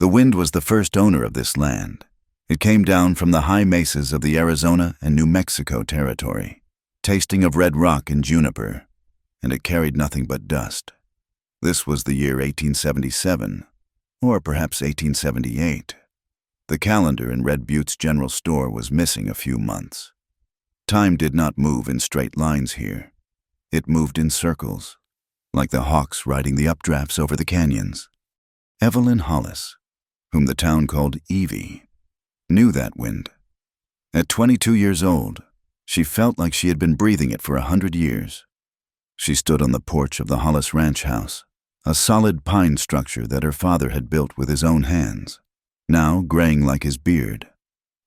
The wind was the first owner of this land. It came down from the high mesas of the Arizona and New Mexico territory, tasting of red rock and juniper, and it carried nothing but dust. This was the year 1877, or perhaps 1878. The calendar in Red Butte's general store was missing a few months. Time did not move in straight lines here. It moved in circles, like the hawks riding the updrafts over the canyons. Evelyn Hollis, whom the town called Evie, knew that wind. At 22 years old, she felt like she had been breathing it for 100 years. She stood on the porch of the Hollis ranch house, a solid pine structure that her father had built with his own hands, now graying like his beard.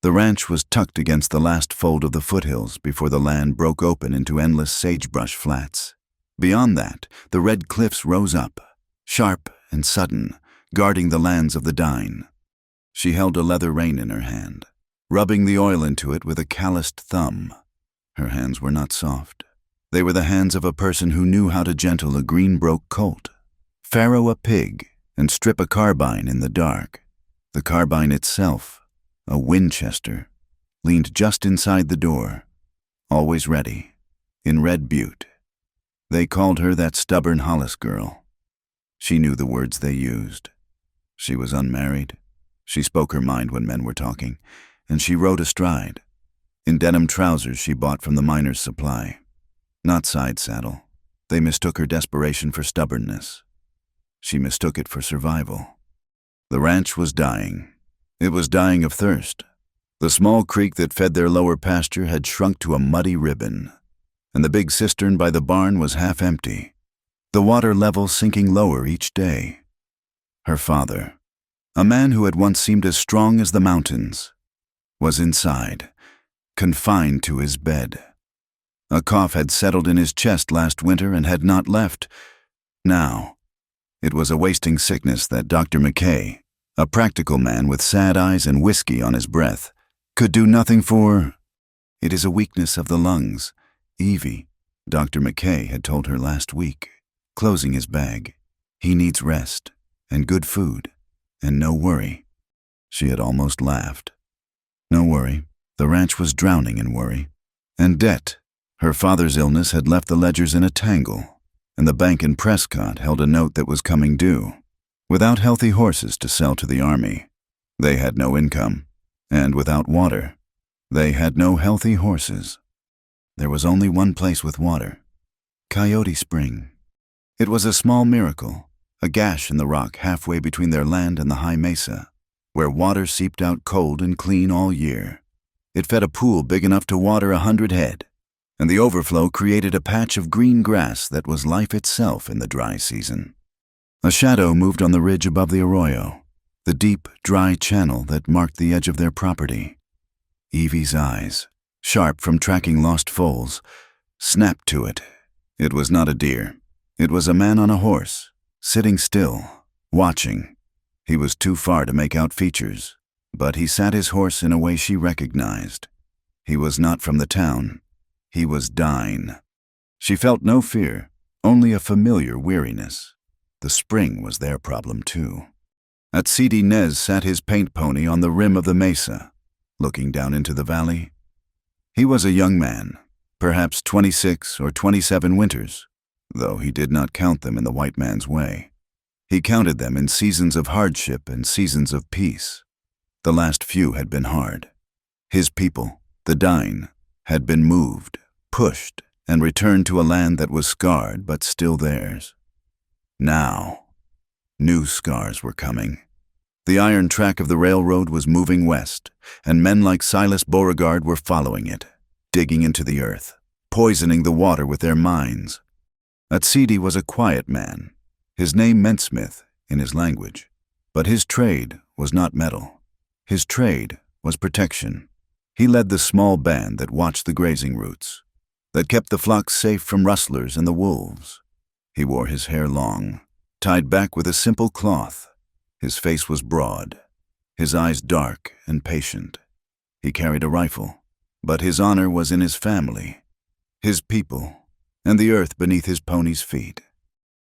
The ranch was tucked against the last fold of the foothills before the land broke open into endless sagebrush flats. Beyond that, the red cliffs rose up, sharp and sudden, guarding the lands of the Doin. She held a leather rein in her hand, rubbing the oil into it with a calloused thumb. Her hands were not soft. They were the hands of a person who knew how to gentle a green-broke colt, farrow a pig, and strip a carbine in the dark. The carbine itself, a Winchester, leaned just inside the door, always ready, in Red Butte. They called her that stubborn Hollis girl. She knew the words they used. She was unmarried. She spoke her mind when men were talking, and she rode astride, in denim trousers she bought from the miner's supply. Not side saddle. They mistook her desperation for stubbornness. She mistook it for survival. The ranch was dying. It was dying of thirst. The small creek that fed their lower pasture had shrunk to a muddy ribbon, and the big cistern by the barn was half empty, the water level sinking lower each day. Her father, a man who had once seemed as strong as the mountains, was inside, confined to his bed. A cough had settled in his chest last winter and had not left. Now, it was a wasting sickness that Dr. McKay, a practical man with sad eyes and whiskey on his breath, could do nothing for. It is a weakness of the lungs, Evie, Dr. McKay had told her last week, closing his bag. He needs rest, and good food, and no worry. She had almost laughed. No worry. The ranch was drowning in worry. And debt. Her father's illness had left the ledgers in a tangle, and the bank in Prescott held a note that was coming due. Without healthy horses to sell to the army, they had no income, and without water, they had no healthy horses. There was only one place with water, Coyote Spring. It was a small miracle, a gash in the rock halfway between their land and the high mesa, where water seeped out cold and clean all year. It fed a pool big enough to water 100 head, and the overflow created a patch of green grass that was life itself in the dry season. A shadow moved on the ridge above the arroyo, the deep, dry channel that marked the edge of their property. Evie's eyes, sharp from tracking lost foals, snapped to it. It was not a deer. It was a man on a horse, sitting still, watching. He was too far to make out features, but he sat his horse in a way she recognized. He was not from the town. He was Doin. She felt no fear, only a familiar weariness. The spring was their problem too. At C.D. Nez sat his paint pony on the rim of the mesa, looking down into the valley. He was a young man, perhaps 26 or 27 winters, though he did not count them in the white man's way. He counted them in seasons of hardship and seasons of peace. The last few had been hard. His people, the Doin, had been moved, pushed, and returned to a land that was scarred but still theirs. Now, new scars were coming. The iron track of the railroad was moving west, and men like Silas Beauregard were following it, digging into the earth, poisoning the water with their minds. Atsidi was a quiet man. His name meant smith in his language, but his trade was not metal. His trade was protection. He led the small band that watched the grazing routes, that kept the flocks safe from rustlers and the wolves. He wore his hair long, tied back with a simple cloth. His face was broad, his eyes dark and patient. He carried a rifle, but his honor was in his family, his people, and the earth beneath his pony's feet.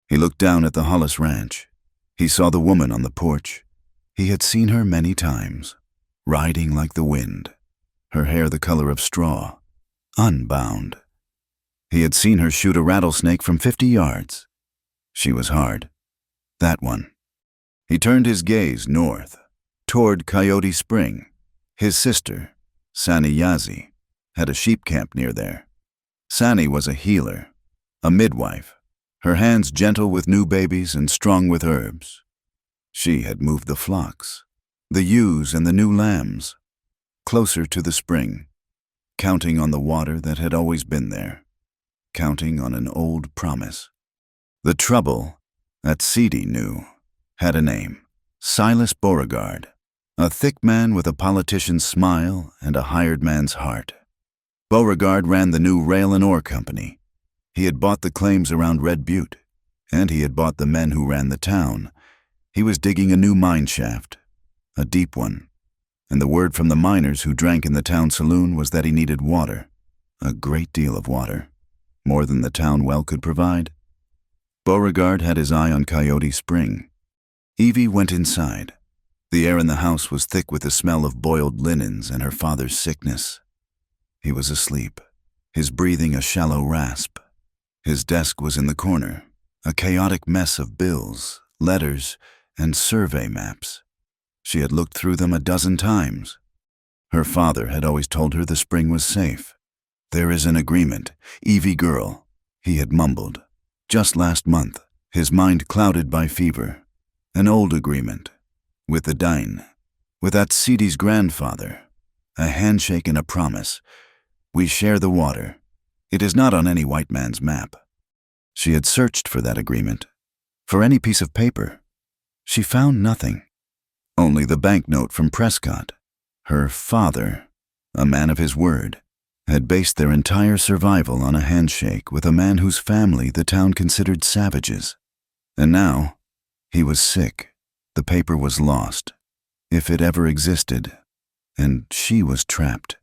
He looked down at the Hollis ranch. He saw the woman on the porch, He had seen her many times, riding like the wind, her hair the color of straw, unbound. He had seen her shoot a rattlesnake from 50 yards. She was hard. That one. He turned his gaze north, toward Coyote Spring. His sister, Sani Yazi, had a sheep camp near there. Sani was a healer, a midwife, her hands gentle with new babies and strong with herbs. She had moved the flocks, the ewes and the new lambs, closer to the spring, counting on the water that had always been there, counting on an old promise. The trouble, that Sidi knew, had a name: Silas Beauregard, a thick man with a politician's smile and a hired man's heart. Beauregard ran the new rail and ore company. He had bought the claims around Red Butte, and he had bought the men who ran the town. He was digging a new mine shaft, a deep one, and the word from the miners who drank in the town saloon was that he needed water, a great deal of water, more than the town well could provide. Beauregard had his eye on Coyote Spring. Evie went inside. The air in the house was thick with the smell of boiled linens and her father's sickness. He was asleep, his breathing a shallow rasp. His desk was in the corner, a chaotic mess of bills, letters, and survey maps. She had looked through them a dozen times. Her father had always told her the spring was safe. "There is an agreement, Evie girl," he had mumbled. Just last month, his mind clouded by fever. An old agreement, with the Doin, with that Sidi's grandfather. A handshake and a promise. "We share the water. It is not on any white man's map." She had searched for that agreement, for any piece of paper. She found nothing. Only the banknote from Prescott. Her father, a man of his word, had based their entire survival on a handshake with a man whose family the town considered savages. And now, he was sick. The paper was lost, if it ever existed, and she was trapped.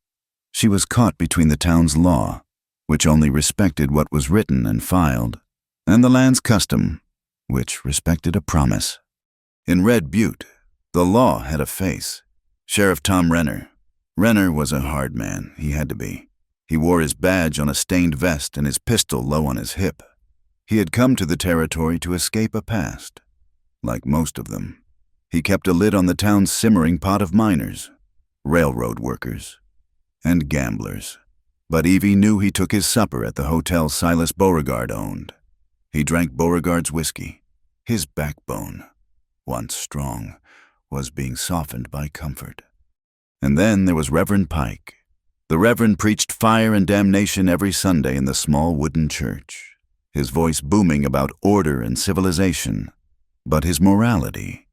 She was caught between the town's law, which only respected what was written and filed, and the land's custom, which respected a promise. In Red Butte, the law had a face. Sheriff Tom Renner. Renner was a hard man, he had to be. He wore his badge on a stained vest and his pistol low on his hip. He had come to the territory to escape a past. Like most of them, he kept a lid on the town's simmering pot of miners, railroad workers, and gamblers. But Evie knew he took his supper at the hotel Silas Beauregard owned. He drank Beauregard's whiskey. His backbone, once strong, was being softened by comfort. And then there was Reverend Pike. The Reverend preached fire and damnation every Sunday in the small wooden church, his voice booming about order and civilization. But his morality,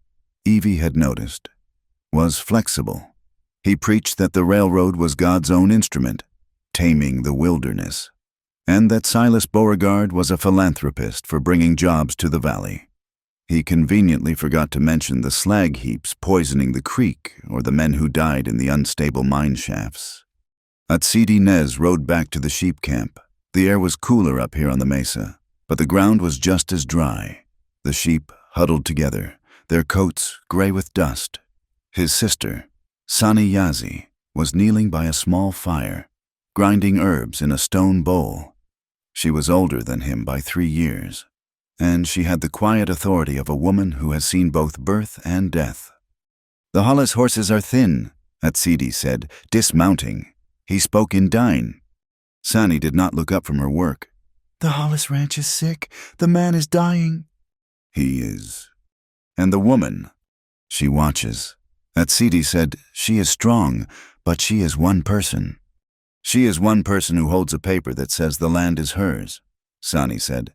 Evie had noticed, was flexible. He preached that the railroad was God's own instrument, taming the wilderness, and that Silas Beauregard was a philanthropist for bringing jobs to the valley. He conveniently forgot to mention the slag heaps poisoning the creek or the men who died in the unstable mine shafts. Atsidi Nez rode back to the sheep camp. The air was cooler up here on the mesa, but the ground was just as dry. The sheep huddled together, their coats gray with dust. His sister, Sani Yazi, was kneeling by a small fire, grinding herbs in a stone bowl. She was older than him by 3 years, and she had the quiet authority of a woman who has seen both birth and death. "The Hollis horses are thin," Atsidi said, dismounting. He spoke in Doin. Sani did not look up from her work. "The Hollis ranch is sick. The man is dying." "He is." "And the woman?" "She watches." Atsidi said, "She is strong, but she is one person." "She is one person who holds a paper that says the land is hers," Sani said.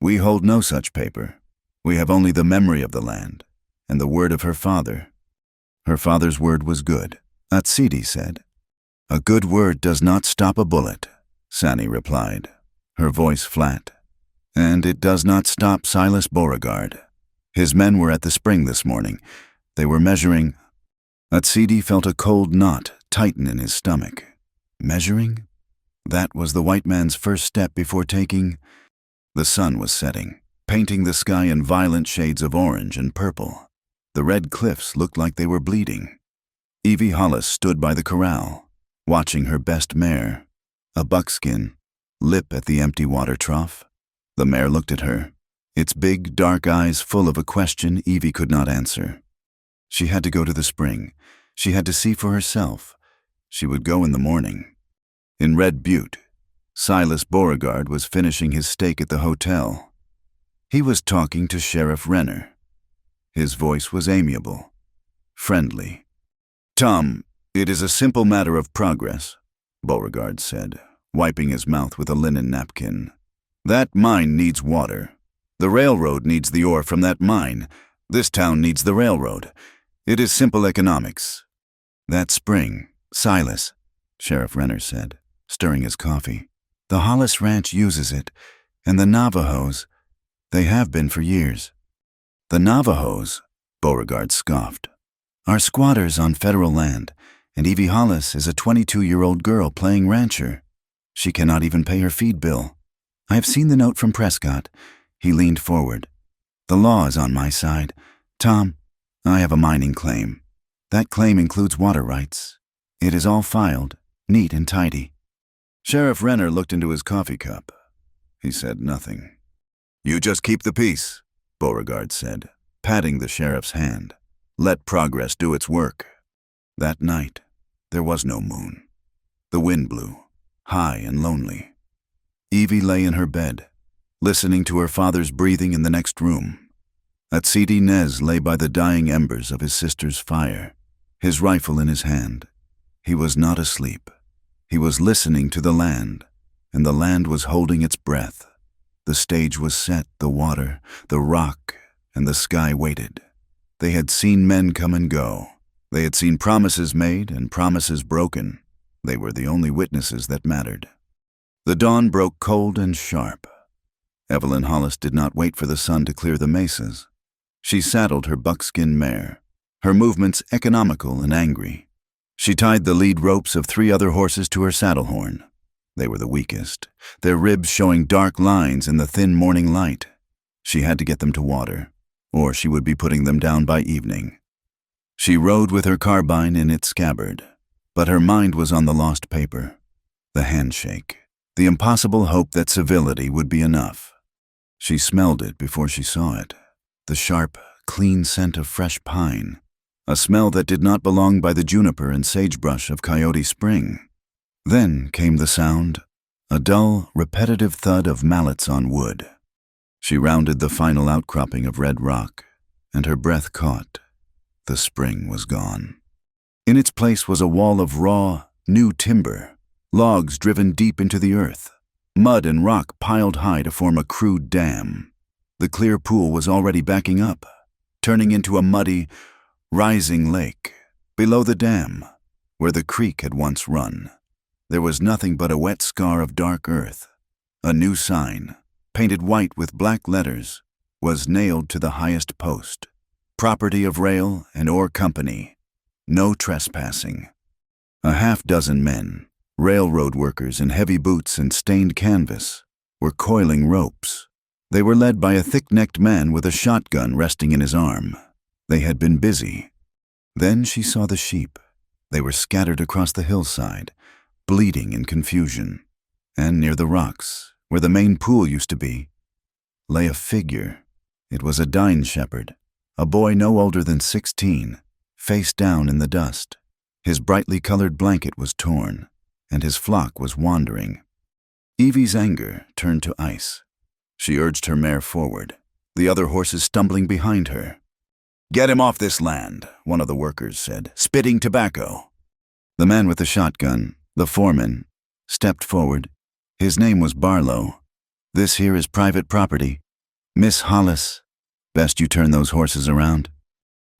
"We hold no such paper. We have only the memory of the land, and the word of her father." "Her father's word was good," Atsidi said. "A good word does not stop a bullet," Sani replied, her voice flat. "And it does not stop Silas Beauregard. His men were at the spring this morning. They were measuring." Atsidi felt a cold knot tighten in his stomach. Measuring? That was the white man's first step before taking. The sun was setting, painting the sky in violent shades of orange and purple. The red cliffs looked like they were bleeding. Evie Hollis stood by the corral, watching her best mare, a buckskin, lip at the empty water trough. The mare looked at her, its big, dark eyes full of a question Evie could not answer. She had to go to the spring. She had to see for herself. She would go in the morning. In Red Butte, Silas Beauregard was finishing his steak at the hotel. He was talking to Sheriff Renner. His voice was amiable, friendly. "Tom, it is a simple matter of progress," Beauregard said, wiping his mouth with a linen napkin. "That mine needs water. The railroad needs the ore from that mine. This town needs the railroad. It is simple economics." "That spring, Silas," Sheriff Renner said, stirring his coffee. "The Hollis Ranch uses it, and the Navajos, they have been for years." "The Navajos," Beauregard scoffed, "are squatters on federal land, and Evie Hollis is a 22-year-old girl playing rancher. She cannot even pay her feed bill. I have seen the note from Prescott." He leaned forward. "The law is on my side. Tom, I have a mining claim. That claim includes water rights. It is all filed, neat and tidy." Sheriff Renner looked into his coffee cup. He said nothing. "You just keep the peace," Beauregard said, patting the sheriff's hand. "Let progress do its work." That night, there was no moon. The wind blew, high and lonely. Evie lay in her bed, listening to her father's breathing in the next room. Atsidi Nez lay by the dying embers of his sister's fire, his rifle in his hand. He was not asleep. He was listening to the land, and the land was holding its breath. The stage was set, the water, the rock, and the sky waited. They had seen men come and go. They had seen promises made and promises broken. They were the only witnesses that mattered. The dawn broke cold and sharp. Evelyn Hollis did not wait for the sun to clear the mesas. She saddled her buckskin mare, her movements economical and angry. She tied the lead ropes of 3 other horses to her saddle horn. They were the weakest, their ribs showing dark lines in the thin morning light. She had to get them to water, or she would be putting them down by evening. She rode with her carbine in its scabbard, but her mind was on the lost paper, the handshake, the impossible hope that civility would be enough. She smelled it before she saw it, the sharp, clean scent of fresh pine, a smell that did not belong by the juniper and sagebrush of Coyote Spring. Then came the sound, a dull, repetitive thud of mallets on wood. She rounded the final outcropping of red rock, and her breath caught. The spring was gone. In its place was a wall of raw, new timber, logs driven deep into the earth, mud and rock piled high to form a crude dam. The clear pool was already backing up, turning into a muddy, rising lake. Below the dam, where the creek had once run, there was nothing but a wet scar of dark earth. A new sign, painted white with black letters, was nailed to the highest post. Property of Rail and Ore Company. No trespassing. A half-dozen men, railroad workers in heavy boots and stained canvas, were coiling ropes. They were led by a thick-necked man with a shotgun resting in his arm. They had been busy. Then she saw the sheep. They were scattered across the hillside, bleeding in confusion. And near the rocks, where the main pool used to be, lay a figure. It was a Doin shepherd, a boy no older than 16, face down in the dust. His brightly colored blanket was torn, and his flock was wandering. Evie's anger turned to ice. She urged her mare forward, the other horses stumbling behind her. "Get him off this land," one of the workers said, "spitting tobacco." The man with the shotgun, the foreman, stepped forward. His name was Barlow. "This here is private property. Miss Hollis, best you turn those horses around."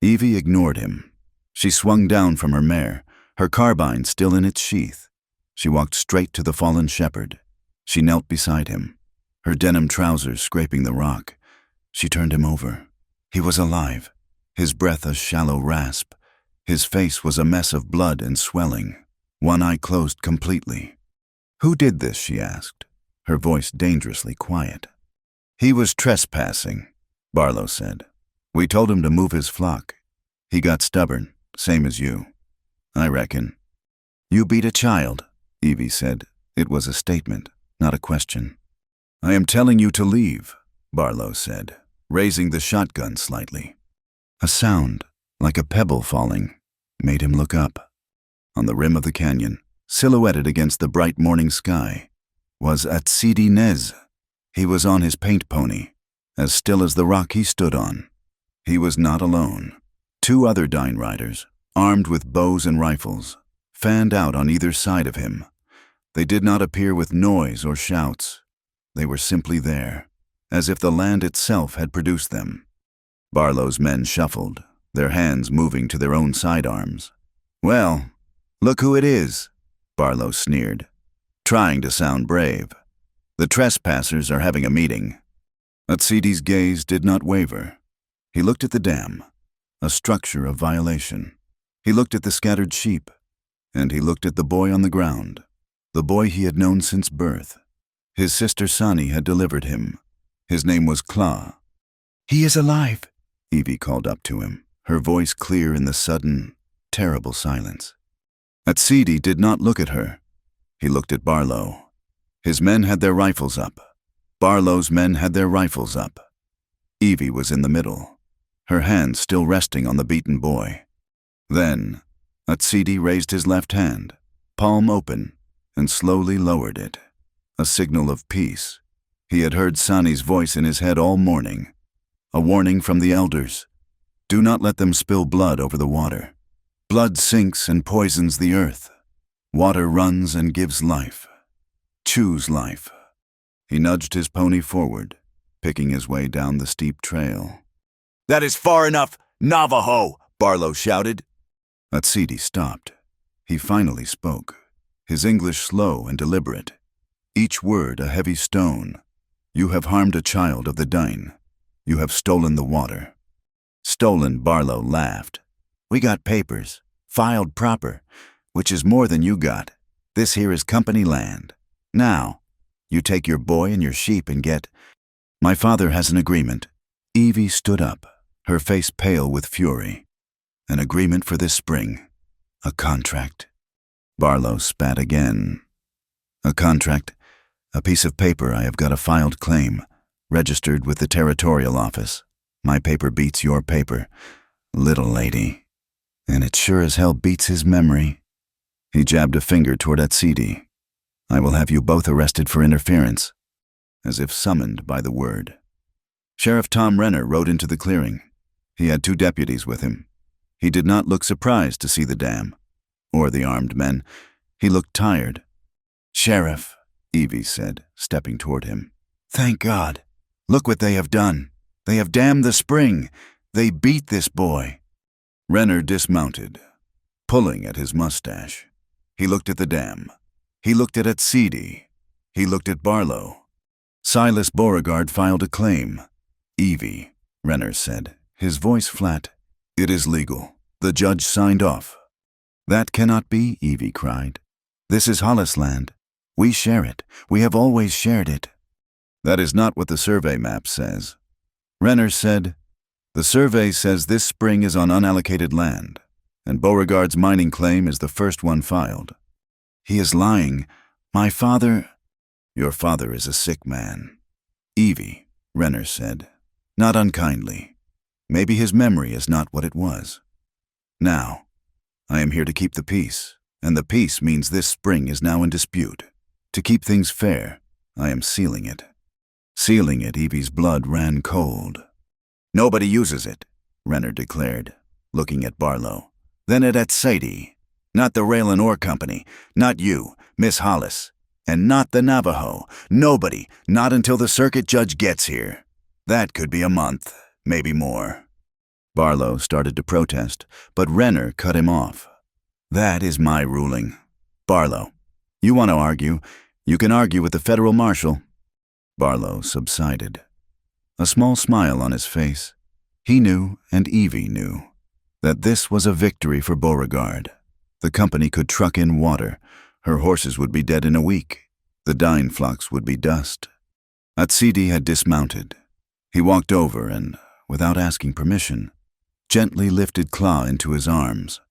Evie ignored him. She swung down from her mare, her carbine still in its sheath. She walked straight to the fallen shepherd. She knelt beside him, her denim trousers scraping the rock. She turned him over. He was alive, his breath a shallow rasp. His face was a mess of blood and swelling, one eye closed completely. "Who did this?" she asked, her voice dangerously quiet. "He was trespassing," Barlow said. "We told him to move his flock. He got stubborn, same as you. I reckon. You beat a child, Evie said. It was a statement, not a question. I am telling you to leave, Barlow said, raising the shotgun slightly. A sound, like a pebble falling, made him look up. On the rim of the canyon, silhouetted against the bright morning sky, was Atsidi Nez. He was on his paint pony, as still as the rock he stood on. He was not alone. 2 other Doin riders, armed with bows and rifles, fanned out on either side of him. They did not appear with noise or shouts. They were simply there, as if the land itself had produced them. Barlow's men shuffled, their hands moving to their own sidearms. Well, look who it is, Barlow sneered, trying to sound brave. The trespassers are having a meeting. Atsidi's gaze did not waver. He looked at the dam, a structure of violation. He looked at the scattered sheep, and he looked at the boy on the ground, the boy he had known since birth. His sister Sani had delivered him. His name was Kla. He is alive, Evie called up to him, her voice clear in the sudden, terrible silence. Atsidi did not look at her. He looked at Barlow. His men had their rifles up. Barlow's men had their rifles up. Evie was in the middle, her hands still resting on the beaten boy. Then, Atsidi raised his left hand, palm open, and slowly lowered it, a signal of peace. He had heard Sani's voice in his head all morning, a warning from the elders. Do not let them spill blood over the water. Blood sinks and poisons the earth. Water runs and gives life. Choose life. He nudged his pony forward, picking his way down the steep trail. That is far enough, Navajo, Barlow shouted. Atsidi stopped. He finally spoke, his English slow and deliberate, each word a heavy stone. You have harmed a child of the Doin. You have stolen the water. Stolen, Barlow laughed. We got papers, filed proper, which is more than you got. This here is company land. Now, you take your boy and your sheep and get... My father has an agreement. Evie stood up, her face pale with fury. An agreement for this spring. A contract. Barlow spat again. A contract. A piece of paper. I have got a filed claim, registered with the territorial office. My paper beats your paper, little lady. And it sure as hell beats his memory. He jabbed a finger toward Atsidi. I will have you both arrested for interference, as if summoned by the word. Sheriff Tom Renner rode into the clearing. He had 2 deputies with him. He did not look surprised to see the dam, or the armed men. He looked tired. Sheriff, Evie said, stepping toward him. Thank God. Look what they have done. They have dammed the spring. They beat this boy. Renner dismounted, pulling at his mustache. He looked at the dam. He looked at Atsidi. He looked at Barlow. Silas Beauregard filed a claim. Evie, Renner said, his voice flat. It is legal. The judge signed off. That cannot be, Evie cried. This is Hollis land. We share it. We have always shared it. That is not what the survey map says. Renner said, the survey says this spring is on unallocated land, and Beauregard's mining claim is the first one filed. He is lying. My father... Your father is a sick man. Evie, Renner said, not unkindly. Maybe his memory is not what it was. Now, I am here to keep the peace, and the peace means this spring is now in dispute. To keep things fair, I am sealing it. Sealing it, Evie's blood ran cold. Nobody uses it, Renner declared, looking at Barlow. Then at Atsidi. Not the Rail and Ore Company, not you, Miss Hollis, and not the Navajo. Nobody, not until the circuit judge gets here. That could be a month, maybe more. Barlow started to protest, but Renner cut him off. That is my ruling. Barlow, you want to argue? You can argue with the federal marshal. Barlow subsided. A small smile on his face. He knew, and Evie knew, that this was a victory for Beauregard. The company could truck in water. Her horses would be dead in a week. The Doin flocks would be dust. Atsidi had dismounted. He walked over and, without asking permission, gently lifted Claw into his arms.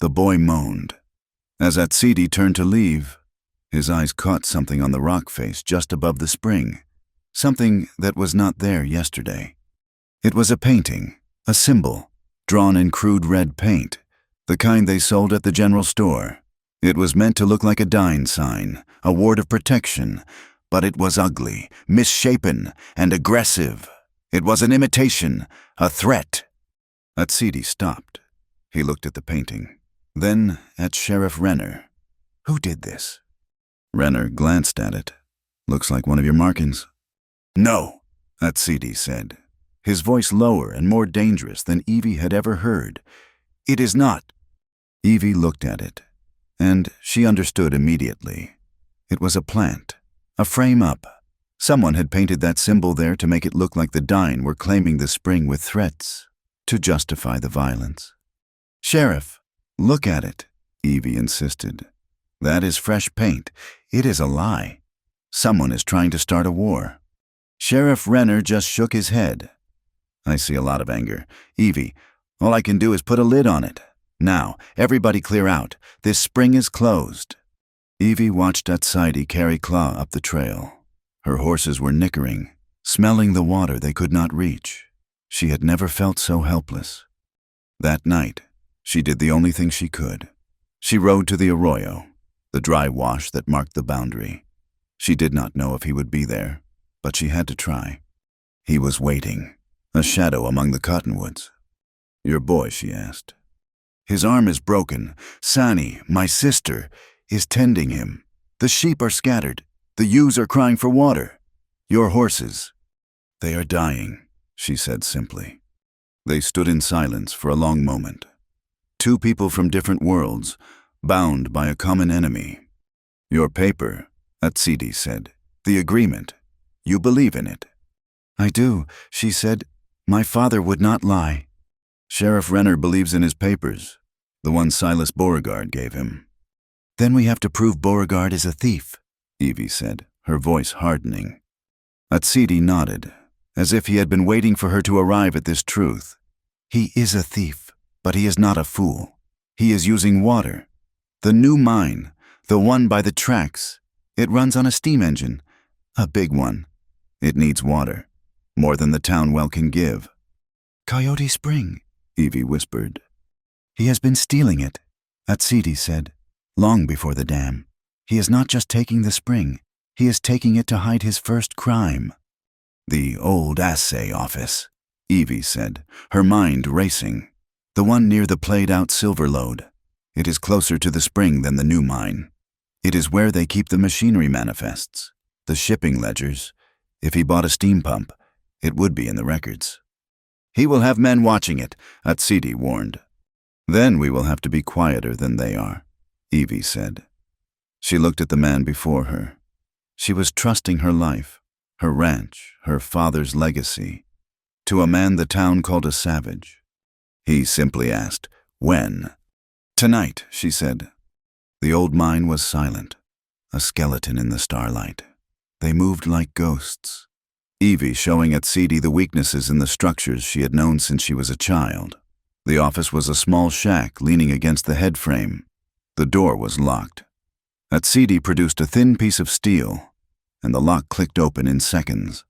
The boy moaned. As Atsidi turned to leave, his eyes caught something on the rock face just above the spring, something that was not there yesterday. It was a painting, a symbol, drawn in crude red paint, the kind they sold at the general store. It was meant to look like a Doin sign, a ward of protection, but it was ugly, misshapen, and aggressive. It was an imitation, a threat. Atsidi stopped. He looked at the painting, then at Sheriff Renner. Who did this? Renner glanced at it. Looks like one of your markings. No, Atsidi said, his voice lower and more dangerous than Evie had ever heard. It is not. Evie looked at it, and she understood immediately. It was a plant, a frame-up. Someone had painted that symbol there to make it look like the Doin were claiming the spring with threats, to justify the violence. Sheriff, look at it, Evie insisted. That is fresh paint. It is a lie. Someone is trying to start a war. Sheriff Renner just shook his head. I see a lot of anger. Evie, all I can do is put a lid on it. Now, everybody clear out. This spring is closed. Evie watched Atsidi carry Claw up the trail. Her horses were nickering, smelling the water they could not reach. She had never felt so helpless. That night, she did the only thing she could. She rode to the arroyo, the dry wash that marked the boundary. She did not know if he would be there, but she had to try. He was waiting, a shadow among the cottonwoods. Your boy, she asked. His arm is broken. Sani, my sister, is tending him. The sheep are scattered. The ewes are crying for water. Your horses. They are dying, she said simply. They stood in silence for a long moment. Two people from different worlds, bound by a common enemy. Your paper, Atsidi said. The agreement. You believe in it. I do, she said. My father would not lie. Sheriff Renner believes in his papers, the one Silas Beauregard gave him. Then we have to prove Beauregard is a thief, Evie said, her voice hardening. Atsidi nodded, as if he had been waiting for her to arrive at this truth. He is a thief, but he is not a fool. He is using water. The new mine, the one by the tracks, it runs on a steam engine, a big one. It needs water, more than the town well can give. Coyote Spring, Evie whispered. He has been stealing it, Atsidi said, long before the dam. He is not just taking the spring, he is taking it to hide his first crime. The old assay office, Evie said, her mind racing. The one near the played-out silver lode. It is closer to the spring than the new mine. It is where they keep the machinery manifests, the shipping ledgers. If he bought a steam pump, it would be in the records. He will have men watching it, Atsidi warned. Then we will have to be quieter than they are, Evie said. She looked at the man before her. She was trusting her life, her ranch, her father's legacy, to a man the town called a savage. He simply asked, when? Tonight, she said. The old mine was silent, a skeleton in the starlight. They moved like ghosts. Evie showing Atsidi the weaknesses in the structures she had known since she was a child. The office was a small shack leaning against the head frame. The door was locked. Atsidi produced a thin piece of steel, and the lock clicked open in seconds.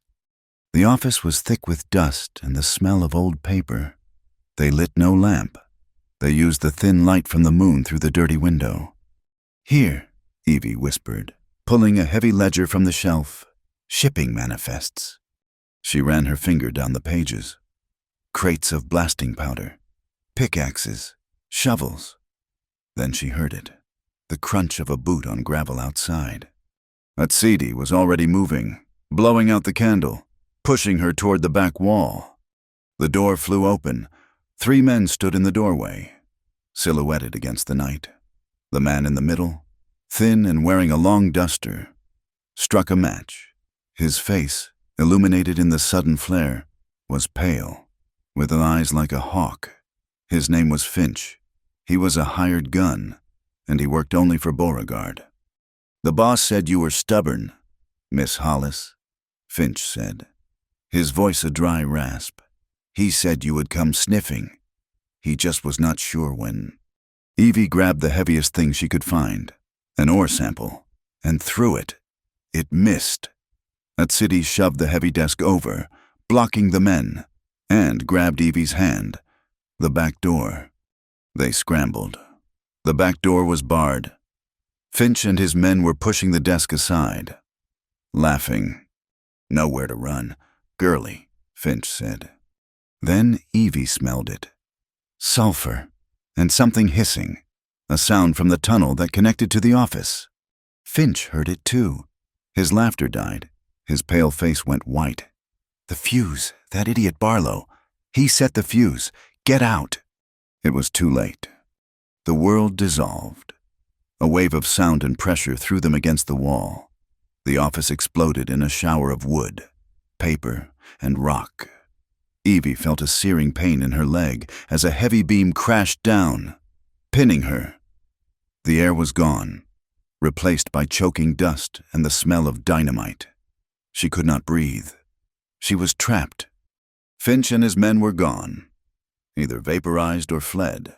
The office was thick with dust and the smell of old paper. They lit no lamp. They used the thin light from the moon through the dirty window. Here, Evie whispered, pulling a heavy ledger from the shelf. Shipping manifests. She ran her finger down the pages. Crates of blasting powder. Pickaxes. Shovels. Then she heard it. The crunch of a boot on gravel outside. Atsidi was already moving, blowing out the candle, pushing her toward the back wall. The door flew open. 3 men stood in the doorway, silhouetted against the night. The man in the middle, thin and wearing a long duster, struck a match. His face, illuminated in the sudden flare, was pale, with eyes like a hawk. His name was Finch. He was a hired gun, and he worked only for Beauregard. The boss said you were stubborn, Miss Hollis, Finch said, his voice a dry rasp. He said you would come sniffing. He just was not sure when. Evie grabbed the heaviest thing she could find, an ore sample, and threw it. It missed. Atsidi shoved the heavy desk over, blocking the men, and grabbed Evie's hand. The back door. They scrambled. The back door was barred. Finch and his men were pushing the desk aside, laughing. Nowhere to run. Girly, Finch said. Then Evie smelled it. Sulfur, and something hissing, a sound from the tunnel that connected to the office. Finch heard it too. His laughter died. His pale face went white. The fuse, that idiot Barlow. He set the fuse. Get out. It was too late. The world dissolved. A wave of sound and pressure threw them against the wall. The office exploded in a shower of wood, paper, and rock. Evie felt a searing pain in her leg as a heavy beam crashed down, pinning her. The air was gone, replaced by choking dust and the smell of dynamite. She could not breathe. She was trapped. Finch and his men were gone, either vaporized or fled.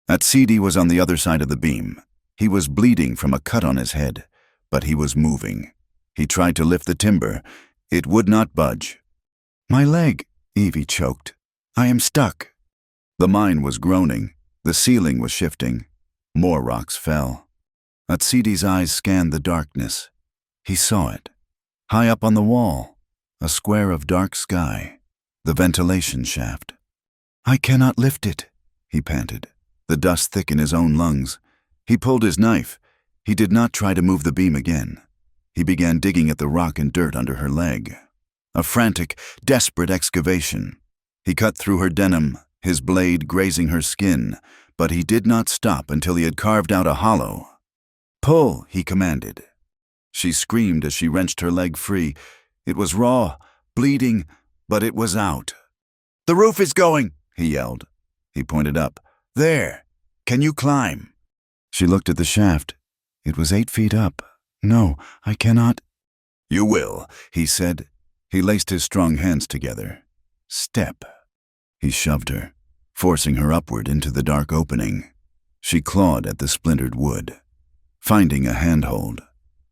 Atsidi was on the other side of the beam. He was bleeding from a cut on his head, but he was moving. He tried to lift the timber. It would not budge. My leg, Evie choked. I am stuck. The mine was groaning. The ceiling was shifting. More rocks fell. Atsidi's eyes scanned the darkness. He saw it. High up on the wall, a square of dark sky, the ventilation shaft. I cannot lift it, he panted, the dust thick in his own lungs. He pulled his knife. He did not try to move the beam again. He began digging at the rock and dirt under her leg. A frantic, desperate excavation. He cut through her denim, his blade grazing her skin, but he did not stop until he had carved out a hollow. Pull, he commanded. She screamed as she wrenched her leg free. It was raw, bleeding, but it was out. The roof is going, he yelled. He pointed up. There. Can you climb? She looked at the shaft. It was 8 feet up. No, I cannot. You will, he said. He laced his strong hands together. Step. He shoved her, forcing her upward into the dark opening. She clawed at the splintered wood. Finding a handhold,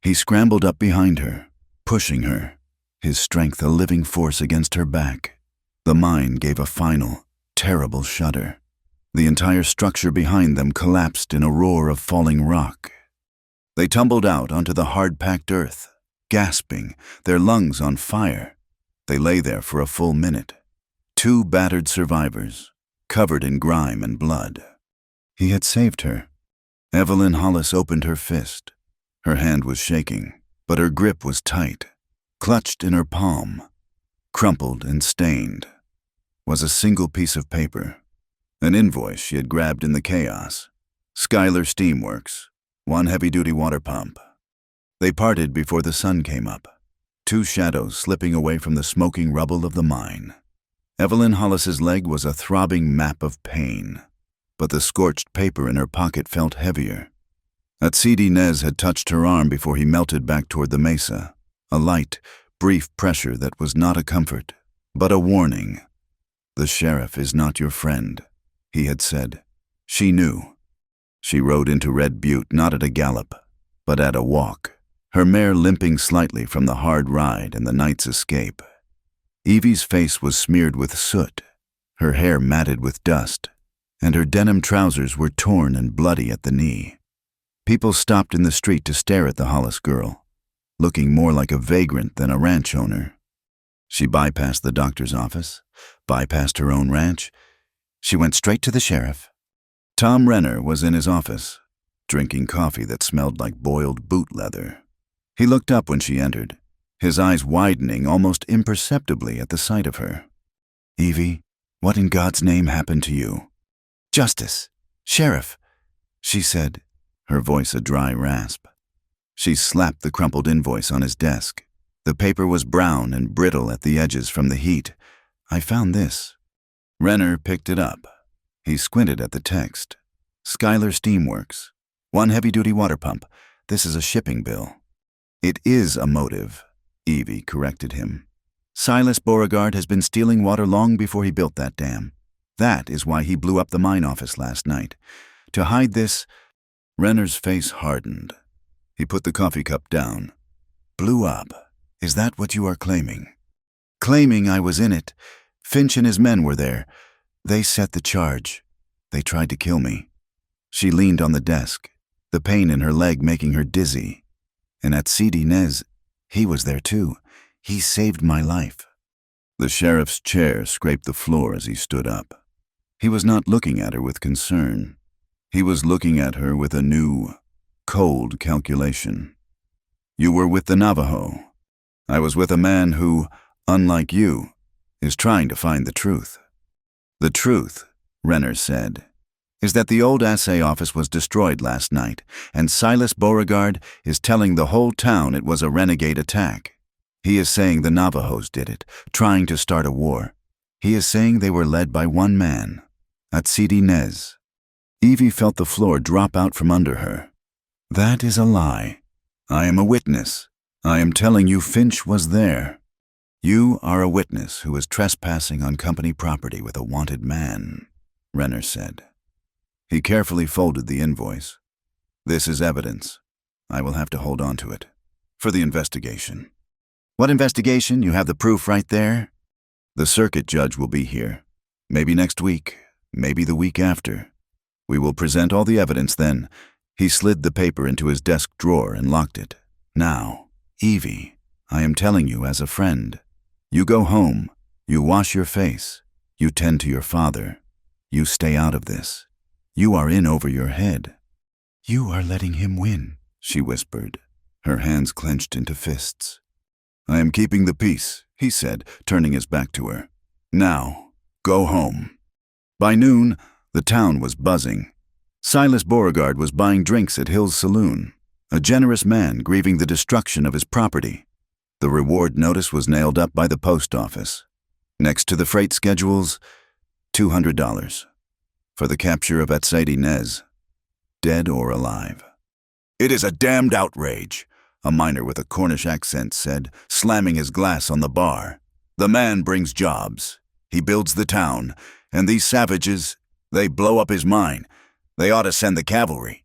he scrambled up behind her, pushing her, his strength a living force against her back. The mine gave a final, terrible shudder. The entire structure behind them collapsed in a roar of falling rock. They tumbled out onto the hard-packed earth, gasping, their lungs on fire. They lay there for a full minute. 2 battered survivors, covered in grime and blood. He had saved her. Evelyn Hollis opened her fist. Her hand was shaking, but her grip was tight. Clutched in her palm, crumpled and stained, was a single piece of paper. An invoice she had grabbed in the chaos. Schuyler Steamworks, 1 heavy-duty water pump. They parted before the sun came up, 2 shadows slipping away from the smoking rubble of the mine. Evelyn Hollis's leg was a throbbing map of pain, but the scorched paper in her pocket felt heavier. Atsidi Nez had touched her arm before he melted back toward the mesa, a light, brief pressure that was not a comfort, but a warning. The sheriff is not your friend, he had said. She knew. She rode into Red Butte not at a gallop, but at a walk, her mare limping slightly from the hard ride and the night's escape. Evie's face was smeared with soot, her hair matted with dust, and her denim trousers were torn and bloody at the knee. People stopped in the street to stare at the Hollis girl, looking more like a vagrant than a ranch owner. She bypassed the doctor's office, bypassed her own ranch. She went straight to the sheriff. Tom Renner was in his office, drinking coffee that smelled like boiled boot leather. He looked up when she entered, his eyes widening almost imperceptibly at the sight of her. Evie, what in God's name happened to you? Justice, sheriff, she said, her voice a dry rasp. She slapped the crumpled invoice on his desk. The paper was brown and brittle at the edges from the heat. I found this. Renner picked it up. He squinted at the text. Schuyler Steamworks, 1 heavy-duty water pump. This is a shipping bill. It is a motive, Evie corrected him. Silas Beauregard has been stealing water long before he built that dam. That is why he blew up the mine office last night. To hide this, Renner's face hardened. He put the coffee cup down. Blew up? Is that what you are claiming? Claiming I was in it. Finch and his men were there. They set the charge. They tried to kill me. She leaned on the desk, the pain in her leg making her dizzy. And at Sidi Nez, he was there too. He saved my life. The sheriff's chair scraped the floor as he stood up. He was not looking at her with concern. He was looking at her with a new, cold calculation. You were with the Navajo. I was with a man who, unlike you, is trying to find the truth. The truth, Renner said, is that the old assay office was destroyed last night, and Silas Beauregard is telling the whole town it was a renegade attack. He is saying the Navajos did it, trying to start a war. He is saying they were led by one man, at Sidi Nez. Evie felt the floor drop out from under her. That is a lie. I am a witness. I am telling you Finch was there. You are a witness who is trespassing on company property with a wanted man, Renner said. He carefully folded the invoice. This is evidence. I will have to hold on to it. For the investigation. What investigation? You have the proof right there? The circuit judge will be here. Maybe next week. Maybe the week after. We will present all the evidence then. He slid the paper into his desk drawer and locked it. Now, Evie, I am telling you as a friend. You go home. You wash your face. You tend to your father. You stay out of this. You are in over your head. You are letting him win, she whispered, her hands clenched into fists. I am keeping the peace, he said, turning his back to her. Now, go home. By noon, the town was buzzing. Silas Beauregard was buying drinks at Hill's Saloon, a generous man grieving the destruction of his property. The reward notice was nailed up by the post office. Next to the freight schedules, $200 for the capture of Sidi Nez, dead or alive. It is a damned outrage, a miner with a Cornish accent said, slamming his glass on the bar. The man brings jobs. He builds the town, and these savages, they blow up his mine. They ought to send the cavalry.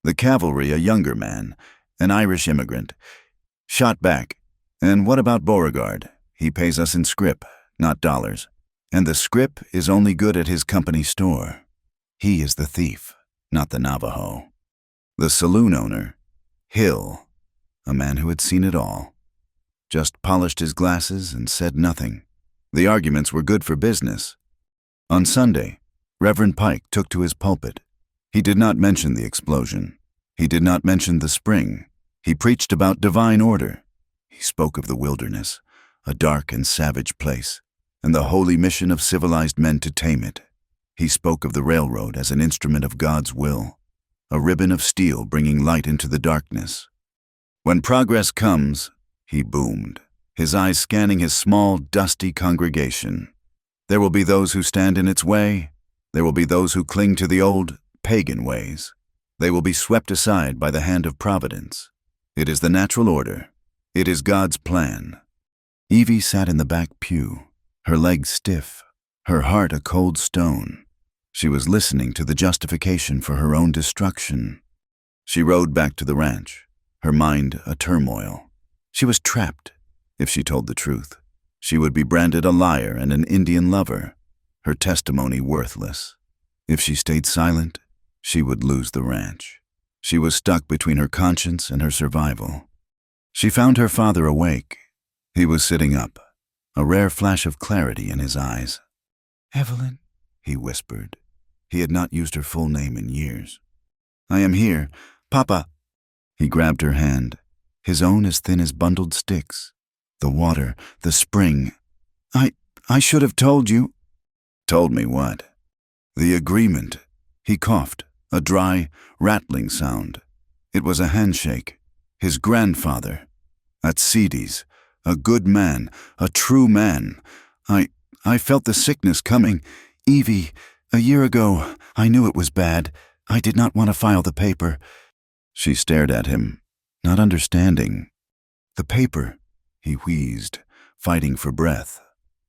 The cavalry, a younger man, an Irish immigrant, shot back. And what about Beauregard? He pays us in scrip, not dollars. And the scrip is only good at his company store. He is the thief, not the Navajo. The saloon owner, Hill, a man who had seen it all, just polished his glasses and said nothing. The arguments were good for business. On Sunday, Reverend Pike took to his pulpit. He did not mention the explosion. He did not mention the spring. He preached about divine order. He spoke of the wilderness, a dark and savage place, and the holy mission of civilized men to tame it. He spoke of the railroad as an instrument of God's will, a ribbon of steel bringing light into the darkness. When progress comes, he boomed, his eyes scanning his small, dusty congregation. There will be those who stand in its way. There will be those who cling to the old, pagan ways. They will be swept aside by the hand of providence. It is the natural order. It is God's plan. Evie sat in the back pew, her legs stiff, her heart a cold stone. She was listening to the justification for her own destruction. She rode back to the ranch, her mind a turmoil. She was trapped. If she told the truth, she would be branded a liar and an Indian lover, her testimony worthless. If she stayed silent, she would lose the ranch. She was stuck between her conscience and her survival. She found her father awake. He was sitting up, a rare flash of clarity in his eyes. Evelyn, he whispered. He had not used her full name in years. I am here. Papa. He grabbed her hand, his own as thin as bundled sticks. The water, the spring. I should have told you. Told me what? The agreement. He coughed, a dry, rattling sound. It was a handshake. His grandfather. At Sidi's. A good man, a true man. I felt the sickness coming. Evie, a year ago, I knew it was bad. I did not want to file the paper. She stared at him, not understanding. The paper, he wheezed, fighting for breath.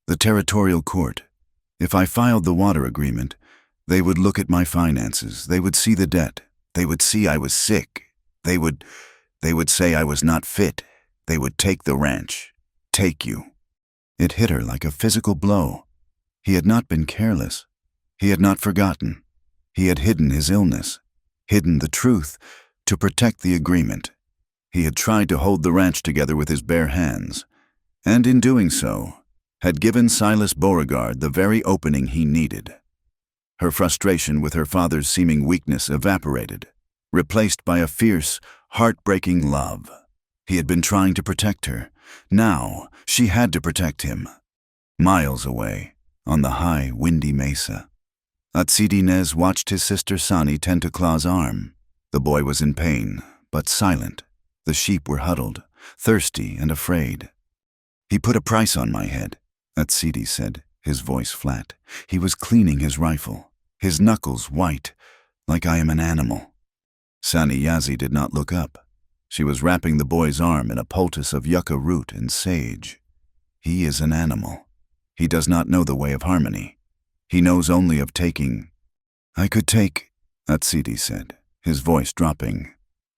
The territorial court. If I filed the water agreement, they would look at my finances, they would see the debt, they would see I was sick, they would say I was not fit, they would take the ranch. Take you. It hit her like a physical blow. He had not been careless. He had not forgotten. He had hidden his illness, hidden the truth, to protect the agreement. He had tried to hold the ranch together with his bare hands, and in doing so, had given Silas Beauregard the very opening he needed. Her frustration with her father's seeming weakness evaporated, replaced by a fierce, heartbreaking love. He had been trying to protect her. Now, she had to protect him. Miles away, on the high, windy mesa, Atsidinez watched his sister Sani tend to Claw's arm. The boy was in pain, but silent. The sheep were huddled, thirsty and afraid. He put a price on my head, Atsidi said, his voice flat. He was cleaning his rifle, his knuckles white, like I am an animal. Sani Yazi did not look up. She was wrapping the boy's arm in a poultice of yucca root and sage. He is an animal. He does not know the way of harmony. He knows only of taking. I could take, Atsidi said, his voice dropping.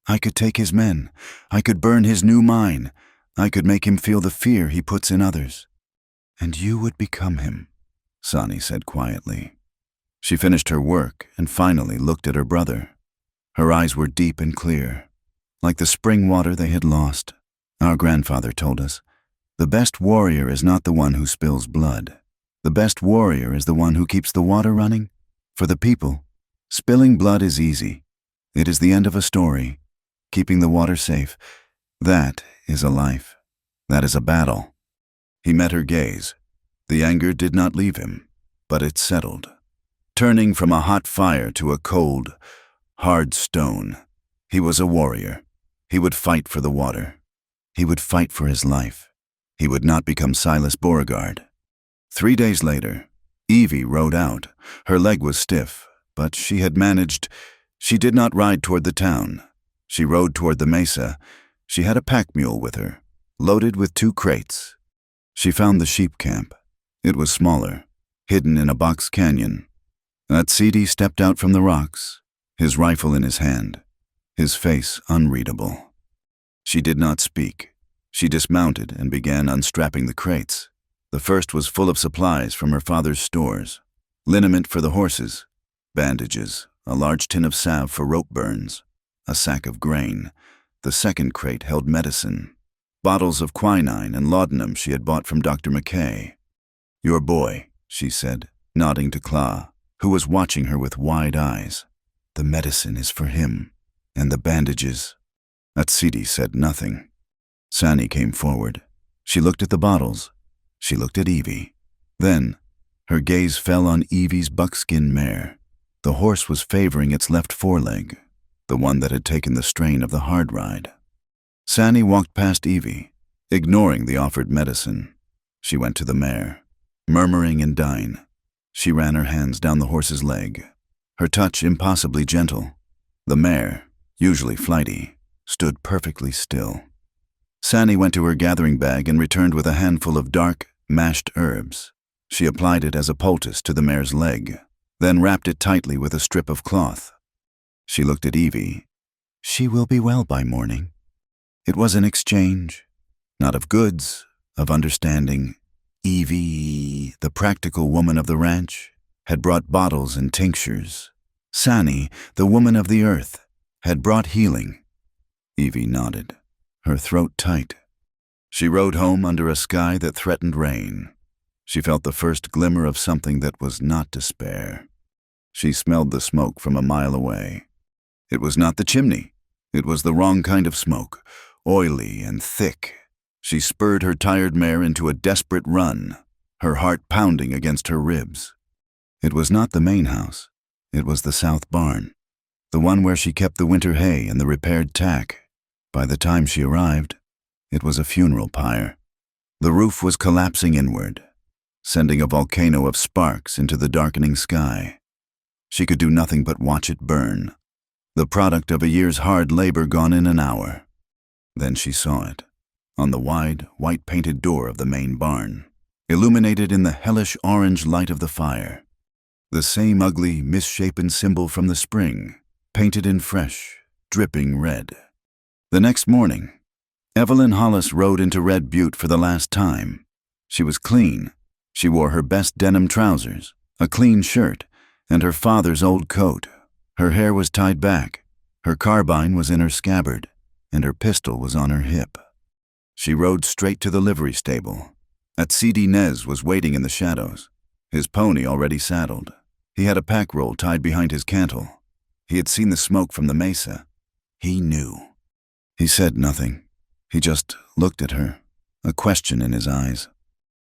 I could take his men. I could burn his new mine. I could make him feel the fear he puts in others. And you would become him, Sani said quietly. She finished her work and finally looked at her brother. Her eyes were deep and clear, like the spring water they had lost. Our grandfather told us, the best warrior is not the one who spills blood. The best warrior is the one who keeps the water running. For the people, spilling blood is easy. It is the end of a story. Keeping the water safe, that is a life. That is a battle. He met her gaze. The anger did not leave him, but it settled, turning from a hot fire to a cold, hard stone. He was a warrior. He would fight for the water. He would fight for his life. He would not become Silas Beauregard. 3 days later, Evie rode out. Her leg was stiff, but she had managed. She did not ride toward the town. She rode toward the mesa. She had a pack mule with her, loaded with 2 crates. She found the sheep camp. It was smaller, hidden in a box canyon. Atsidi stepped out from the rocks, his rifle in his hand, his face unreadable. She did not speak. She dismounted and began unstrapping the crates. The first was full of supplies from her father's stores, liniment for the horses, bandages, a large tin of salve for rope burns, a sack of grain. The second crate held medicine, bottles of quinine and laudanum she had bought from Dr. McKay. Your boy, she said, nodding to Claw, who was watching her with wide eyes. The medicine is for him, and the bandages. Atsidi said nothing. Sani came forward. She looked at the bottles. She looked at Evie. Then, her gaze fell on Evie's buckskin mare. The horse was favoring its left foreleg, the one that had taken the strain of the hard ride. Sani walked past Evie, ignoring the offered medicine. She went to the mare, murmuring in Doin. She ran her hands down the horse's leg, her touch impossibly gentle. The mare, usually flighty, stood perfectly still. Sani went to her gathering bag and returned with a handful of dark, mashed herbs. She applied it as a poultice to the mare's leg, then wrapped it tightly with a strip of cloth. She looked at Evie. She will be well by morning. It was an exchange, not of goods, of understanding. Evie, the practical woman of the ranch, had brought bottles and tinctures. Sani, the woman of the earth, had brought healing. Evie nodded, her throat tight. She rode home under a sky that threatened rain. She felt the first glimmer of something that was not despair. She smelled the smoke from a mile away. It was not the chimney. It was the wrong kind of smoke, oily and thick. She spurred her tired mare into a desperate run, her heart pounding against her ribs. It was not the main house. It was the south barn, the one where she kept the winter hay and the repaired tack. By the time she arrived, it was a funeral pyre. The roof was collapsing inward, sending a volcano of sparks into the darkening sky. She could do nothing but watch it burn, the product of a year's hard labor gone in an hour. Then she saw it, on the wide, white-painted door of the main barn. illuminated in the hellish orange light of the fire. The same ugly, misshapen symbol from the spring, painted in fresh, dripping red. The next morning, Evelyn Hollis rode into Red Butte for the last time. She was clean. She wore her best denim trousers, a clean shirt, and her father's old coat. Her hair was tied back, her carbine was in her scabbard, and her pistol was on her hip. She rode straight to the livery stable. Atsidi Nez was waiting in the shadows, his pony already saddled. He had a pack roll tied behind his cantle. He had seen the smoke from the mesa. He knew. He said nothing. He just looked at her, a question in his eyes.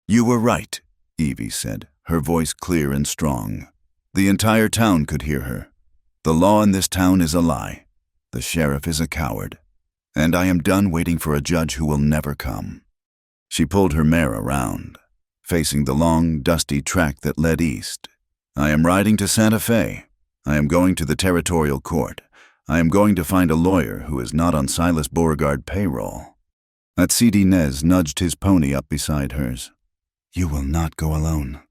"You were right," Evie said, her voice clear and strong. The entire town could hear her. "The law in this town is a lie. The sheriff is a coward. And I am done waiting for a judge who will never come." She pulled her mare around, facing the long, dusty track that led east. "I am riding to Santa Fe. I am going to the territorial court. I am going to find a lawyer who is not on Silas Beauregard payroll." Atsidi Nez nudged his pony up beside hers. "You will not go alone."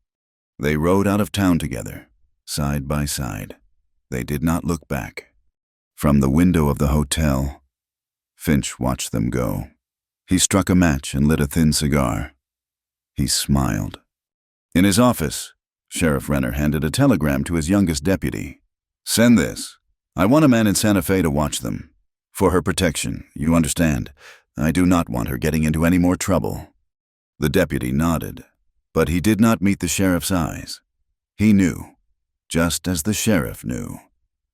They rode out of town together, side by side. They did not look back. From the window of the hotel, Finch watched them go. He struck a match and lit a thin cigar. He smiled. In his office, Sheriff Renner handed a telegram to his youngest deputy. "Send this. I want a man in Santa Fe to watch them. For her protection, you understand. I do not want her getting into any more trouble." The deputy nodded, but he did not meet the sheriff's eyes. He knew, just as the sheriff knew,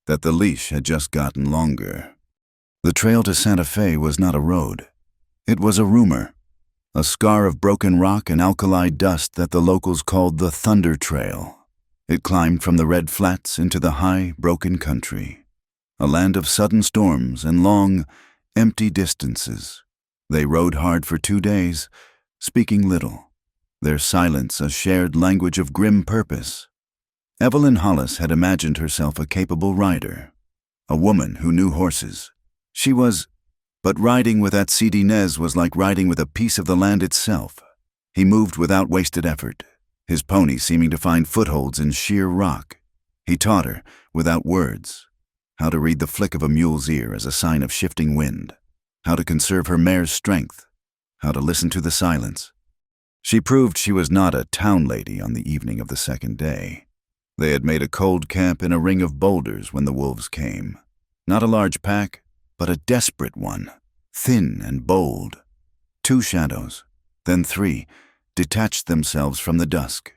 that the leash had just gotten longer. The trail to Santa Fe was not a road. It was a rumor, a scar of broken rock and alkali dust that the locals called the Thunder Trail. It climbed from the red flats into the high, broken country, a land of sudden storms and long, empty distances. They rode hard for 2 days, speaking little, their silence a shared language of grim purpose. Evelyn Hollis had imagined herself a capable rider, a woman who knew horses. But riding with Atsidi Nez was like riding with a piece of the land itself. He moved without wasted effort, his pony seeming to find footholds in sheer rock. He taught her, without words, how to read the flick of a mule's ear as a sign of shifting wind, how to conserve her mare's strength, how to listen to the silence. She proved she was not a town lady on the evening of the second day. They had made a cold camp in a ring of boulders when the wolves came. Not a large pack, but a desperate one, thin and bold. 2 shadows, then 3, detached themselves from the dusk.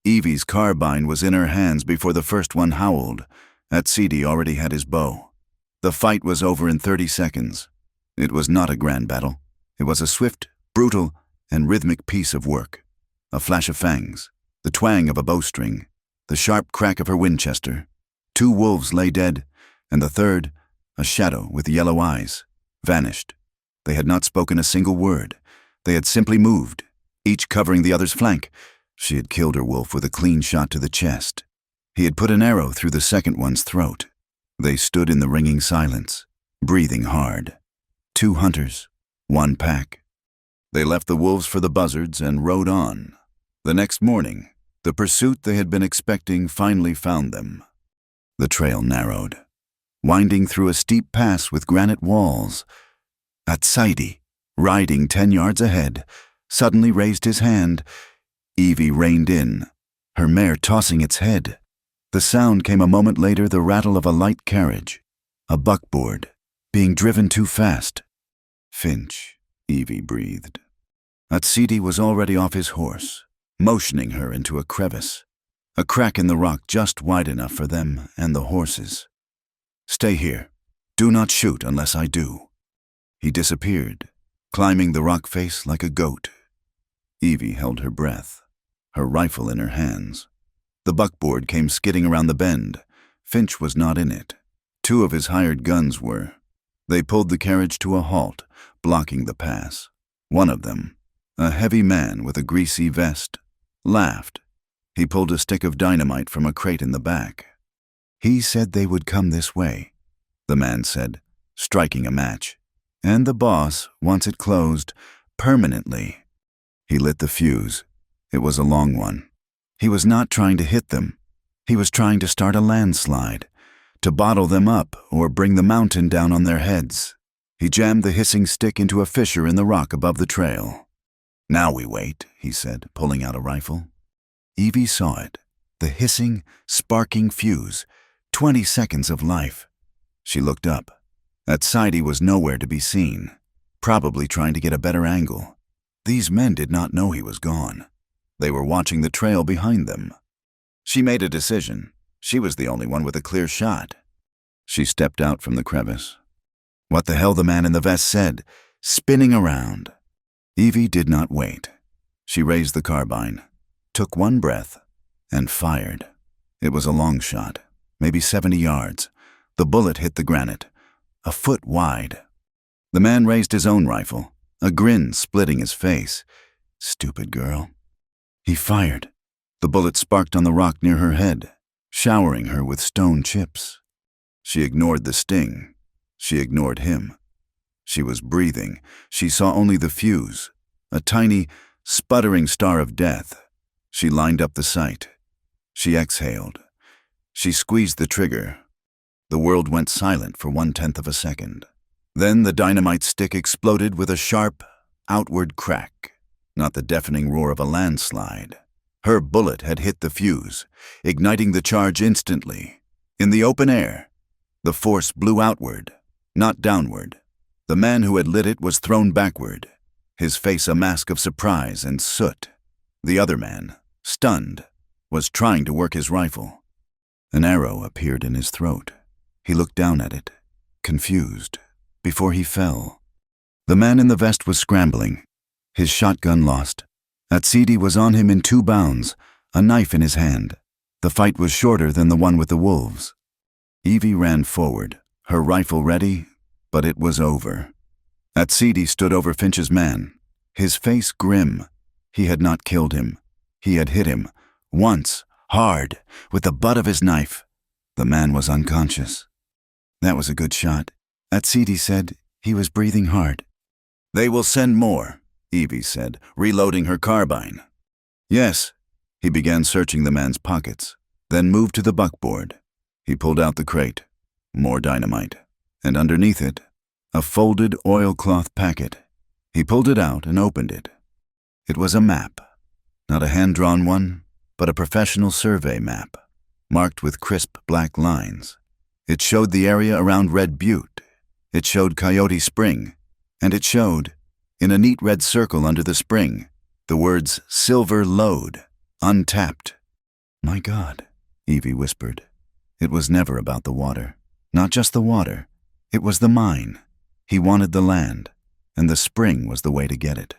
Evie's carbine was in her hands before the first one howled. Atsidi already had his bow. The fight was over in 30 seconds. It was not a grand battle. It was a swift, brutal, and rhythmic piece of work. A flash of fangs, the twang of a bowstring, the sharp crack of her Winchester. 2 wolves lay dead, and the third, a shadow with yellow eyes, vanished. They had not spoken a single word. They had simply moved, each covering the other's flank. She had killed her wolf with a clean shot to the chest. He had put an arrow through the second one's throat. They stood in the ringing silence, breathing hard. 2 hunters, 1 pack. They left the wolves for the buzzards and rode on. The next morning, the pursuit they had been expecting finally found them. The trail narrowed, winding through a steep pass with granite walls. Atsidi, riding 10 yards ahead, suddenly raised his hand. Evie reined in, her mare tossing its head. The sound came a moment later, the rattle of a light carriage, a buckboard, being driven too fast. "Finch," Evie breathed. Atsidi was already off his horse, motioning her into a crevice, a crack in the rock just wide enough for them and the horses. "Stay here. Do not shoot unless I do." He disappeared, climbing the rock face like a goat. Evie held her breath, her rifle in her hands. The buckboard came skidding around the bend. Finch was not in it. 2 of his hired guns were. They pulled the carriage to a halt, blocking the pass. One of them, a heavy man with a greasy vest, laughed. He pulled a stick of dynamite from a crate in the back. "He said they would come this way," the man said, striking a match. "And the boss wants it closed permanently." He lit the fuse. It was a long one. He was not trying to hit them. He was trying to start a landslide, to bottle them up or bring the mountain down on their heads. He jammed the hissing stick into a fissure in the rock above the trail. "Now we wait," he said, pulling out a rifle. Evie saw it, the hissing, sparking fuse, 20 seconds of life. She looked up. Atsidi was nowhere to be seen, probably trying to get a better angle. These men did not know he was gone. They were watching the trail behind them. She made a decision. She was the only one with a clear shot. She stepped out from the crevice. What the hell, the man in the vest said, spinning around. Evie did not wait. She raised the carbine, took one breath, and fired. It was a long shot, maybe 70 yards. The bullet hit the granite, a foot wide. The man raised his own rifle, a grin splitting his face. Stupid girl. He fired. The bullet sparked on the rock near her head, showering her with stone chips. She ignored the sting. She ignored him. She was breathing. She saw only the fuse, a tiny, sputtering star of death. She lined up the sight. She exhaled. She squeezed the trigger. The world went silent for 1/10 of a second. Then the dynamite stick exploded with a sharp, outward crack, not the deafening roar of a landslide. Her bullet had hit the fuse, igniting the charge instantly. In the open air, the force blew outward, not downward. The man who had lit it was thrown backward, his face a mask of surprise and soot. The other man, stunned, was trying to work his rifle. An arrow appeared in his throat. He looked down at it, confused, before he fell. The man in the vest was scrambling, his shotgun lost. Atsidi was on him in 2 bounds, a knife in his hand. The fight was shorter than the one with the wolves. Evie ran forward, her rifle ready, but it was over. Atsidi stood over Finch's man, his face grim. He had not killed him. He had hit him, once, hard, with the butt of his knife. The man was unconscious. That was a good shot. Atsidi said. He was breathing hard. "They will send more," Evie said, reloading her carbine. "Yes." He began searching the man's pockets, then moved to the buckboard. He pulled out the crate, more dynamite, and underneath it, a folded oilcloth packet. He pulled it out and opened it. It was a map, not a hand-drawn one, but a professional survey map, marked with crisp black lines. It showed the area around Red Butte. It showed Coyote Spring, and it showed, in a neat red circle under the spring, the words Silver Lode, untapped. "My God," Evie whispered. It was never about the water. Not just the water. It was the mine. He wanted the land, and the spring was the way to get it.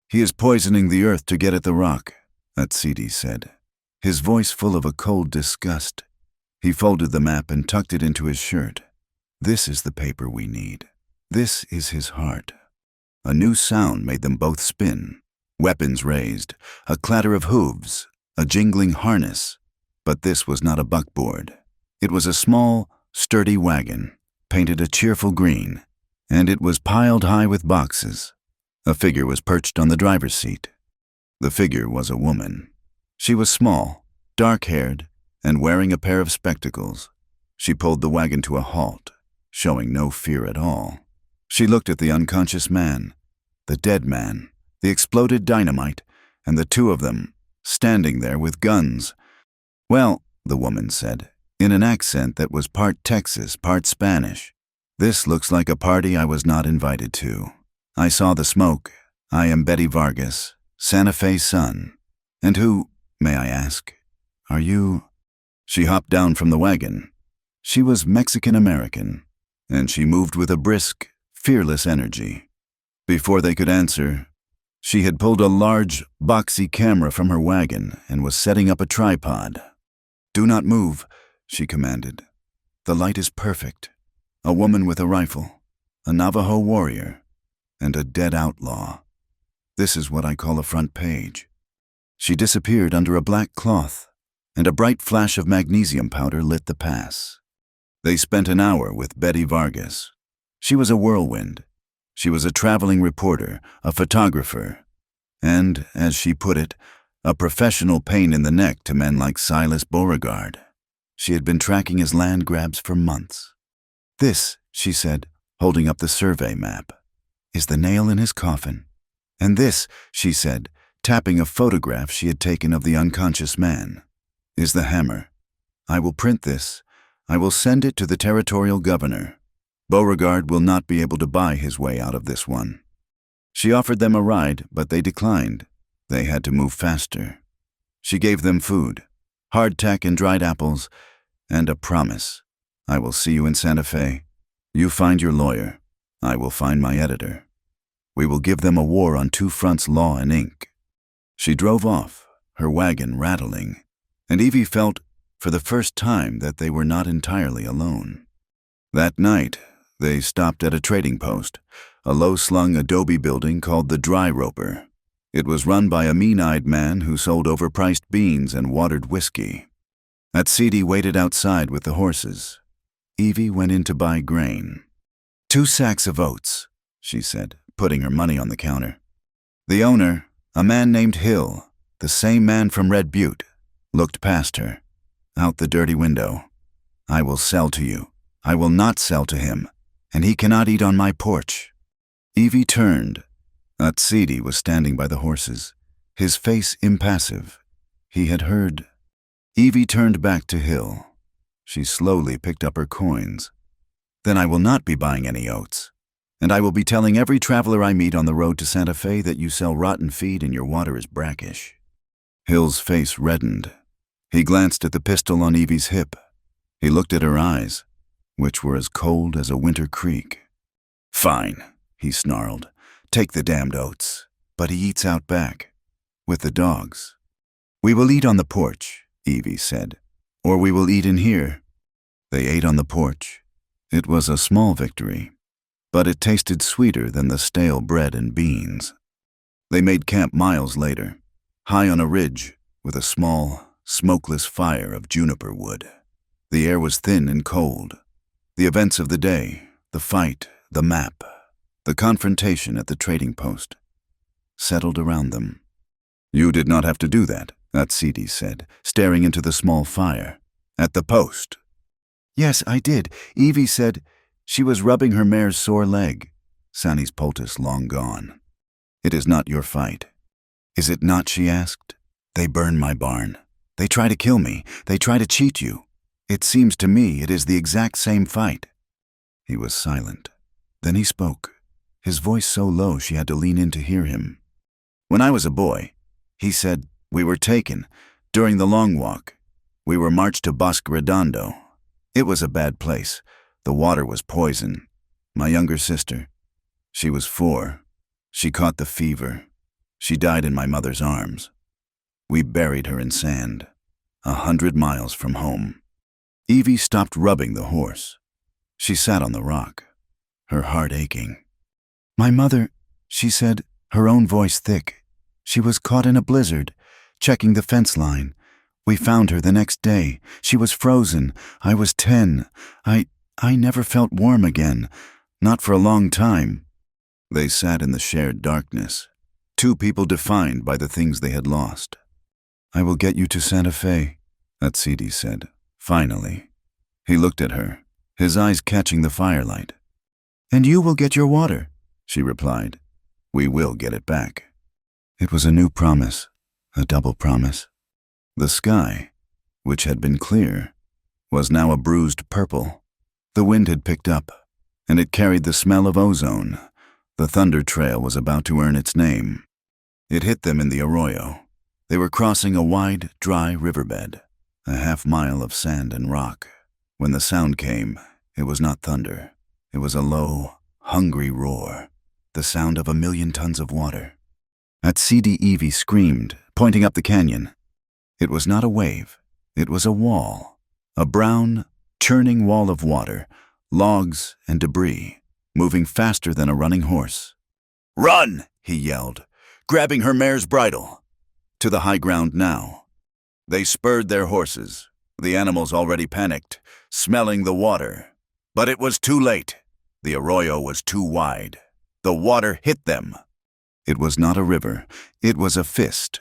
"He is poisoning the earth to get at the rock," Atsidi said, his voice full of a cold disgust. He folded the map and tucked it into his shirt. "This is the paper we need. This is his heart." A new sound made them both spin. Weapons raised, a clatter of hooves, a jingling harness. But this was not a buckboard. It was a small, sturdy wagon, painted a cheerful green, and it was piled high with boxes. A figure was perched on the driver's seat. The figure was a woman. She was small, dark-haired, and wearing a pair of spectacles. She pulled the wagon to a halt, showing no fear at all. She looked at the unconscious man, the dead man, the exploded dynamite, and the 2 of them, standing there with guns. "Well," the woman said, in an accent that was part Texas, part Spanish, "this looks like a party I was not invited to. I saw the smoke. I am Betty Vargas, Santa Fe son. And who, may I ask, are you?" She hopped down from the wagon. She was Mexican-American, and she moved with a brisk, fearless energy. Before they could answer, she had pulled a large, boxy camera from her wagon and was setting up a tripod. "Do not move," she commanded. "The light is perfect. A woman with a rifle, a Navajo warrior, and a dead outlaw. This is what I call a front page." She disappeared under a black cloth, and a bright flash of magnesium powder lit the pass. They spent an hour with Betty Vargas. She was a whirlwind. She was a traveling reporter, a photographer, and, as she put it, a professional pain in the neck to men like Silas Beauregard. She had been tracking his land grabs for months. "This," she said, holding up the survey map, "is the nail in his coffin. And this," she said, tapping a photograph she had taken of the unconscious man, "is the hammer. I will print this. I will send it to the territorial governor. Beauregard will not be able to buy his way out of this one." She offered them a ride, but they declined. They had to move faster. She gave them food, hardtack and dried apples, and a promise. "I will see you in Santa Fe. You find your lawyer. I will find my editor. We will give them a war on two fronts, law and ink." She drove off, her wagon rattling, and Evie felt, for the first time, that they were not entirely alone. That night, they stopped at a trading post, a low-slung adobe building called the Dry Roper. It was run by a mean-eyed man who sold overpriced beans and watered whiskey. Atsidi waited outside with the horses. Evie went in to buy grain. "2 sacks of oats," she said, putting her money on the counter. The owner, a man named Hill, the same man from Red Butte, looked past her, out the dirty window. "I will sell to you. I will not sell to him, and he cannot eat on my porch." Evie turned. Atsidi was standing by the horses, his face impassive. He had heard. Evie turned back to Hill. She slowly picked up her coins. "Then I will not be buying any oats, and I will be telling every traveler I meet on the road to Santa Fe that you sell rotten feed and your water is brackish." Hill's face reddened. He glanced at the pistol on Evie's hip. He looked at her eyes, which were as cold as a winter creek. "Fine," he snarled. "Take the damned oats." But he eats out back, with the dogs. "We will eat on the porch," Evie said, "or we will eat in here." They ate on the porch. It was a small victory, but it tasted sweeter than the stale bread and beans. They made camp miles later, high on a ridge, with a small, smokeless fire of juniper wood. The air was thin and cold. The events of the day, the fight, the map, the confrontation at the trading post, settled around them. "You did not have to do that," Atsidi said, staring into the small fire. "At the post." "Yes, I did," Evie said. She was rubbing her mare's sore leg. Sanny's poultice long gone. "It is not your fight." "Is it not?" she asked. "They burn my barn. They try to kill me. They try to cheat you. It seems to me it is the exact same fight." He was silent. Then he spoke, his voice so low she had to lean in to hear him. "When I was a boy," he said, "we were taken, during the long walk. We were marched to Bosque Redondo. It was a bad place. The water was poison. My younger sister, she was 4. She caught the fever. She died in my mother's arms. We buried her in sand, 100 miles from home." Evie stopped rubbing the horse. She sat on the rock, her heart aching. "My mother," she said, her own voice thick. "She was caught in a blizzard, checking the fence line. We found her the next day. She was frozen. I was 10. I never felt warm again, not for a long time." They sat in the shared darkness, 2 people defined by the things they had lost. "I will get you to Santa Fe," Atsidi said, finally. He looked at her, his eyes catching the firelight. "And you will get your water," she replied. "We will get it back." It was a new promise, a double promise. The sky, which had been clear, was now a bruised purple. The wind had picked up, and it carried the smell of ozone. The thunder trail was about to earn its name. It hit them in the arroyo. They were crossing a wide, dry riverbed, a half-mile of sand and rock. When the sound came, it was not thunder. It was a low, hungry roar, the sound of 1,000,000 tons of water. Atsidi Evie screamed, pointing up the canyon. It was not a wave. It was a wall, a brown, churning wall of water, logs and debris, moving faster than a running horse. "Run!" he yelled, grabbing her mare's bridle. To the high ground now. They spurred their horses, the animals already panicked, smelling the water. But it was too late. The arroyo was too wide. The water hit them. It was not a river. It was a fist.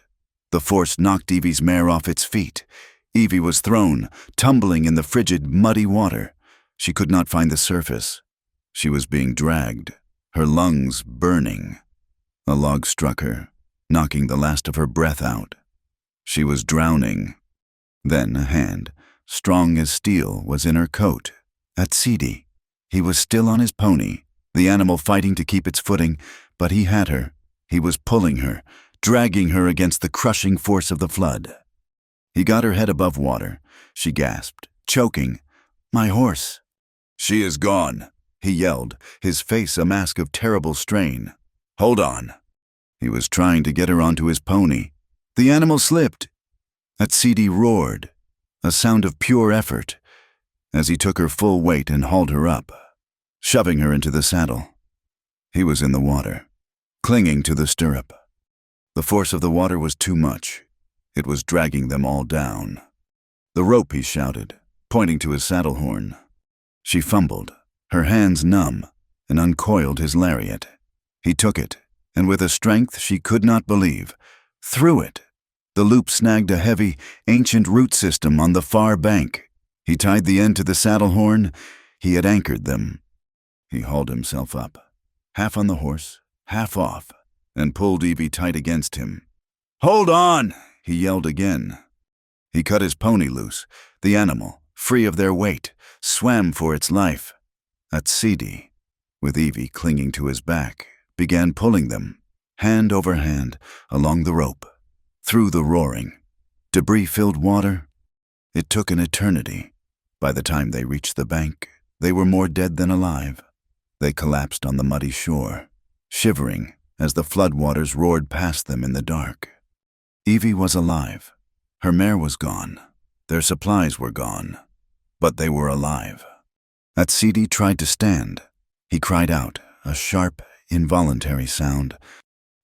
The force knocked Evie's mare off its feet. Evie was thrown, tumbling in the frigid, muddy water. She could not find the surface. She was being dragged, her lungs burning. A log struck her, knocking the last of her breath out. She was drowning. Then a hand, strong as steel, was in her coat. Atsidi. He was still on his pony, the animal fighting to keep its footing, but he had her. He was pulling her, dragging her against the crushing force of the flood. He got her head above water. She gasped, choking. "My horse." "She is gone," he yelled, his face a mask of terrible strain. "Hold on." He was trying to get her onto his pony. The animal slipped. Atsidi roared, a sound of pure effort, as he took her full weight and hauled her up, shoving her into the saddle. He was in the water, clinging to the stirrup. The force of the water was too much. It was dragging them all down. "The rope," he shouted, pointing to his saddle horn. She fumbled, her hands numb, and uncoiled his lariat. He took it, and with a strength she could not believe, threw it. The loop snagged a heavy, ancient root system on the far bank. He tied the end to the saddle horn. He had anchored them. He hauled himself up, half on the horse, half off, and pulled Evie tight against him. "Hold on!" he yelled again. He cut his pony loose. The animal, free of their weight, swam for its life. Atsidi, with Evie clinging to his back, began pulling them, hand over hand, along the rope, through the roaring, debris-filled water. It took an eternity. By the time they reached the bank, they were more dead than alive. They collapsed on the muddy shore, shivering as the floodwaters roared past them in the dark. Evie was alive. Her mare was gone. Their supplies were gone. But they were alive. Atsidi tried to stand. He cried out, a sharp, involuntary sound.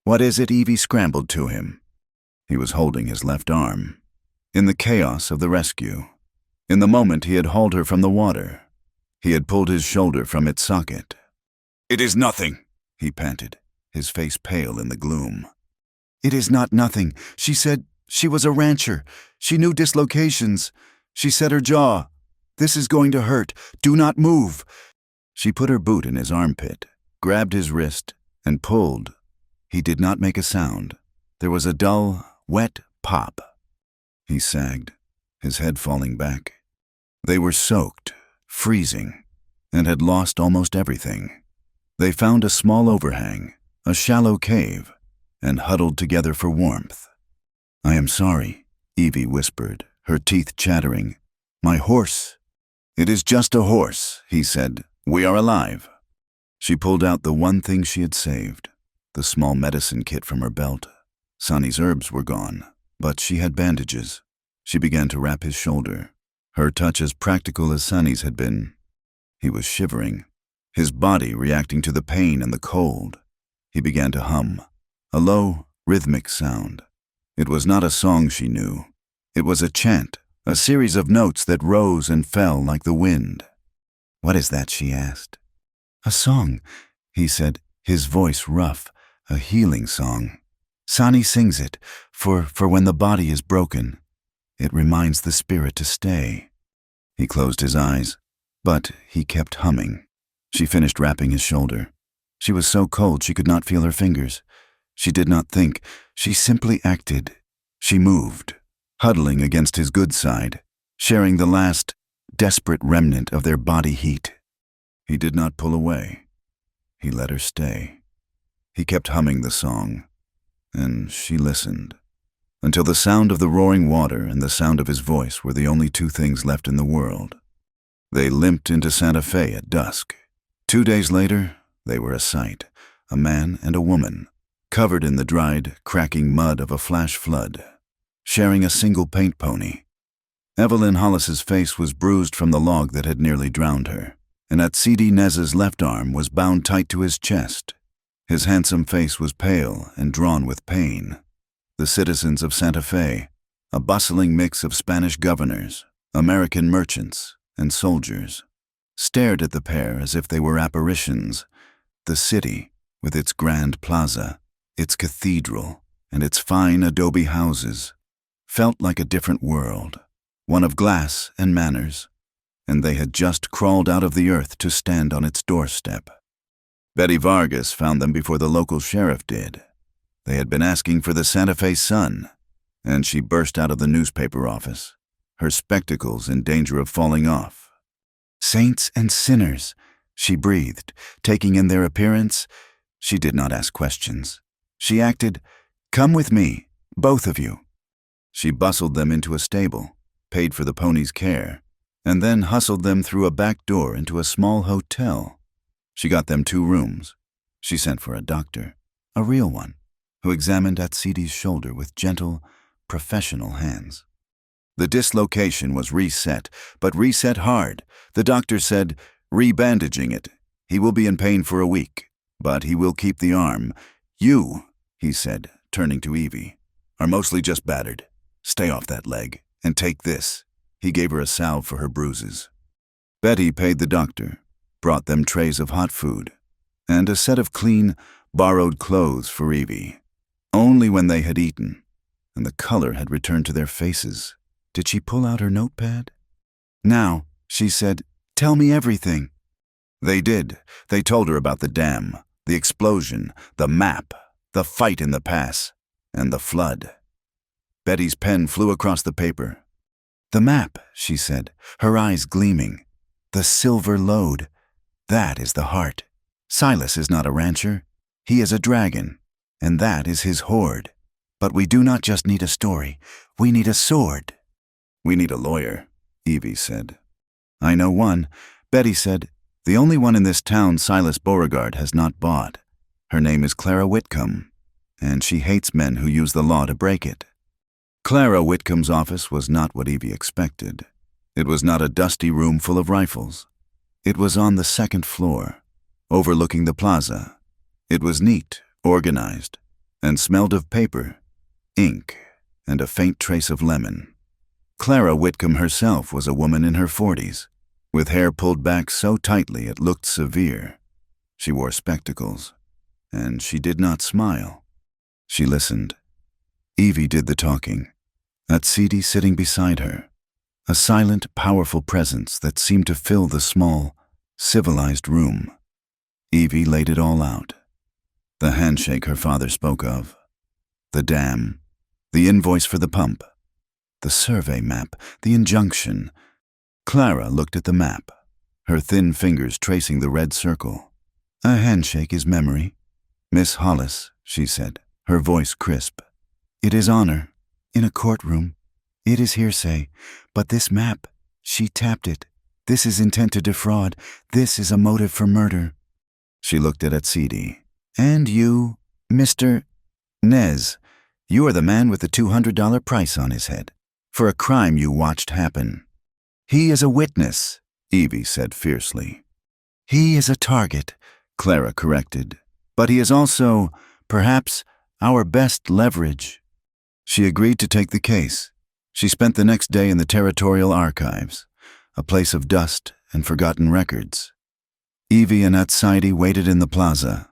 "What is it?" Evie scrambled to him. He was holding his left arm. In the chaos of the rescue, in the moment he had hauled her from the water, he had pulled his shoulder from its socket. "It is nothing," he panted, his face pale in the gloom. "It is not nothing. She said she was a rancher. She knew dislocations. She set her jaw. This is going to hurt. Do not move." She put her boot in his armpit, grabbed his wrist, and pulled. He did not make a sound. There was a dull, wet pop. He sagged, his head falling back. They were soaked, freezing, and had lost almost everything. They found a small overhang, a shallow cave, and huddled together for warmth. "I am sorry," Evie whispered, her teeth chattering. "My horse." "It is just a horse," he said. "We are alive." She pulled out the one thing she had saved, the small medicine kit from her belt. Sonny's herbs were gone, but she had bandages. She began to wrap his shoulder, her touch as practical as Sonny's had been. He was shivering, his body reacting to the pain and the cold. He began to hum, a low, rhythmic sound. It was not a song she knew. It was a chant, a series of notes that rose and fell like the wind. "What is that?" she asked. "A song," he said, his voice rough, "a healing song. Sani sings it, for when the body is broken, it reminds the spirit to stay." He closed his eyes, but he kept humming. She finished wrapping his shoulder. She was so cold she could not feel her fingers. She did not think. She simply acted. She moved, huddling against his good side, sharing the last, desperate remnant of their body heat. He did not pull away. He let her stay. He kept humming the song, and she listened, until the sound of the roaring water and the sound of his voice were the only two things left in the world. They limped into Santa Fe at dusk. 2 days later, they were a sight, a man and a woman, covered in the dried, cracking mud of a flash flood, sharing a single paint pony. Evelyn Hollis's face was bruised from the log that had nearly drowned her, and Atsidi Nez's left arm was bound tight to his chest. His handsome face was pale and drawn with pain. The citizens of Santa Fe, a bustling mix of Spanish governors, American merchants, and soldiers, stared at the pair as if they were apparitions. The city, with its grand plaza, its cathedral, and its fine adobe houses felt like a different world, one of glass and manners, and they had just crawled out of the earth to stand on its doorstep. Betty Vargas found them before the local sheriff did. They had been asking for the Santa Fe Sun, and she burst out of the newspaper office, her spectacles in danger of falling off. "Saints and sinners," she breathed, taking in their appearance. She did not ask questions. She acted, "Come with me, both of you." She bustled them into a stable, paid for the pony's care, and then hustled them through a back door into a small hotel. She got them 2 rooms. She sent for a doctor, a real one, who examined Atsidi's shoulder with gentle, professional hands. The dislocation was reset, but reset hard. The doctor said, "Rebandaging it. He will be in pain for a week, but he will keep the arm. You," he said, turning to Evie, "are mostly just battered. Stay off that leg, and take this." He gave her a salve for her bruises. Betty paid the doctor, brought them trays of hot food, and a set of clean, borrowed clothes for Evie. Only when they had eaten, and the color had returned to their faces, did she pull out her notepad. "Now," she said, "tell me everything." They did. They told her about the dam, the explosion, the map, the fight in the pass, and the flood. Betty's pen flew across the paper. "The map," she said, her eyes gleaming. "The silver lode. That is the heart. Silas is not a rancher. He is a dragon, and that is his horde. But we do not just need a story. We need a sword." "We need a lawyer," Evie said. "I know one," Betty said. "The only one in this town Silas Beauregard has not bought. Her name is Clara Whitcomb, and she hates men who use the law to break it." Clara Whitcomb's office was not what Evie expected. It was not a dusty room full of rifles. It was on the 2nd floor, overlooking the plaza. It was neat, organized, and smelled of paper, ink, and a faint trace of lemon. Clara Whitcomb herself was a woman in her 40s, with hair pulled back so tightly it looked severe. She wore spectacles, and she did not smile. She listened. Evie did the talking, Atsidi sitting beside her, a silent, powerful presence that seemed to fill the small, civilized room. Evie laid it all out. The handshake her father spoke of, the dam, the invoice for the pump, the survey map, the injunction. Clara looked at the map, her thin fingers tracing the red circle. "A handshake is memory. Miss Hollis," she said, her voice crisp. "It is honor. In a courtroom. It is hearsay. But this map, she tapped it. This is intent to defraud. This is a motive for murder." She looked at Atsidi. "And you, Mr. Nez, you are the man with the $200 price on his head, for a crime you watched happen." "He is a witness," Evie said fiercely. "He is a target," Clara corrected. "But he is also, perhaps, our best leverage." She agreed to take the case. She spent the next day in the Territorial Archives, a place of dust and forgotten records. Evie and Atsidi waited in the plaza.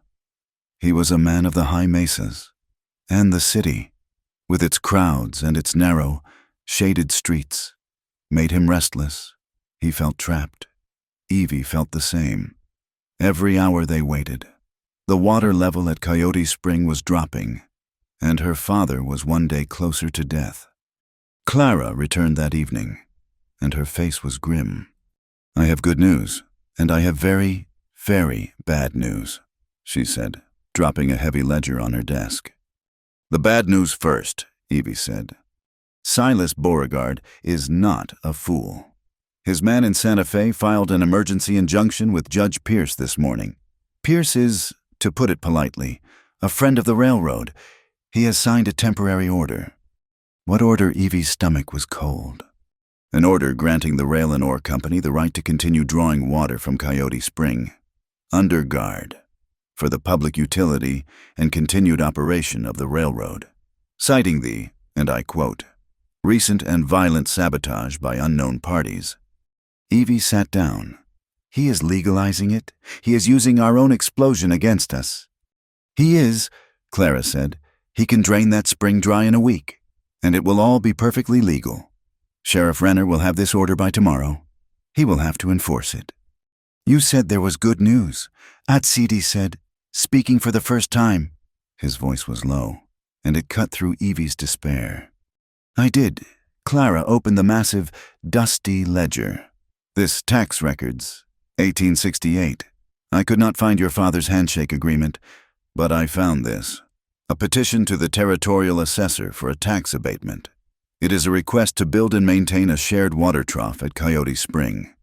He was a man of the high mesas, and the city, with its crowds and its narrow, shaded streets, made him restless. He felt trapped. Evie felt the same. Every hour they waited. The water level at Coyote Spring was dropping, and her father was one day closer to death. Clara returned that evening, and her face was grim. "I have good news, and I have very, very bad news," she said, dropping a heavy ledger on her desk. "The bad news first," Evie said. "Silas Beauregard is not a fool. His man in Santa Fe filed an emergency injunction with Judge Pierce this morning. Pierce is, to put it politely, a friend of the railroad. He has signed a temporary order." What order? Evie's stomach was cold. An order granting the Rail and Ore Company the right to continue drawing water from Coyote Spring, under guard, for the public utility and continued operation of the railroad, citing the, and I quote, "recent and violent sabotage by unknown parties." Evie sat down. "He is legalizing it. He is using our own explosion against us." "He is," Clara said. He can drain that spring dry in a week, and it will all be perfectly legal. Sheriff Renner will have this order by tomorrow. He will have to enforce it." "You said there was good news," Atsidi said, speaking for the first time. His voice was low, and it cut through Evie's despair. "I did." Clara opened the massive, dusty ledger. "This tax records, 1868. I could not find your father's handshake agreement, but I found this. A petition to the territorial assessor for a tax abatement. It is a request to build and maintain a shared water trough at Coyote Spring.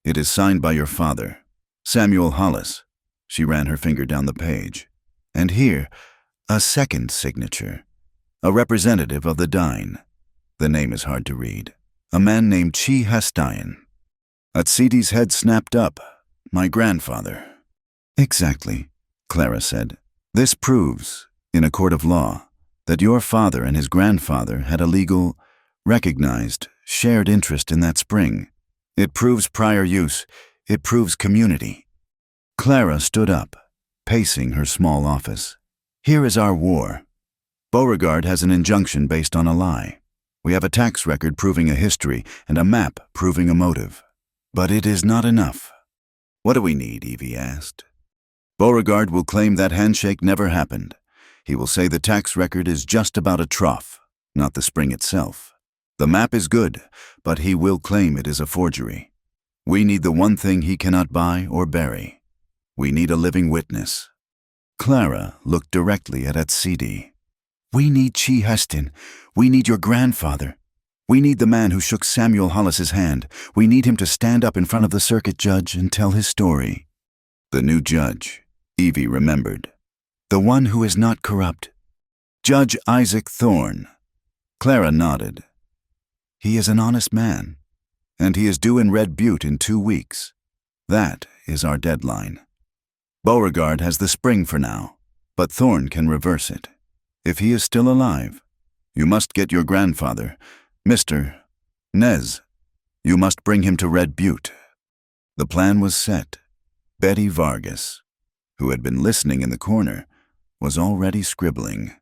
It is signed by your father, Samuel Hollis." She ran her finger down the page. "And here, a second signature. A representative of the Doin. The name is hard to read. A man named Chi Hastayan." Atsidi's head snapped up. "My grandfather." "Exactly," Clara said. "This proves, in a court of law, that your father and his grandfather had a legal, recognized, shared interest in that spring. It proves prior use. It proves community." Clara stood up, pacing her small office. "Here is our war. Beauregard has an injunction based on a lie. We have a tax record proving a history and a map proving a motive. But it is not enough." "What do we need?" Evie asked. "Beauregard will claim that handshake never happened. He will say the tax record is just about a trough, not the spring itself. The map is good, but he will claim it is a forgery. We need the one thing he cannot buy or bury. We need a living witness." Clara looked directly at Atsidi. "We need Chi Heston. We need your grandfather. We need the man who shook Samuel Hollis's hand. We need him to stand up in front of the circuit judge and tell his story." The new judge, Evie remembered. "The one who is not corrupt. Judge Isaac Thorne." Clara nodded. "He is an honest man, and he is due in Red Butte in 2 weeks. That is our deadline. Beauregard has the spring for now, but Thorne can reverse it. If he is still alive, you must get your grandfather, Mr. Nez. You must bring him to Red Butte." The plan was set. Betty Vargas, who had been listening in the corner, was already scribbling.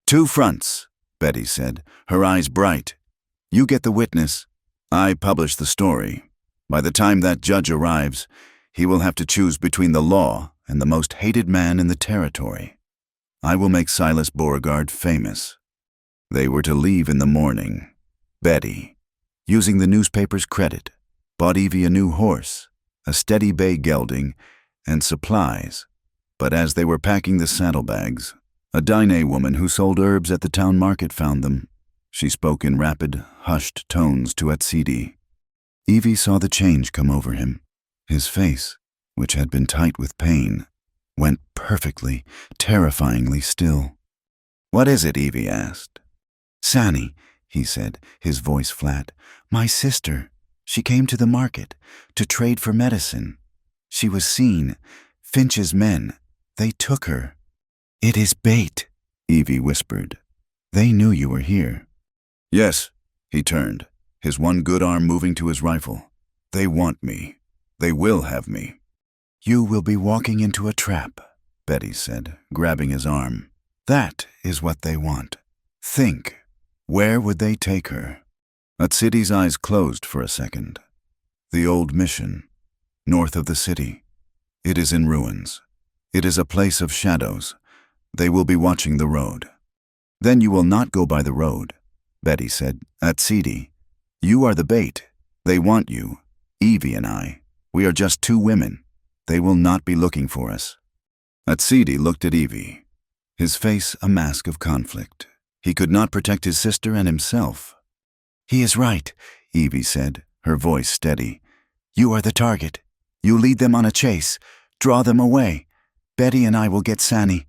"2 fronts," Betty said, her eyes bright. "You get the witness. I publish the story. By the time that judge arrives, he will have to choose between the law and the most hated man in the territory. I will make Silas Beauregard famous." They were to leave in the morning. Betty, using the newspaper's credit, bought Evie a new horse, a steady bay gelding, and supplies. But as they were packing the saddlebags, a Dine woman who sold herbs at the town market found them. She spoke in rapid, hushed tones to Atsidi. Evie saw the change come over him. His face, which had been tight with pain, went perfectly, terrifyingly still. "What is it?" Evie asked. "Sanny," he said, his voice flat. "My sister. She came to the market to trade for medicine. She was seen. Finch's men. They took her." "It is bait," Evie whispered. "They knew you were here." "Yes," he turned, his one good arm moving to his rifle. "They want me. They will have me." "You will be walking into a trap," Betty said, grabbing his arm. "That is what they want. Think, where would they take her?" Atsidi's eyes closed for a second. "The old mission, north of the city. It is in ruins. It is a place of shadows. They will be watching the road." "Then you will not go by the road," Betty said. "Atsidi, you are the bait. They want you, Evie and I. We are just 2 women. They will not be looking for us." Atsidi looked at Evie, his face a mask of conflict. He could not protect his sister and himself. "He is right," Evie said, her voice steady. "You are the target. You lead them on a chase. Draw them away. Betty and I will get Sanny."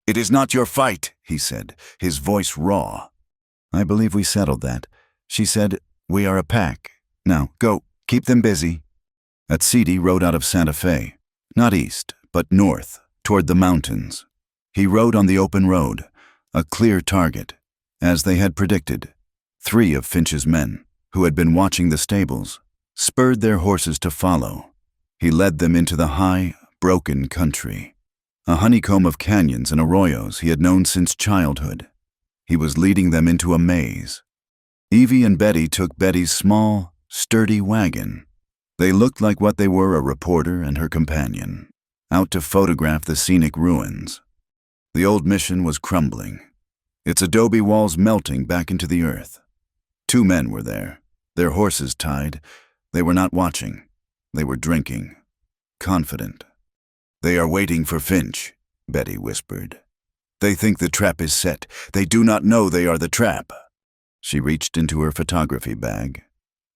"It is not your fight," he said, his voice raw. "I believe we settled that." She said, "We are a pack. Now, go, keep them busy." Atsidi rode out of Santa Fe, not east, but north, toward the mountains. He rode on the open road, a clear target. As they had predicted, 3 of Finch's men, who had been watching the stables, spurred their horses to follow. He led them into the high, broken country. a honeycomb of canyons and arroyos he had known since childhood. He was leading them into a maze. Evie and Betty took Betty's small, sturdy wagon. They looked like what they were, a reporter and her companion, out to photograph the scenic ruins. The old mission was crumbling, its adobe walls melting back into the earth. 2 men were there, their horses tied. They were not watching. They were drinking, confident. "They are waiting for Finch," Betty whispered. "They think the trap is set. They do not know they are the trap." She reached into her photography bag.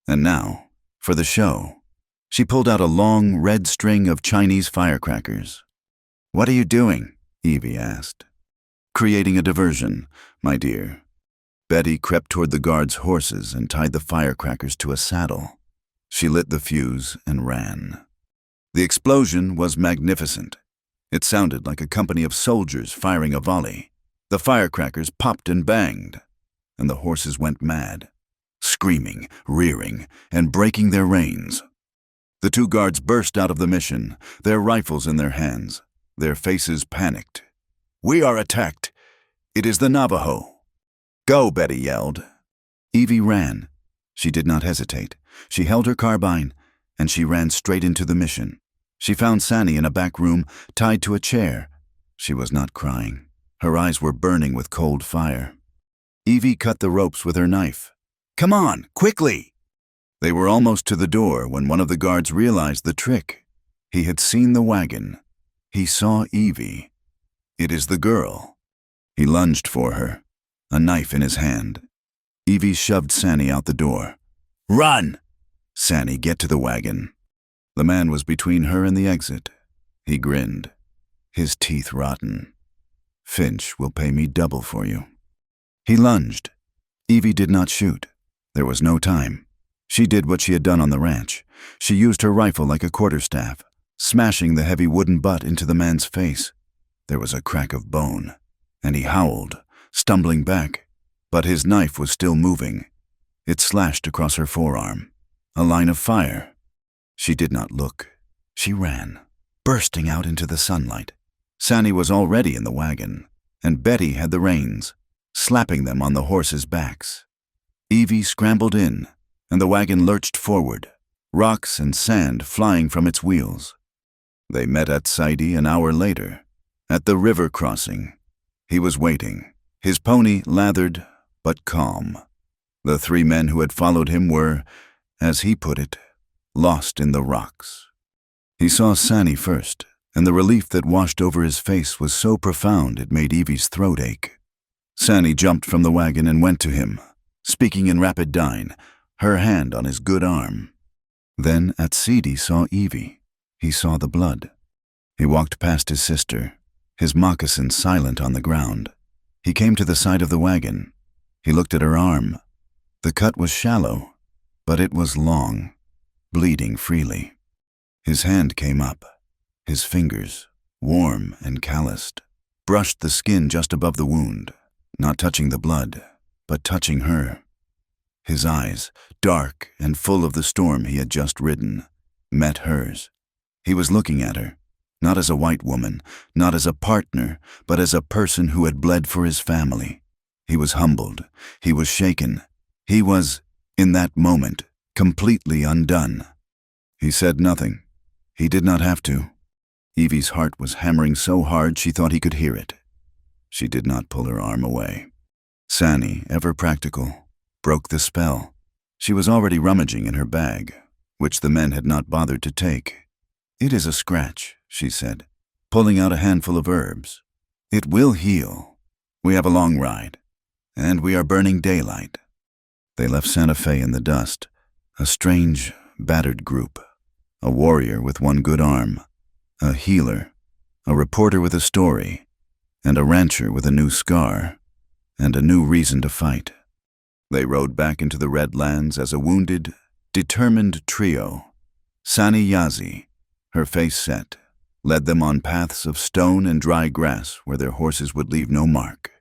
And now, for the show, she pulled out a long red string of Chinese firecrackers. "What are you doing?" Evie asked. "Creating a diversion, my dear." Betty crept toward the guards' horses and tied the firecrackers to a saddle. She lit the fuse and ran. The explosion was magnificent. It sounded like a company of soldiers firing a volley. The firecrackers popped and banged, and the horses went mad, screaming, rearing, and breaking their reins. The 2 guards burst out of the mission, their rifles in their hands, their faces panicked. "We are attacked! It is the Navajo!" "Go!" Betty yelled. Evie ran. She did not hesitate. She held her carbine, and she ran straight into the mission. She found Sanny in a back room, tied to a chair. She was not crying. Her eyes were burning with cold fire. Evie cut the ropes with her knife. "Come on, quickly!" They were almost to the door when one of the guards realized the trick. He had seen the wagon. He saw Evie. "It is the girl." He lunged for her, a knife in his hand. Evie shoved Sanny out the door. "Run!" "Sanny, get to the wagon." The man was between her and the exit. He grinned, his teeth rotten. "Finch will pay me double for you." He lunged. Evie did not shoot. There was no time. She did what she had done on the ranch. She used her rifle like a quarterstaff, smashing the heavy wooden butt into the man's face. There was a crack of bone, and he howled, stumbling back. But his knife was still moving. It slashed across her forearm, a line of fire. She did not look. She ran, bursting out into the sunlight. Sanny was already in the wagon, and Betty had the reins, slapping them on the horses' backs. Evie scrambled in, and the wagon lurched forward, rocks and sand flying from its wheels. They met at Saidi an hour later, at the river crossing. He was waiting, his pony lathered but calm. The 3 men who had followed him were, as he put it, lost in the rocks. He saw Sanny first, and the relief that washed over his face was so profound it made Evie's throat ache. Sanny jumped from the wagon and went to him, speaking in rapid Doin, her hand on his good arm. Then Atsidi saw Evie. He saw the blood. He walked past his sister, his moccasin silent on the ground. He came to the side of the wagon. He looked at her arm. The cut was shallow, but it was long, bleeding freely. His hand came up. His fingers, warm and calloused, brushed the skin just above the wound, not touching the blood, but touching her. His eyes, dark and full of the storm he had just ridden, met hers. He was looking at her, not as a white woman, not as a partner, but as a person who had bled for his family. He was humbled. He was shaken. He was, in that moment, completely undone. He said nothing. He did not have to. Evie's heart was hammering so hard she thought he could hear it. She did not pull her arm away. Sanny, ever practical, broke the spell. She was already rummaging in her bag, which the men had not bothered to take. "It is a scratch," she said, pulling out a handful of herbs. "It will heal. We have a long ride, and we are burning daylight." They left Santa Fe in the dust, a strange, battered group, a warrior with one good arm, a healer, a reporter with a story, and a rancher with a new scar, and a new reason to fight. They rode back into the Red Lands as a wounded, determined trio. Sani Yazi, her face set, led them on paths of stone and dry grass where their horses would leave no mark.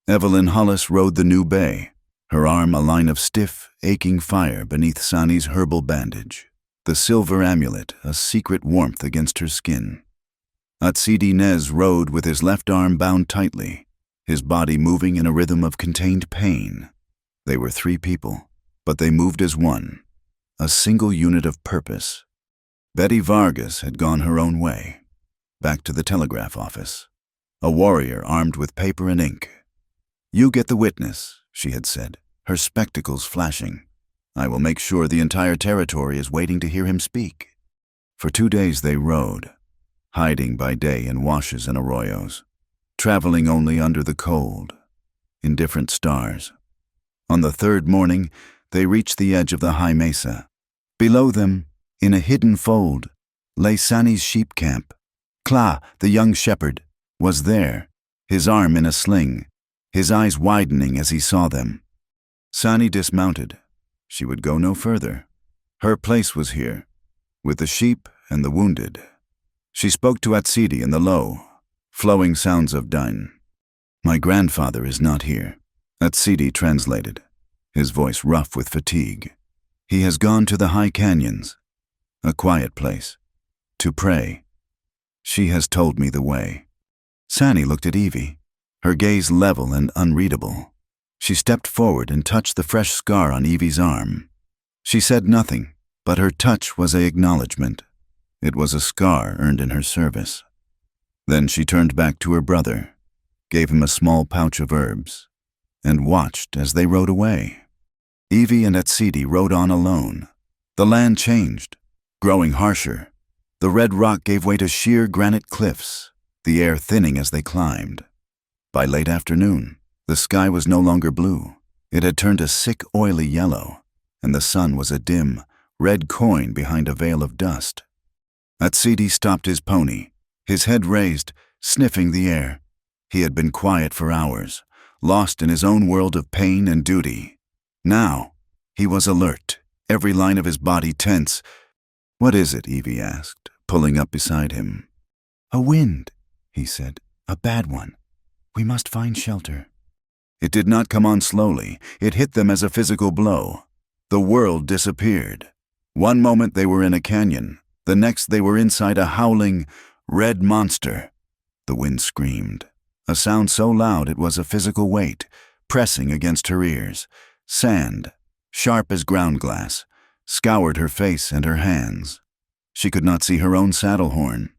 Evelyn Hollis rode the new bay, her arm a line of stiff, aching fire beneath Sani's herbal bandage, the silver amulet a secret warmth against her skin. Atsidi Nez rode with his left arm bound tightly, his body moving in a rhythm of contained pain. They were 3 people, but they moved as one, a single unit of purpose. Betty Vargas had gone her own way, back to the telegraph office, a warrior armed with paper and ink. "You get the witness," she had said, her spectacles flashing. "I will make sure the entire territory is waiting to hear him speak." For 2 days they rode, hiding by day in washes and arroyos, traveling only under the cold, in different stars. On the 3rd morning, they reached the edge of the high mesa. Below them, in a hidden fold, lay Sani's sheep camp. Kla, the young shepherd, was there, his arm in a sling, his eyes widening as he saw them. Sani dismounted. She would go no further. Her place was here, with the sheep and the wounded. She spoke to Atsidi in the low, flowing sounds of Doin. "My grandfather is not here," Atsidi translated, his voice rough with fatigue. "He has gone to the high canyons, a quiet place, to pray. She has told me the way." Sani looked at Evie, her gaze level and unreadable. She stepped forward and touched the fresh scar on Evie's arm. She said nothing, but her touch was an acknowledgement. It was a scar earned in her service. Then she turned back to her brother, gave him a small pouch of herbs, and watched as they rode away. Evie and Atsidi rode on alone. The land changed, growing harsher. The red rock gave way to sheer granite cliffs, the air thinning as they climbed. By late afternoon, the sky was no longer blue. It had turned a sick, oily yellow, and the sun was a dim, red coin behind a veil of dust. Atsidi stopped his pony, his head raised, sniffing the air. He had been quiet for hours, lost in his own world of pain and duty. Now, he was alert, every line of his body tense. "What is it?" Evie asked, pulling up beside him. "A wind," he said, "a bad one. We must find shelter." It did not come on slowly. It hit them as a physical blow. The world disappeared. One moment they were in a canyon. The next they were inside a howling, red monster. The wind screamed, a sound so loud it was a physical weight, pressing against her ears. Sand, sharp as ground glass, scoured her face and her hands. She could not see her own saddle horn.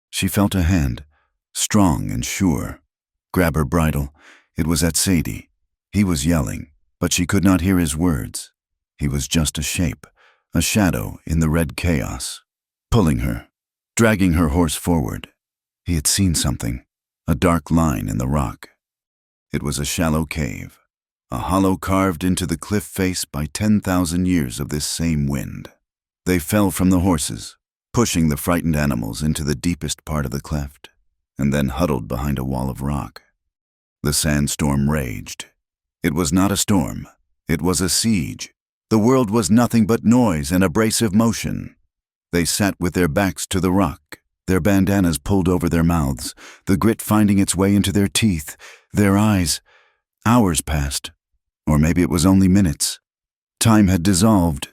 She felt a hand, strong and sure, grab her bridle. It was Atsidi. He was yelling, but she could not hear his words. He was just a shape, a shadow in the red chaos, pulling her, dragging her horse forward. He had seen something, a dark line in the rock. It was a shallow cave, a hollow carved into the cliff face by 10,000 years of this same wind. They fell from the horses, pushing the frightened animals into the deepest part of the cleft, and then huddled behind a wall of rock. The sandstorm raged. It was not a storm. It was a siege. The world was nothing but noise and abrasive motion. They sat with their backs to the rock, their bandanas pulled over their mouths, the grit finding its way into their teeth, their eyes. Hours passed, or maybe it was only minutes. Time had dissolved.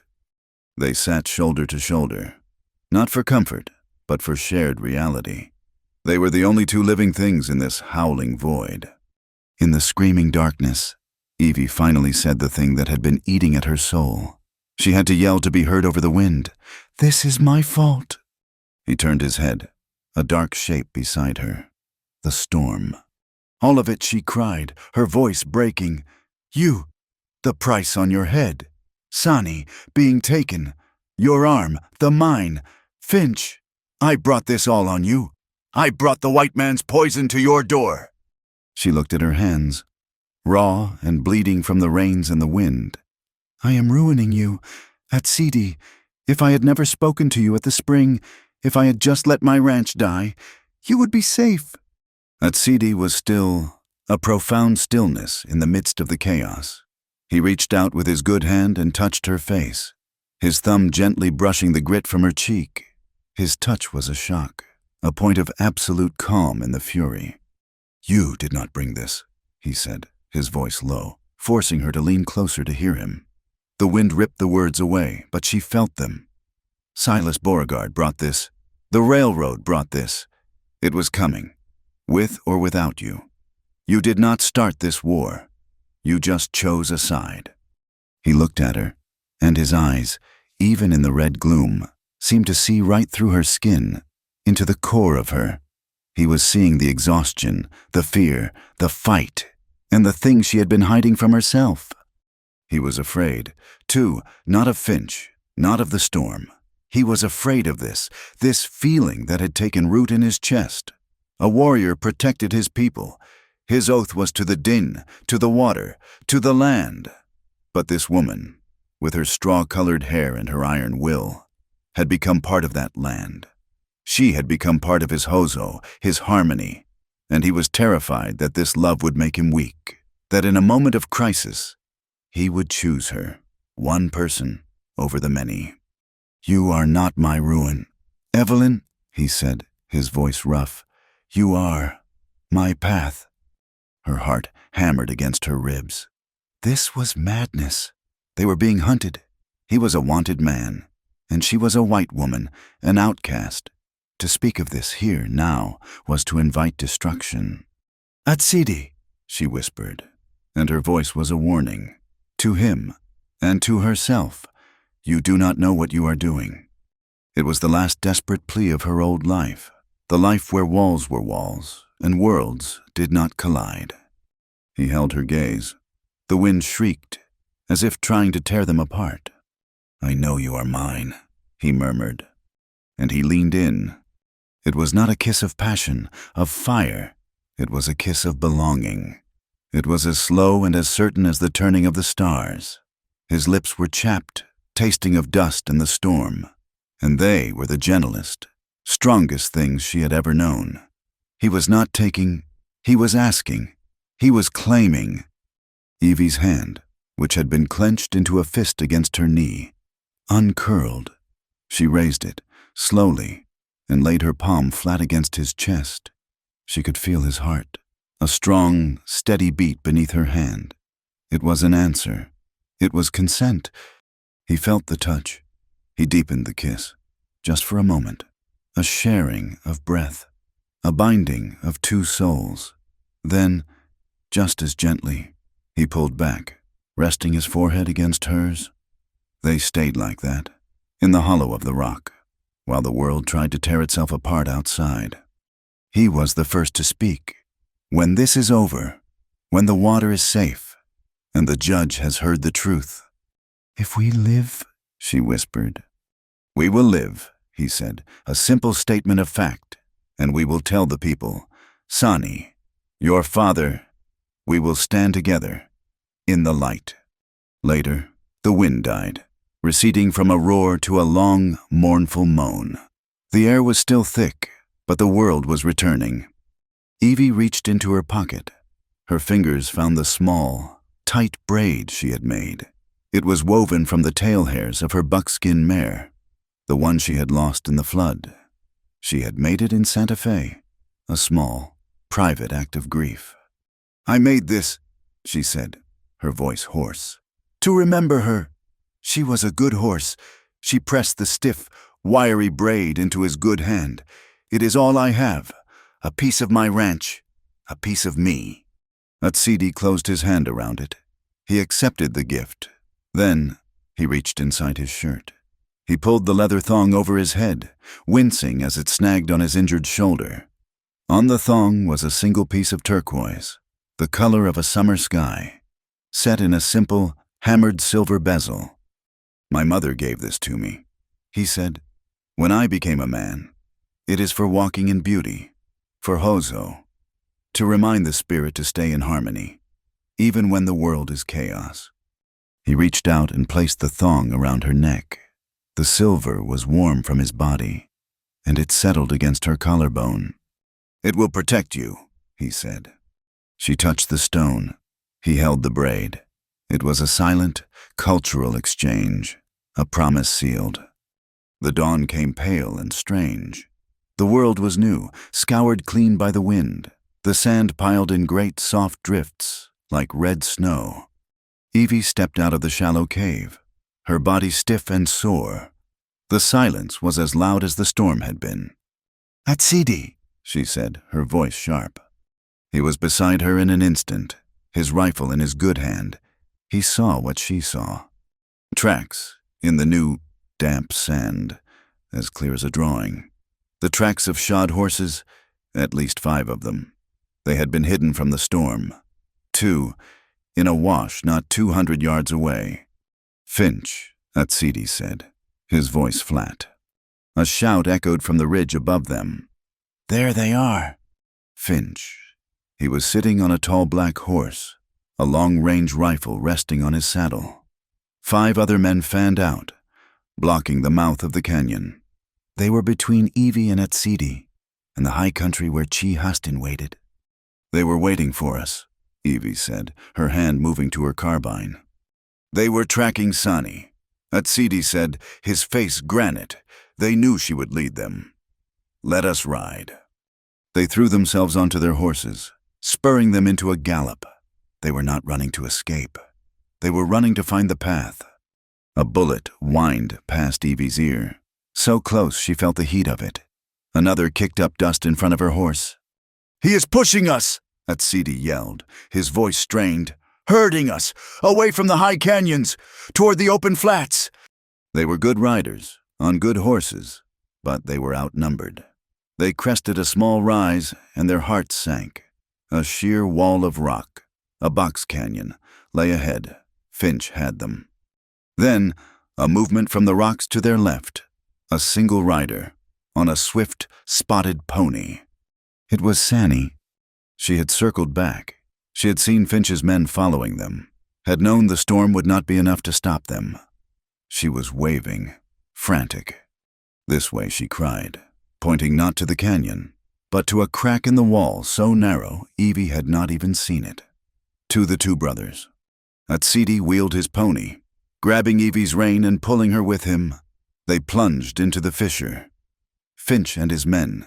They sat shoulder to shoulder, not for comfort, but for shared reality. They were the only 2 living things in this howling void. In the screaming darkness, Evie finally said the thing that had been eating at her soul. She had to yell to be heard over the wind. "This is my fault." He turned his head, a dark shape beside her. The storm. All of it, she cried, her voice breaking. "You, the price on your head. Sani, being taken. Your arm, the mine. Finch, I brought this all on you. I brought the white man's poison to your door." She looked at her hands, raw and bleeding from the rains and the wind. "I am ruining you. Atsidi, if I had never spoken to you at the spring, if I had just let my ranch die, you would be safe." Atsidi was still, a profound stillness in the midst of the chaos. He reached out with his good hand and touched her face, his thumb gently brushing the grit from her cheek. His touch was a shock, a point of absolute calm in the fury. "You did not bring this," he said, his voice low, forcing her to lean closer to hear him. The wind ripped the words away, but she felt them. "Silas Beauregard brought this. The railroad brought this. It was coming, with or without you. You did not start this war. You just chose a side. He looked at her, and his eyes, even in the red gloom, seemed to see right through her skin, into the core of her. He was seeing the exhaustion, the fear, the fight, and the things she had been hiding from herself. He was afraid, too, not of Finch, not of the storm. He was afraid of this feeling that had taken root in his chest. A warrior protected his people. His oath was to the din, to the water, to the land. But this woman, with her straw-colored hair and her iron will, had become part of that land. She had become part of his hozo, his harmony, and he was terrified that this love would make him weak, that in a moment of crisis, he would choose her, one person, over the many. "You are not my ruin. Evelyn," he said, his voice rough, "you are my path." Her heart hammered against her ribs. This was madness. They were being hunted. He was a wanted man, and she was a white woman, an outcast. To speak of this here, now, was to invite destruction. "Atsidi," she whispered, and her voice was a warning. To him, and to herself, "You do not know what you are doing." It was the last desperate plea of her old life, the life where walls were walls, and worlds did not collide. He held her gaze. The wind shrieked, as if trying to tear them apart. "I know you are mine," he murmured, and he leaned in. It was not a kiss of passion, of fire. It was a kiss of belonging. It was as slow and as certain as the turning of the stars. His lips were chapped, tasting of dust and the storm, and they were the gentlest, strongest things she had ever known. He was not taking, he was asking, he was claiming. Evie's hand, which had been clenched into a fist against her knee, uncurled. She raised it, slowly, and laid her palm flat against his chest. She could feel his heart, a strong, steady beat beneath her hand. It was an answer. It was consent. He felt the touch. He deepened the kiss, just for a moment, a sharing of breath, a binding of two souls. Then, just as gently, he pulled back, resting his forehead against hers. They stayed like that, in the hollow of the rock, while the world tried to tear itself apart outside. He was the first to speak. "When this is over, when the water is safe, and the judge has heard the truth." "If we live," she whispered. "We will live," he said, "a simple statement of fact, and we will tell the people, Sani, your father, we will stand together, in the light." Later, the wind died, receding from a roar to a long, mournful moan. The air was still thick, but the world was returning. Evie reached into her pocket. Her fingers found the small, tight braid she had made. It was woven from the tail hairs of her buckskin mare, the one she had lost in the flood. She had made it in Santa Fe, a small, private act of grief. "I made this," she said, her voice hoarse, "to remember her. She was a good horse." She pressed the stiff, wiry braid into his good hand. "It is all I have, a piece of my ranch, a piece of me." Atsidi closed his hand around it. He accepted the gift. Then he reached inside his shirt. He pulled the leather thong over his head, wincing as it snagged on his injured shoulder. On the thong was a single piece of turquoise, the color of a summer sky, set in a simple, hammered silver bezel. "My mother gave this to me," he said. "When I became a man, it is for walking in beauty, for hozo, to remind the spirit to stay in harmony, even when the world is chaos." He reached out and placed the thong around her neck. The silver was warm from his body, and it settled against her collarbone. "It will protect you," he said. She touched the stone. He held the braid. It was a silent, cultural exchange, a promise sealed. The dawn came pale and strange. The world was new, scoured clean by the wind, the sand piled in great soft drifts, like red snow. Evie stepped out of the shallow cave, her body stiff and sore. The silence was as loud as the storm had been. "Atsidi," she said, her voice sharp. He was beside her in an instant, his rifle in his good hand. He saw what she saw. Tracks in the new, damp sand, as clear as a drawing. The tracks of shod horses, at least 5 of them. They had been hidden from the storm. 2, in a wash not 200 yards away. Finch, Atsidi said, his voice flat. A shout echoed from the ridge above them. There they are! Finch. He was sitting on a tall black horse, a long-range rifle resting on his saddle. 5 other men fanned out, blocking the mouth of the canyon. They were between Evie and Atsidi, and the high country where Chi Hastin waited. They were waiting for us, Evie said, her hand moving to her carbine. They were tracking Sani. Atsidi said, his face granite. They knew she would lead them. Let us ride. They threw themselves onto their horses, spurring them into a gallop. They were not running to escape. They were running to find the path. A bullet whined past Evie's ear. So close she felt the heat of it. Another kicked up dust in front of her horse. He is pushing us, Atsidi yelled, his voice strained. Herding us, away from the high canyons, toward the open flats. They were good riders, on good horses, but they were outnumbered. They crested a small rise, and their hearts sank. A sheer wall of rock, a box canyon, lay ahead. Finch had them. Then, a movement from the rocks to their left. A single rider, on a swift, spotted pony. It was Sani. She had circled back. She had seen Finch's men following them, had known the storm would not be enough to stop them. She was waving, frantic. This way, she cried, pointing not to the canyon, but to a crack in the wall so narrow Evie had not even seen it. To the 2 brothers. Atsidi wheeled his pony, grabbing Evie's rein and pulling her with him. They plunged into the fissure. Finch and his men,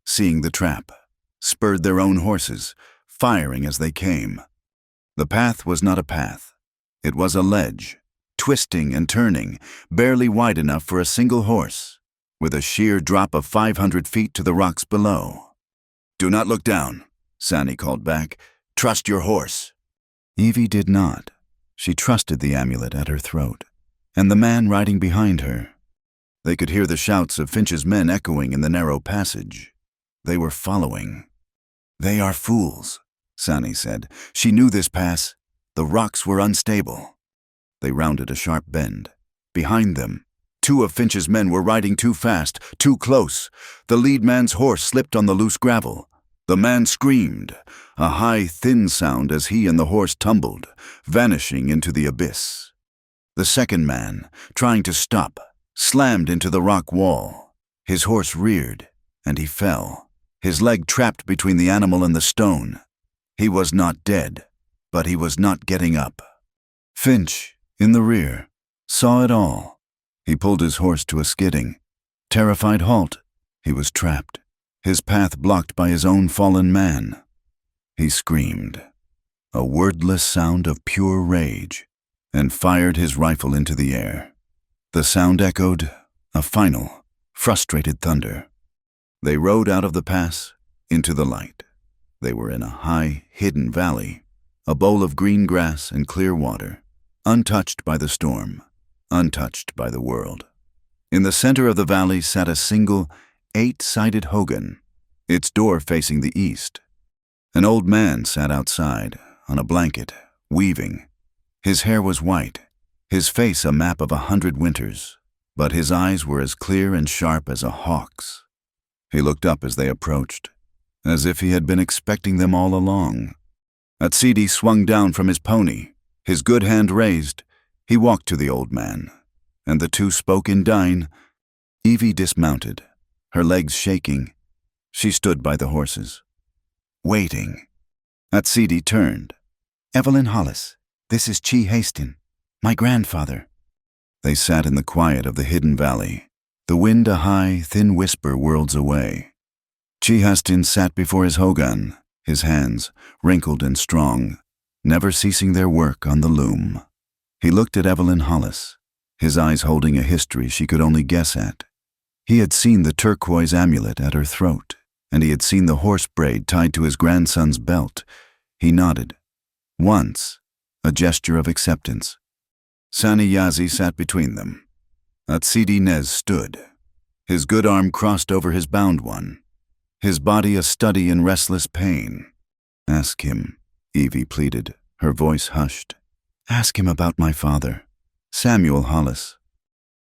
seeing the trap, spurred their own horses, firing as they came. The path was not a path. It was a ledge, twisting and turning, barely wide enough for a single horse, with a sheer drop of 500 feet to the rocks below. Do not look down, Sani called back. Trust your horse. Evie did not. She trusted the amulet at her throat, and the man riding behind her. They could hear the shouts of Finch's men echoing in the narrow passage. They were following. They are fools, Sani said. She knew this pass. The rocks were unstable. They rounded a sharp bend. Behind them, 2 of Finch's men were riding too fast, too close. The lead man's horse slipped on the loose gravel. The man screamed, a high, thin sound as he and the horse tumbled, vanishing into the abyss. The second man, trying to stop, slammed into the rock wall. His horse reared, and he fell, his leg trapped between the animal and the stone. He was not dead, but he was not getting up. Finch, in the rear, saw it all. He pulled his horse to a skidding, terrified halt. He was trapped, his path blocked by his own fallen man. He screamed, a wordless sound of pure rage, and fired his rifle into the air. The sound echoed, a final, frustrated thunder. They rode out of the pass, into the light. They were in a high, hidden valley, a bowl of green grass and clear water, untouched by the storm, untouched by the world. In the center of the valley sat a single, 8-sided hogan, its door facing the east. An old man sat outside, on a blanket, weaving. His hair was white, his face a map of 100 winters, but his eyes were as clear and sharp as a hawk's. He looked up as they approached, as if he had been expecting them all along. Atsidi swung down from his pony, his good hand raised. He walked to the old man, and the 2 spoke in Doin. Evie dismounted, her legs shaking. She stood by the horses, waiting. Atsidi turned. Evelyn Hollis, this is Chi Hastin, my grandfather. They sat in the quiet of the hidden valley, the wind a high, thin whisper worlds away. Chi Hastin sat before his hogan, his hands, wrinkled and strong, never ceasing their work on the loom. He looked at Evelyn Hollis, his eyes holding a history she could only guess at. He had seen the turquoise amulet at her throat, and he had seen the horse braid tied to his grandson's belt. He nodded. Once, a gesture of acceptance. Sani Yazi sat between them. Atsidi Nez stood, his good arm crossed over his bound one, his body a study in restless pain. Ask him, Evie pleaded, her voice hushed. Ask him about my father, Samuel Hollis.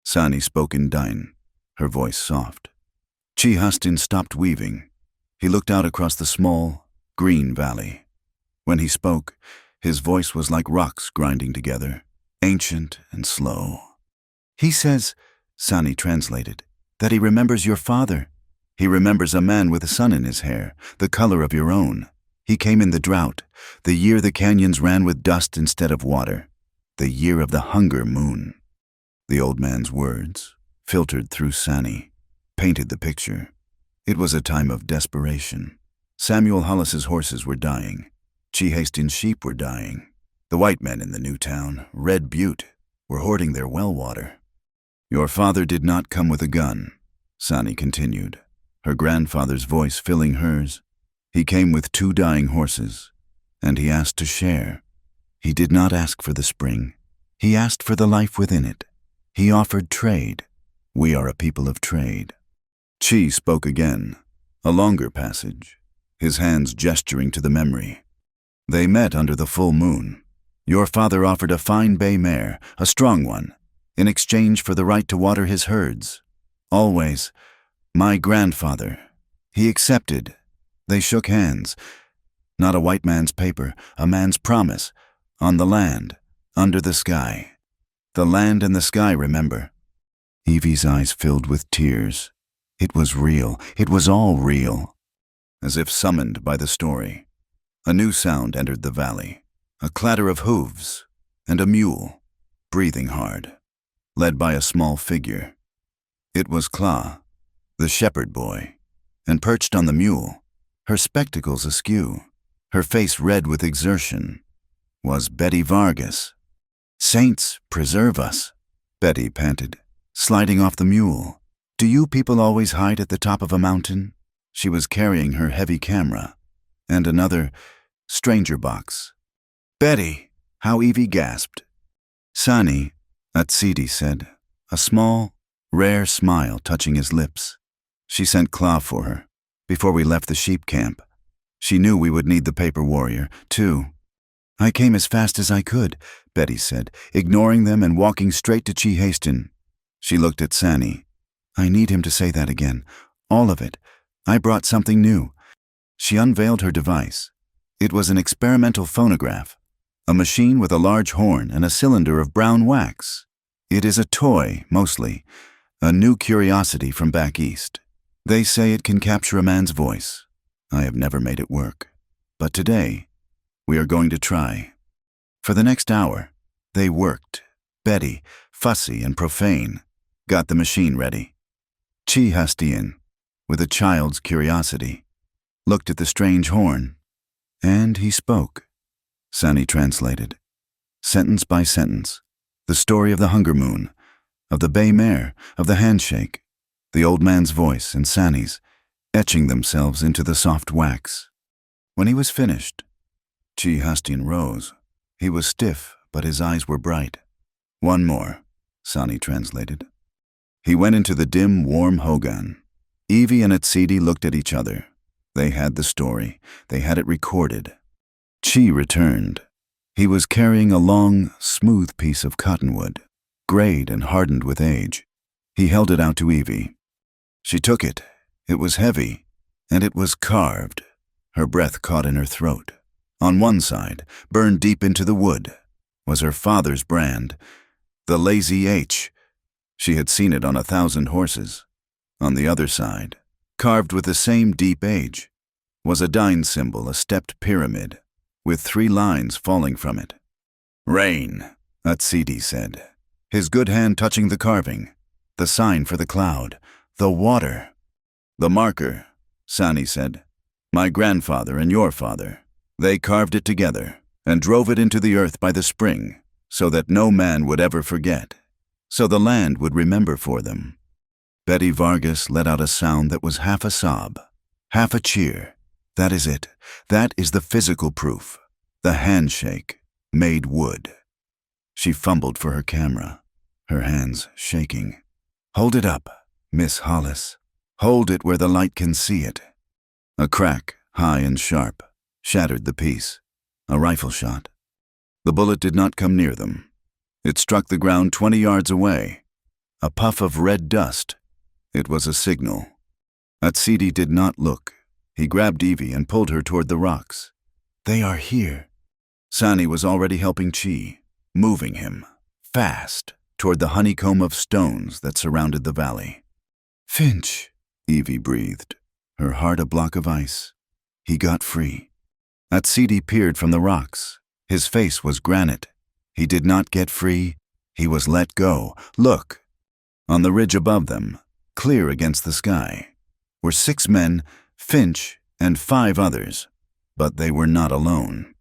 Sani spoke in Doin, her voice soft. Chi Hustin stopped weaving. He looked out across the small, green valley. When he spoke, his voice was like rocks grinding together, ancient and slow. He says, Sani translated, that he remembers your father. He remembers a man with a sun in his hair, the color of your own. He came in the drought, the year the canyons ran with dust instead of water, the year of the hunger moon. The old man's words, filtered through Sani, painted the picture. It was a time of desperation. Samuel Hollis's horses were dying. Chi Hastin's sheep were dying. The white men in the new town, Red Butte, were hoarding their well water. Your father did not come with a gun, Sani continued, her grandfather's voice filling hers. He came with 2 dying horses, and he asked to share. He did not ask for the spring. He asked for the life within it. He offered trade. We are a people of trade. Chi spoke again, a longer passage, his hands gesturing to the memory. They met under the full moon. Your father offered a fine bay mare, a strong one, in exchange for the right to water his herds. Always, my grandfather. He accepted. They shook hands. Not a white man's paper, a man's promise, on the land, under the sky. The land and the sky, remember. Evie's eyes filled with tears. It was real. It was all real. As if summoned by the story, a new sound entered the valley, a clatter of hooves, and a mule, breathing hard, led by a small figure. It was Kla, the shepherd boy, and perched on the mule, her spectacles askew, her face red with exertion, was Betty Vargas. Saints, preserve us, Betty panted, sliding off the mule. Do you people always hide at the top of a mountain? She was carrying her heavy camera, and another stranger box. Betty, how Evie gasped. Sani, Atsidi said, a small, rare smile touching his lips. She sent Kla for her, before we left the sheep camp. She knew we would need the paper warrior, too. I came as fast as I could, Betty said, ignoring them and walking straight to Chi Hastin. She looked at Sani. I need him to say that again. All of it. I brought something new. She unveiled her device. It was an experimental phonograph, a machine with a large horn and a cylinder of brown wax. It is a toy, mostly, a new curiosity from back east. They say it can capture a man's voice. I have never made it work. But today, we are going to try. For the next hour, they worked. Betty, fussy and profane, got the machine ready. Chi Hastin, with a child's curiosity, looked at the strange horn, and he spoke. Sani translated, sentence by sentence, the story of the hunger moon, of the bay mare, of the handshake, the old man's voice and Sani's, etching themselves into the soft wax. When he was finished, Chi Hastin rose. He was stiff, but his eyes were bright. One more, Sani translated. He went into the dim, warm hogan. Evie and Atsidi looked at each other. They had the story. They had it recorded. Chi returned. He was carrying a long, smooth piece of cottonwood, grayed and hardened with age. He held it out to Evie. She took it. It was heavy, and it was carved. Her breath caught in her throat. On one side, burned deep into the wood, was her father's brand, the Lazy H. She had seen it on 1,000 horses. On the other side, carved with the same deep age, was a Doin symbol, a stepped pyramid, with 3 lines falling from it. Rain, Atsidi said, his good hand touching the carving, the sign for the cloud, the water. The marker, Sani said, my grandfather and your father. They carved it together and drove it into the earth by the spring so that no man would ever forget, so the land would remember for them. Betty Vargas let out a sound that was half a sob, Half a cheer. That is it. That is the physical proof. The handshake, made wood. She fumbled for her camera, her hands shaking. Hold it up, Miss Hollis. Hold it where the light can see it. A crack, high and sharp, shattered the piece. A rifle shot. The bullet did not come near them. It struck the ground 20 yards away. A puff of red dust. It was a signal. Atsidi did not look. He grabbed Evie and pulled her toward the rocks. They are here. Sani was already helping Chi, moving him, fast, toward the honeycomb of stones that surrounded the valley. Finch, Evie breathed, her heart a block of ice. He got free. Atsidi peered from the rocks. His face was granite. He did not get free. He was let go. Look! On the ridge above them, clear against the sky, were 6 men, Finch, and 5 others. But they were not alone.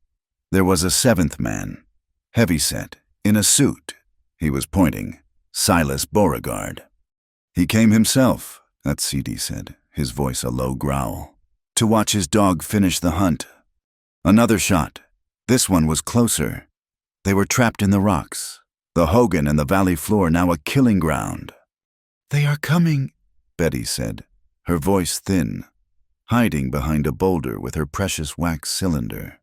There was a 7th man, heavyset, in a suit. He was pointing. Silas Beauregard. He came himself, Atsidi said, his voice a low growl, to watch his dog finish the hunt. Another shot. This one was closer. They were trapped in the rocks. The hogan and the valley floor now a killing ground. They are coming, Betty said, her voice thin, hiding behind a boulder with her precious wax cylinder.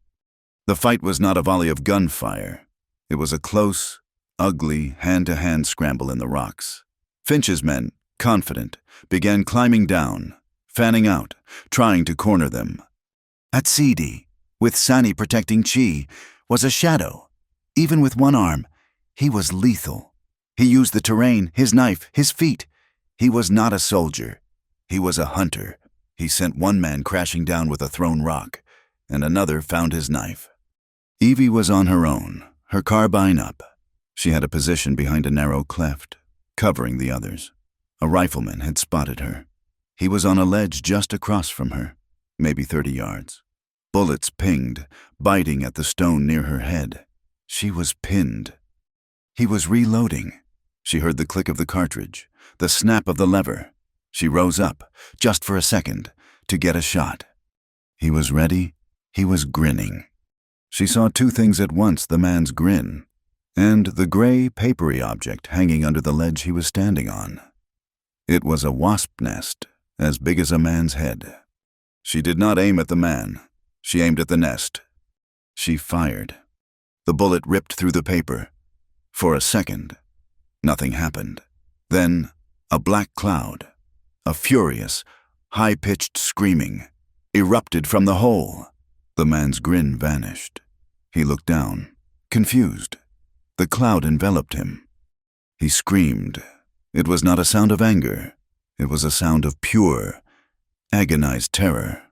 The fight was not a volley of gunfire. It was a close, ugly, hand-to-hand scramble in the rocks. Finch's men, confident, began climbing down, fanning out, trying to corner them. Atsidi, with Sani protecting Chi, was a shadow. Even with one arm, he was lethal. He used the terrain, his knife, his feet. He was not a soldier. He was a hunter. He sent one man crashing down with a thrown rock, and another found his knife. Evie was on her own, her carbine up. She had a position behind a narrow cleft, covering the others. A rifleman had spotted her. He was on a ledge just across from her, maybe 30 yards. Bullets pinged, biting at the stone near her head. She was pinned. He was reloading. She heard the click of the cartridge, the snap of the lever. She rose up, just for a second, to get a shot. He was ready. He was grinning. She saw 2 things at once, the man's grin, and the gray, papery object hanging under the ledge he was standing on. It was a wasp nest, as big as a man's head. She did not aim at the man. She aimed at the nest. She fired. The bullet ripped through the paper. For a second, nothing happened. Then, a black cloud, a furious, high-pitched screaming, erupted from the hole. The man's grin vanished. He looked down, confused. The cloud enveloped him. He screamed. It was not a sound of anger. It was a sound of pure, agonized terror.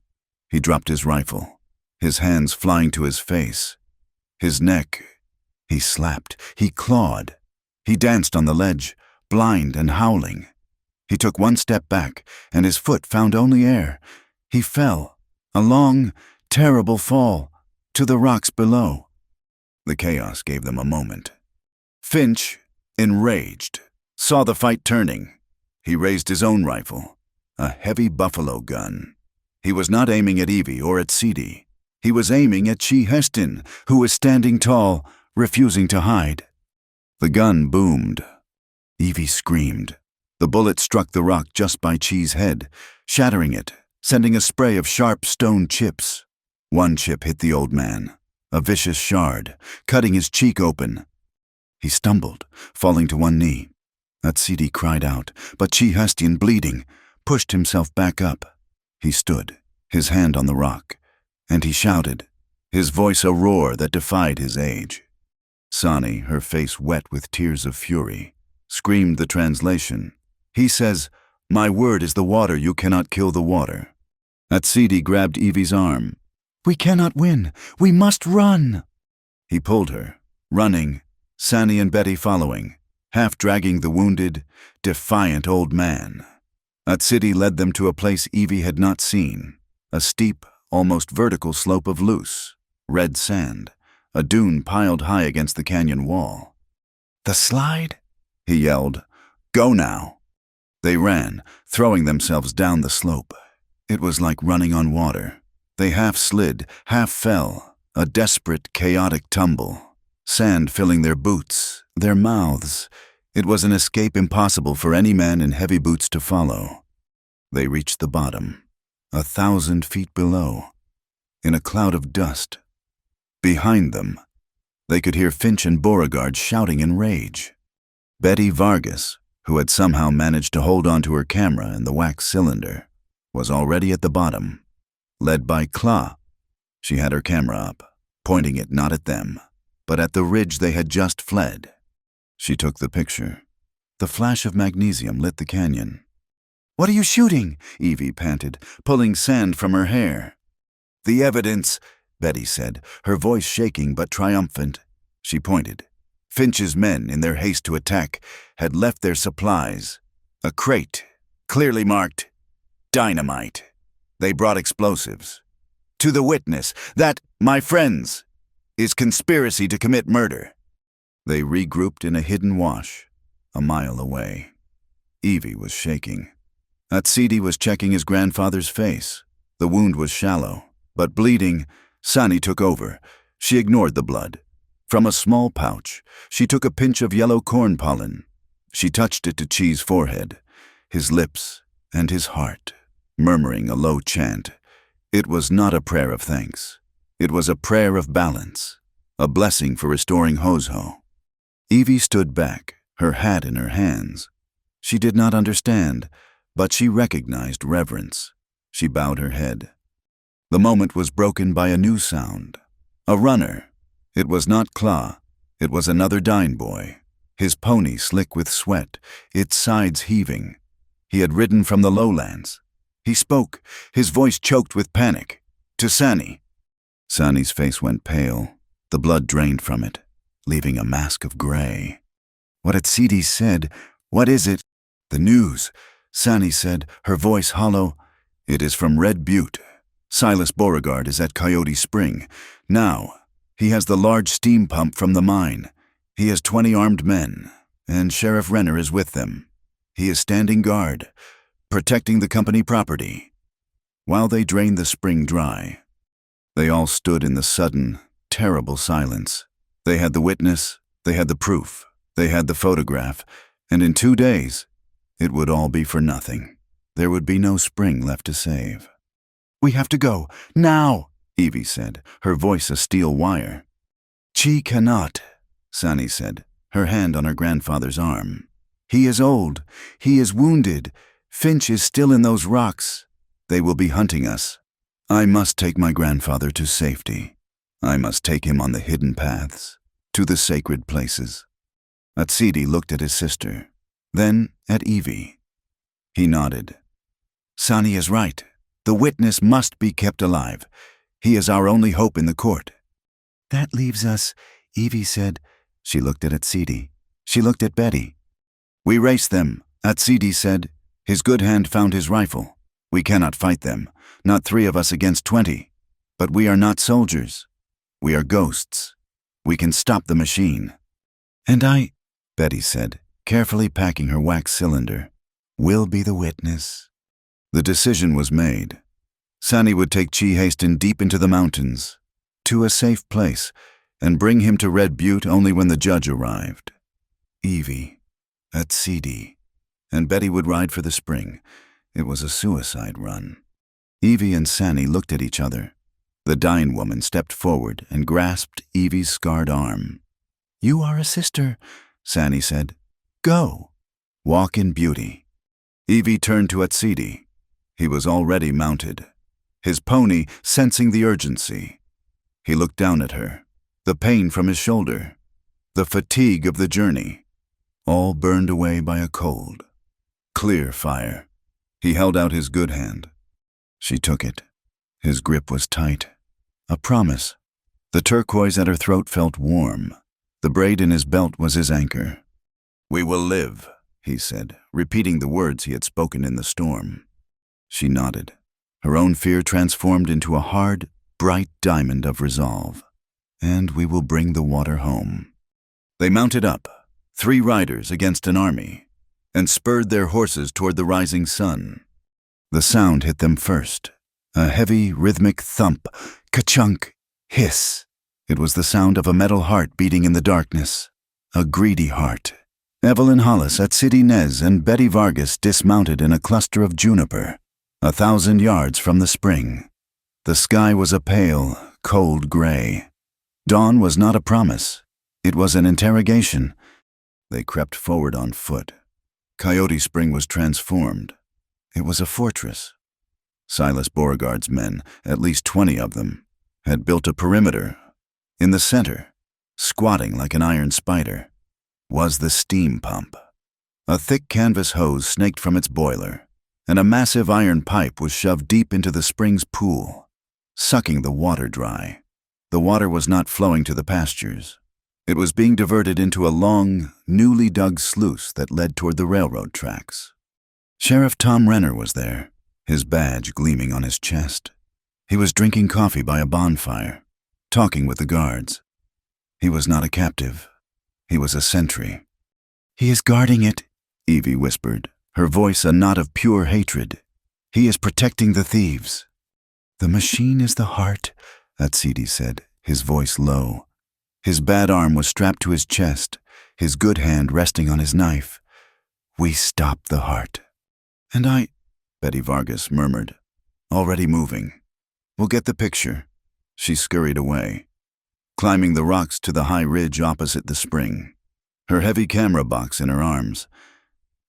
He dropped his rifle, his hands flying to his face. His neck. He slapped. He clawed. He danced on the ledge, blind and howling. He took one step back, and his foot found only air. He fell, a long, terrible fall, to the rocks below. The chaos gave them a moment. Finch, enraged, saw the fight turning. He raised his own rifle, a heavy buffalo gun. He was not aiming at Evie or at Cede. He was aiming at Chi Heston, who was standing tall, refusing to hide. The gun boomed. Evie screamed. The bullet struck the rock just by Chi's head, shattering it, sending a spray of sharp stone chips. One chip hit the old man, a vicious shard, cutting his cheek open. He stumbled, falling to one knee. Atsidi cried out, but Chi Heston, bleeding, pushed himself back up. He stood, his hand on the rock, and he shouted, his voice a roar that defied his age. Sani, her face wet with tears of fury, screamed the translation. He says, "My word is the water, you cannot kill the water." Atsidi grabbed Evie's arm. "We cannot win. We must run." He pulled her, running, Sani and Betty following, half dragging the wounded, defiant old man. Atsidi led them to a place Evie had not seen, a steep, almost vertical slope of loose, red sand, a dune piled high against the canyon wall. "The slide?" he yelled. "Go now." They ran, throwing themselves down the slope. It was like running on water. They half slid, half fell, a desperate, chaotic tumble. Sand filling their boots, their mouths. It was an escape impossible for any man in heavy boots to follow. They reached the bottom, 1,000 feet below, in a cloud of dust. Behind them, they could hear Finch and Beauregard shouting in rage. Betty Vargas, who had somehow managed to hold on to her camera and the wax cylinder, was already at the bottom. Led by Claw, she had her camera up, pointing it not at them, but at the ridge they had just fled. She took the picture. The flash of magnesium lit the canyon. "What are you shooting?" Evie panted, pulling sand from her hair. "The evidence," Betty said, her voice shaking but triumphant. She pointed. Finch's men, in their haste to attack, had left their supplies. A crate, clearly marked dynamite. They brought explosives. "To the witness, that, my friends, is conspiracy to commit murder." They regrouped in a hidden wash, a mile away. Evie was shaking. Atsidi was checking his grandfather's face. The wound was shallow, but bleeding. Sani took over. She ignored the blood. From a small pouch, she took a pinch of yellow corn pollen. She touched it to Chi's forehead, his lips, and his heart, murmuring a low chant. It was not a prayer of thanks. It was a prayer of balance, a blessing for restoring Hosho. Evie stood back, her hat in her hands. She did not understand, but she recognized reverence. She bowed her head. The moment was broken by a new sound. A runner. It was not Claw. It was another Doin boy, his pony slick with sweat, its sides heaving. He had ridden from the lowlands. He spoke, his voice choked with panic. "To Sani." Sani's face went pale. The blood drained from it, leaving a mask of gray. "What had Sidi said? What is it?" "The news," Sani said, her voice hollow. "It is from Red Butte. Silas Beauregard is at Coyote Spring. Now, he has the large steam pump from the mine. He has 20 armed men, and Sheriff Renner is with them. He is standing guard, protecting the company property." While they drained the spring dry, they all stood in the sudden, terrible silence. They had the witness, they had the proof, they had the photograph, and in 2 days, it would all be for nothing. There would be no spring left to save. "We have to go, now," Evie said, her voice a steel wire. "Chi cannot," Sani said, her hand on her grandfather's arm. "He is old. He is wounded. Finch is still in those rocks. They will be hunting us. I must take my grandfather to safety. I must take him on the hidden paths, to the sacred places." Atsidi looked at his sister, then at Evie. He nodded. "Sani is right. The witness must be kept alive. He is our only hope in the court." "That leaves us," Evie said. She looked at Atsidi. She looked at Betty. "We race them," Atsidi said. His good hand found his rifle. "We cannot fight them, not 3 of us against 20. But we are not soldiers. We are ghosts. We can stop the machine." "And I," Betty said, carefully packing her wax cylinder, "will be the witness." The decision was made. Sani would take Chi Haston deep into the mountains, to a safe place, and bring him to Red Butte only when the judge arrived. Evie, Atsidi, and Betty would ride for the spring. It was a suicide run. Evie and Sani looked at each other. The dying woman stepped forward and grasped Evie's scarred arm. "You are a sister," Sani said. "Go. Walk in beauty." Evie turned to Atsidi. He was already mounted, his pony sensing the urgency. He looked down at her, the pain from his shoulder, the fatigue of the journey, all burned away by a cold, clear fire. He held out his good hand. She took it. His grip was tight. A promise. The turquoise at her throat felt warm. The braid in his belt was his anchor. "We will live," he said, repeating the words he had spoken in the storm. She nodded. Her own fear transformed into a hard, bright diamond of resolve. "And we will bring the water home." They mounted up, 3 riders against an army, and spurred their horses toward the rising sun. The sound hit them first. A heavy, rhythmic thump, ka-chunk, hiss. It was the sound of a metal heart beating in the darkness. A greedy heart. Evelyn Hollis, Atsidi Nez, and Betty Vargas dismounted in a cluster of juniper, 1,000 yards from the spring. The sky was a pale, cold gray. Dawn was not a promise. It was an interrogation. They crept forward on foot. Coyote Spring was transformed. It was a fortress. Silas Beauregard's men, at least 20 of them, had built a perimeter. In the center, squatting like an iron spider, was the steam pump. A thick canvas hose snaked from its boiler, and a massive iron pipe was shoved deep into the spring's pool, sucking the water dry. The water was not flowing to the pastures. It was being diverted into a long, newly dug sluice that led toward the railroad tracks. Sheriff Tom Renner was there, his badge gleaming on his chest. He was drinking coffee by a bonfire, talking with the guards. He was not a captive. He was a sentry. "He is guarding it," Evie whispered, her voice a knot of pure hatred. "He is protecting the thieves." "The machine is the heart," Atsidi said, his voice low. His bad arm was strapped to his chest, his good hand resting on his knife. "We stopped the heart." "And I," Betty Vargas murmured, already moving. "We'll get the picture." She scurried away, climbing the rocks to the high ridge opposite the spring, her heavy camera box in her arms.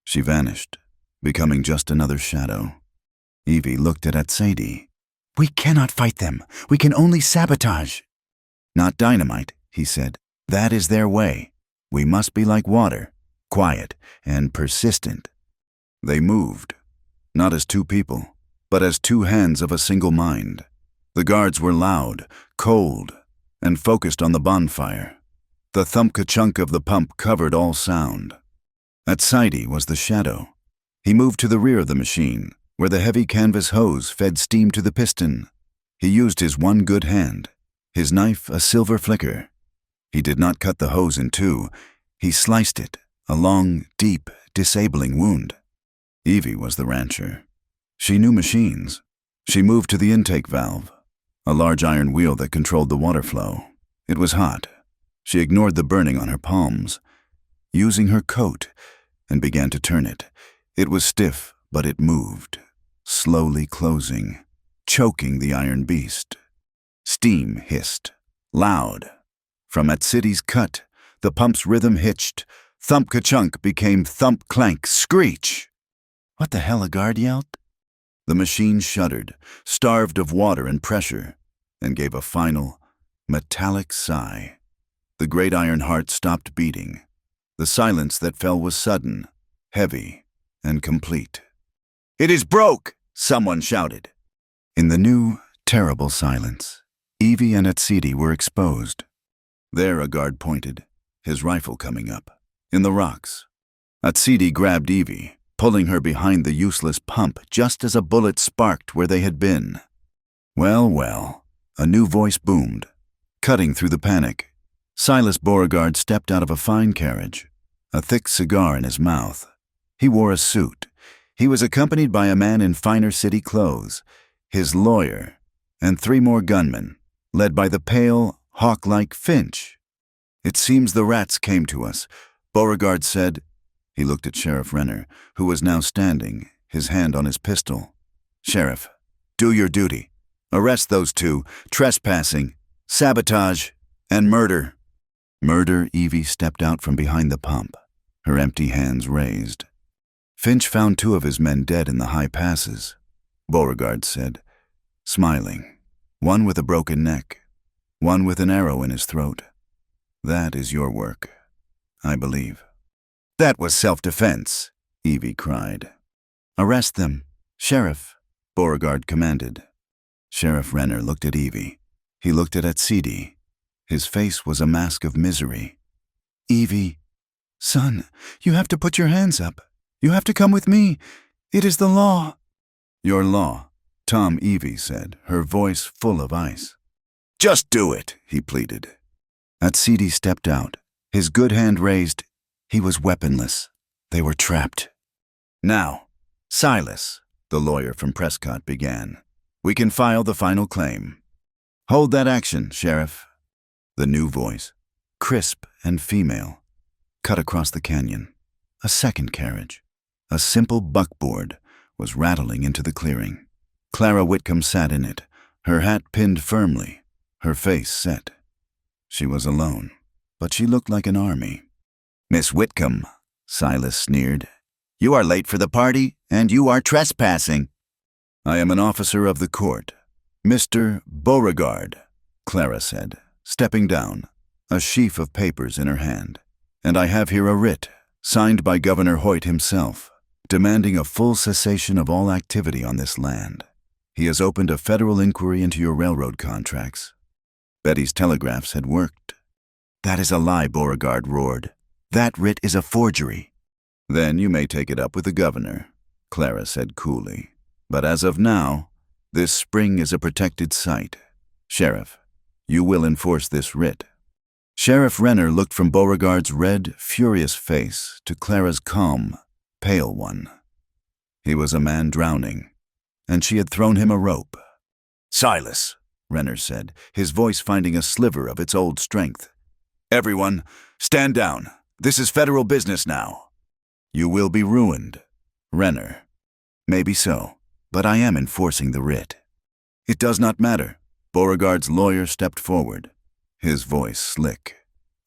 She vanished, becoming just another shadow. Evie looked at Atsidi. "We cannot fight them. We can only sabotage." "Not dynamite," he said. "That is their way. We must be like water, quiet and persistent." They moved, not as two people, but as two hands of a single mind. The guards were loud, cold, and focused on the bonfire. The thump-ka-chunk of the pump covered all sound. Atsidi was the shadow. He moved to the rear of the machine, where the heavy canvas hose fed steam to the piston. He used his one good hand, his knife a silver flicker. He did not cut the hose in two. He sliced it, a long, deep, disabling wound. Evie was the rancher. She knew machines. She moved to the intake valve, a large iron wheel that controlled the water flow. It was hot. She ignored the burning on her palms, using her coat, and began to turn it. It was stiff, but it moved, slowly closing, choking the iron beast. Steam hissed, loud. From Atsidi's cut, the pump's rhythm hitched. Thump-ka-chunk became thump-clank, screech. "What the hell?" a guard yelled. The machine shuddered, starved of water and pressure, and gave a final, metallic sigh. The great iron heart stopped beating. The silence that fell was sudden, heavy, and complete. "It is broke!" someone shouted. In the new, terrible silence, Evie and Atsidi were exposed. There a guard pointed, his rifle coming up, in the rocks. Atsidi grabbed Evie, pulling her behind the useless pump just as a bullet sparked where they had been. "Well, well," a new voice boomed, cutting through the panic. Silas Beauregard stepped out of a fine carriage, a thick cigar in his mouth. He wore a suit. He was accompanied by a man in finer city clothes, his lawyer, and 3 more gunmen, led by the pale, hawk-like Finch. "It seems the rats came to us," Beauregard said. He looked at Sheriff Renner, who was now standing, his hand on his pistol. "Sheriff, do your duty. Arrest those 2, trespassing, sabotage, and murder." "Murder?" Evie stepped out from behind the pump, her empty hands raised. "Finch found 2 of his men dead in the high passes," Beauregard said, smiling. "One with a broken neck, one with an arrow in his throat. That is your work, I believe." "That was self-defense," Evie cried. "Arrest them, Sheriff," Beauregard commanded. Sheriff Renner looked at Evie. He looked at Atsidi. His face was a mask of misery. "Evie, son, you have to put your hands up. You have to come with me. It is the law." "Your law," Tom Evie said, her voice full of ice. "Just do it," he pleaded. Atsidi stepped out, his good hand raised. He was weaponless. They were trapped. "Now, Silas," the lawyer from Prescott began. "We can file the final claim." "Hold that action, Sheriff." The new voice, crisp and female, cut across the canyon. A second carriage, a simple buckboard, was rattling into the clearing. Clara Whitcomb sat in it, her hat pinned firmly, her face set. She was alone, but she looked like an army. "Miss Whitcomb," Silas sneered, "you are late for the party, and you are trespassing." "I am an officer of the court, Mr. Beauregard," Clara said, stepping down, a sheaf of papers in her hand. "And I have here a writ, signed by Governor Hoyt himself, demanding a full cessation of all activity on this land. He has opened a federal inquiry into your railroad contracts." Betty's telegraphs had worked. "That is a lie," Beauregard roared. "That writ is a forgery." "Then you may take it up with the governor," Clara said coolly. "But as of now, this spring is a protected site. Sheriff, you will enforce this writ." Sheriff Renner looked from Beauregard's red, furious face to Clara's calm, pale one. He was a man drowning, and she had thrown him a rope. "Silas," Renner said, his voice finding a sliver of its old strength. "Everyone, stand down. This is federal business now." "You will be ruined, Renner." "Maybe so, but I am enforcing the writ." "It does not matter." Beauregard's lawyer stepped forward, his voice slick.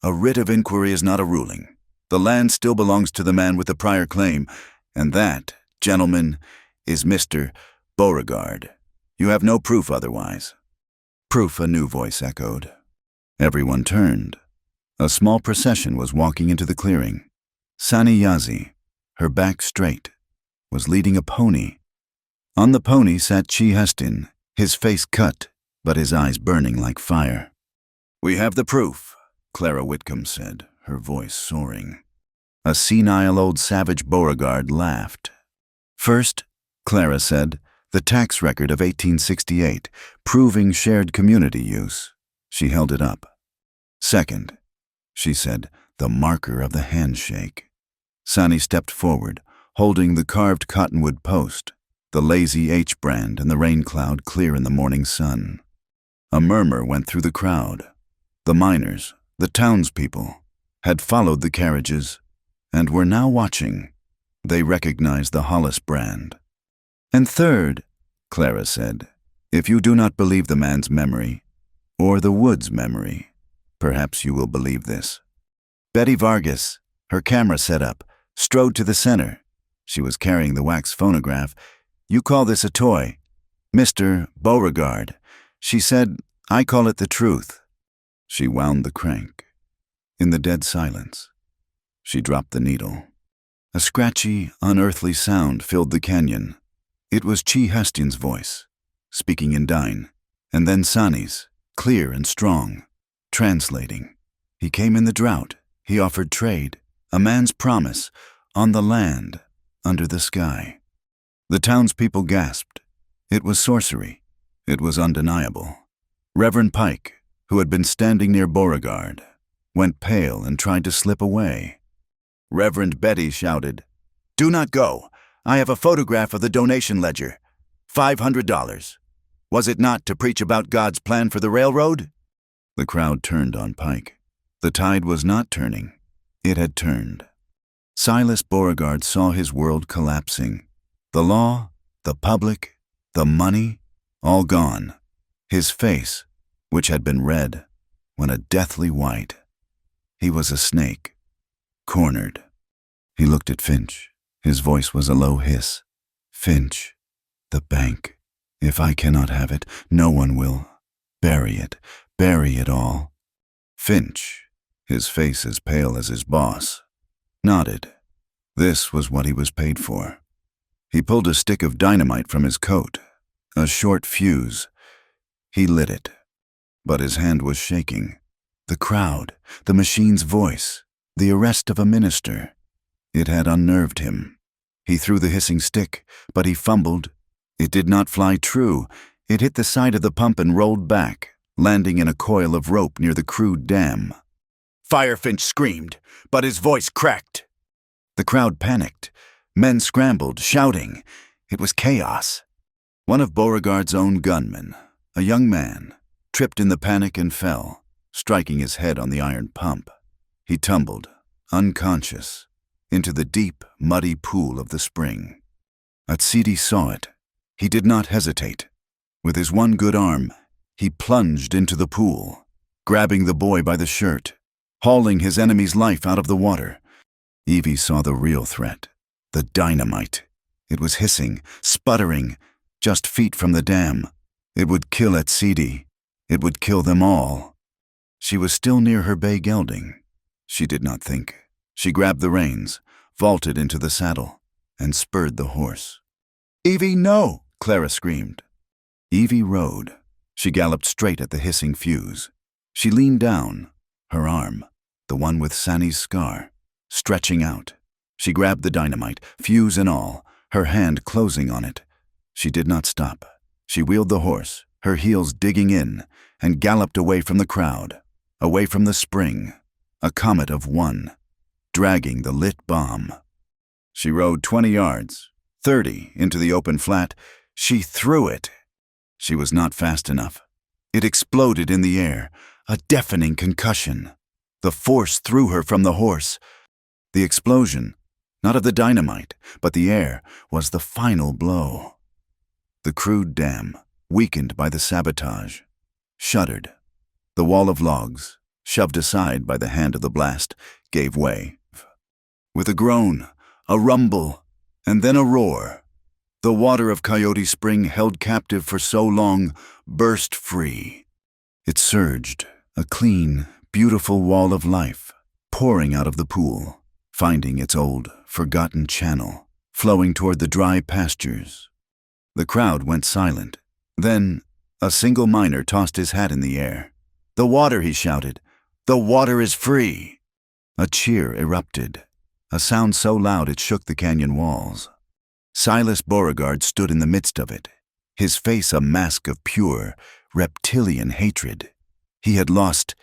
"A writ of inquiry is not a ruling. The land still belongs to the man with the prior claim, and that, gentlemen, is Mr. Beauregard. You have no proof otherwise." "Proof," a new voice echoed. Everyone turned. A small procession was walking into the clearing. Sani Yazi, her back straight, was leading a pony. On the pony sat Chi Hestin, his face cut, but his eyes burning like fire. "We have the proof," Clara Whitcomb said, her voice soaring. A senile old savage Beauregard laughed. "First," Clara said, "the tax record of 1868, proving shared community use." She held it up. "Second," she said, "the marker of the handshake." Sani stepped forward, holding the carved cottonwood post, the lazy H brand and the rain cloud clear in the morning sun. A murmur went through the crowd. The miners, the townspeople, had followed the carriages and were now watching. They recognized the Hollis brand. "And third," Clara said, "if you do not believe the man's memory, or the wood's memory, perhaps you will believe this." Betty Vargas, her camera set up, strode to the center. She was carrying the wax phonograph. "You call this a toy, Mr. Beauregard," she said. "I call it the truth." She wound the crank. In the dead silence, she dropped the needle. A scratchy, unearthly sound filled the canyon. It was Chi Hestin's voice, speaking in Doin, and then Sani's, clear and strong, translating. He came in the drought. He offered trade, a man's promise, on the land, under the sky. The townspeople gasped. It was sorcery. It was undeniable. Reverend Pike, who had been standing near Beauregard, went pale and tried to slip away. Reverend Betty shouted, "Do not go. I have a photograph of the donation ledger. $500. Was it not to preach about God's plan for the railroad?" The crowd turned on Pike. The tide was not turning. It had turned. Silas Beauregard saw his world collapsing. The law, the public, the money, all gone. His face, which had been red, went a deathly white. He was a snake, cornered. He looked at Finch. His voice was a low hiss. "Finch, the bank. If I cannot have it, no one will. Bury it all." Finch, his face as pale as his boss, nodded. This was what he was paid for. He pulled a stick of dynamite from his coat, a short fuse. He lit it, but his hand was shaking. The crowd, the machine's voice, the arrest of a minister. It had unnerved him. He threw the hissing stick, but he fumbled. It did not fly true. It hit the side of the pump and rolled back, landing in a coil of rope near the crude dam. Firefinch screamed, but his voice cracked. The crowd panicked. Men scrambled, shouting. It was chaos. One of Beauregard's own gunmen, a young man, tripped in the panic and fell, striking his head on the iron pump. He tumbled, unconscious, into the deep, muddy pool of the spring. Atsidi saw it. He did not hesitate. With his one good arm, he plunged into the pool, grabbing the boy by the shirt, hauling his enemy's life out of the water. Evie saw the real threat, the dynamite. It was hissing, sputtering, just feet from the dam. It would kill Atsidi. It would kill them all. She was still near her bay gelding. She did not think. She grabbed the reins, vaulted into the saddle, and spurred the horse. "Evie, no!" Clara screamed. Evie rode. She galloped straight at the hissing fuse. She leaned down, her arm, the one with Sani's scar, stretching out. She grabbed the dynamite, fuse and all, her hand closing on it. She did not stop. She wheeled the horse, her heels digging in, and galloped away from the crowd, away from the spring, a comet of one, dragging the lit bomb. She rode 20 yards, 30 into the open flat. She threw it. She was not fast enough. It exploded in the air, a deafening concussion. The force threw her from the horse. The explosion, not of the dynamite, but the air, was the final blow. The crude dam, weakened by the sabotage, shuddered. The wall of logs, shoved aside by the hand of the blast, gave way. With a groan, a rumble, and then a roar, the water of Coyote Spring, held captive for so long, burst free. It surged, a clean, beautiful wall of life, pouring out of the pool, finding its old, forgotten channel, flowing toward the dry pastures. The crowd went silent. Then, a single miner tossed his hat in the air. "The water," he shouted. "The water is free!" A cheer erupted, a sound so loud it shook the canyon walls. Silas Beauregard stood in the midst of it, his face a mask of pure, reptilian hatred. He had lost.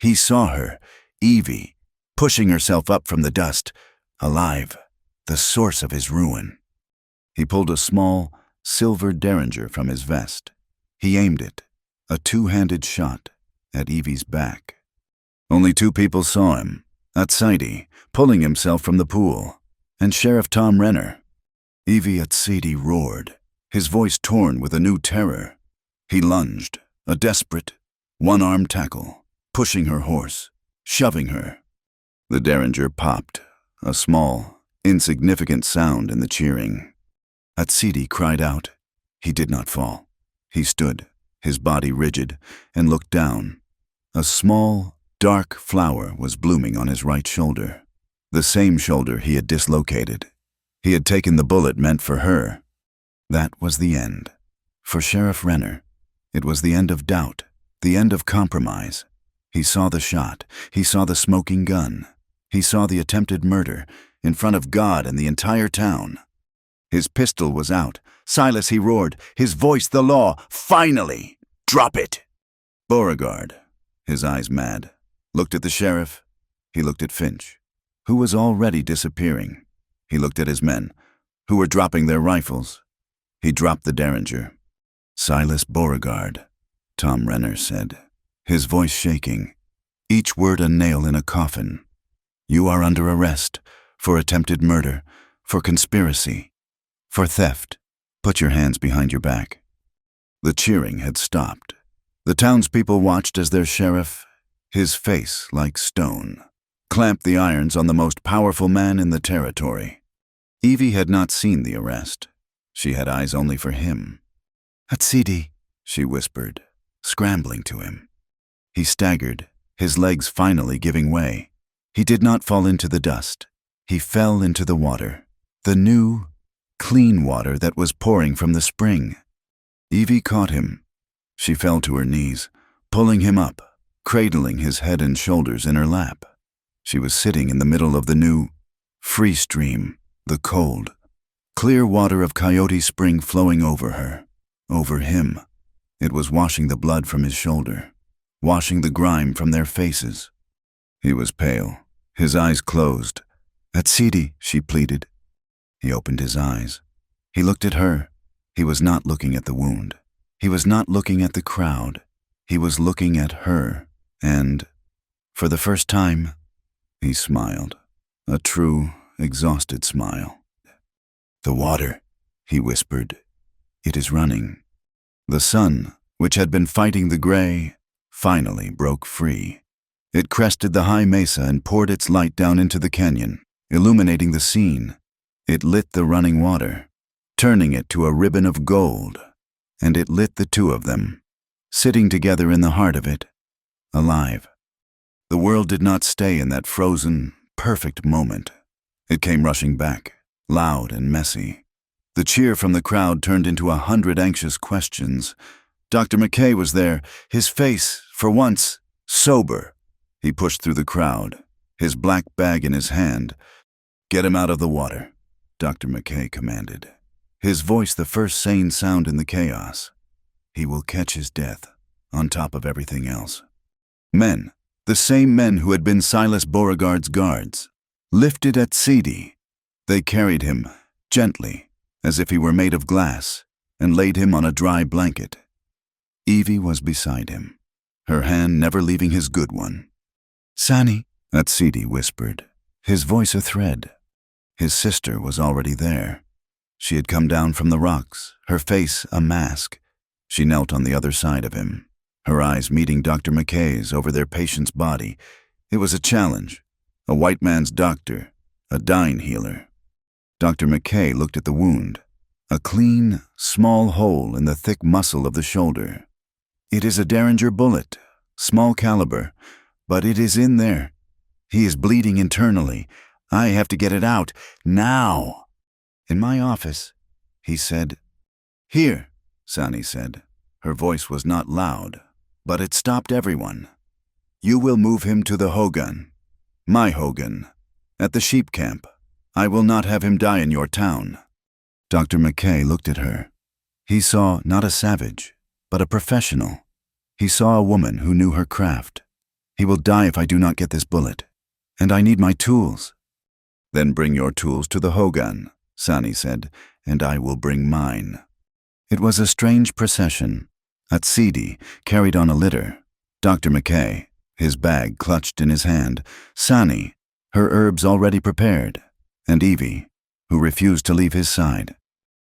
He saw her, Evie, pushing herself up from the dust, alive, the source of his ruin. He pulled a small, silver derringer from his vest. He aimed it, a two-handed shot, at Evie's back. Only 2 people saw him, Atsidi, pulling himself from the pool, and Sheriff Tom Renner. Evie Atsidi roared, his voice torn with a new terror. He lunged, a desperate, one-arm tackle, pushing her horse, shoving her. The derringer popped, a small, insignificant sound in the cheering. Atsidi cried out. He did not fall. He stood, his body rigid, and looked down. A small, dark flower was blooming on his right shoulder, the same shoulder he had dislocated. He had taken the bullet meant for her. That was the end. For Sheriff Renner, it was the end of doubt, the end of compromise. He saw the shot. He saw the smoking gun. He saw the attempted murder in front of God and the entire town. His pistol was out. "Silas," he roared, his voice the law. "Finally! Drop it!" Beauregard, his eyes mad, looked at the sheriff. He looked at Finch, who was already disappearing. He looked at his men, who were dropping their rifles. He dropped the derringer. "Silas Beauregard," Tom Renner said, his voice shaking, each word a nail in a coffin. "You are under arrest for attempted murder, for conspiracy, for theft. Put your hands behind your back." The cheering had stopped. The townspeople watched as their sheriff, his face like stone, clamped the irons on the most powerful man in the territory. Evie had not seen the arrest. She had eyes only for him. "Atsidi," she whispered, scrambling to him. He staggered, his legs finally giving way. He did not fall into the dust. He fell into the water, the new, clean water that was pouring from the spring. Evie caught him. She fell to her knees, pulling him up, cradling his head and shoulders in her lap. She was sitting in the middle of the new, free stream, the cold, clear water of Coyote Spring flowing over her, over him. It was washing the blood from his shoulder, washing the grime from their faces. He was pale, his eyes closed. "Atsidi," she pleaded. He opened his eyes. He looked at her. He was not looking at the wound. He was not looking at the crowd. He was looking at her, and, for the first time, he smiled. A true, exhausted smile. "The water," he whispered. "It is running." The sun, which had been fighting the gray, finally broke free. It crested the high mesa and poured its light down into the canyon, illuminating the scene. It lit the running water, turning it to a ribbon of gold, and it lit the two of them, sitting together in the heart of it, alive. The world did not stay in that frozen, perfect moment. It came rushing back, loud and messy. The cheer from the crowd turned into 100 anxious questions. Dr. McKay was there, his face, for once, sober. He pushed through the crowd, his black bag in his hand. "Get him out of the water," Dr. McKay commanded, his voice the first sane sound in the chaos. "He will catch his death, on top of everything else." Men, the same men who had been Silas Beauregard's guards, lifted at Sidi. They carried him, gently, as if he were made of glass, and laid him on a dry blanket. Evie was beside him, her hand never leaving his good one. "Sani," Atsidi whispered, his voice a thread. His sister was already there. She had come down from the rocks, her face a mask. She knelt on the other side of him, her eyes meeting Dr. McKay's over their patient's body. It was a challenge. A white man's doctor, a dying healer. Dr. McKay looked at the wound, a clean, small hole in the thick muscle of the shoulder. "It is a Derringer bullet, small caliber, but it is in there. He is bleeding internally. I have to get it out, now." "In my office," he said. "Here," Sani said. Her voice was not loud, but it stopped everyone. "You will move him to the Hogan, my Hogan, at the sheep camp. I will not have him die in your town." Dr. McKay looked at her. He saw not a savage, but a professional. He saw a woman who knew her craft. "He will die if I do not get this bullet, and I need my tools." "Then bring your tools to the Hogan," Sani said, "and I will bring mine." It was a strange procession. Atsidi carried on a litter. Dr. McKay, his bag clutched in his hand. Sani, her herbs already prepared. And Evie, who refused to leave his side.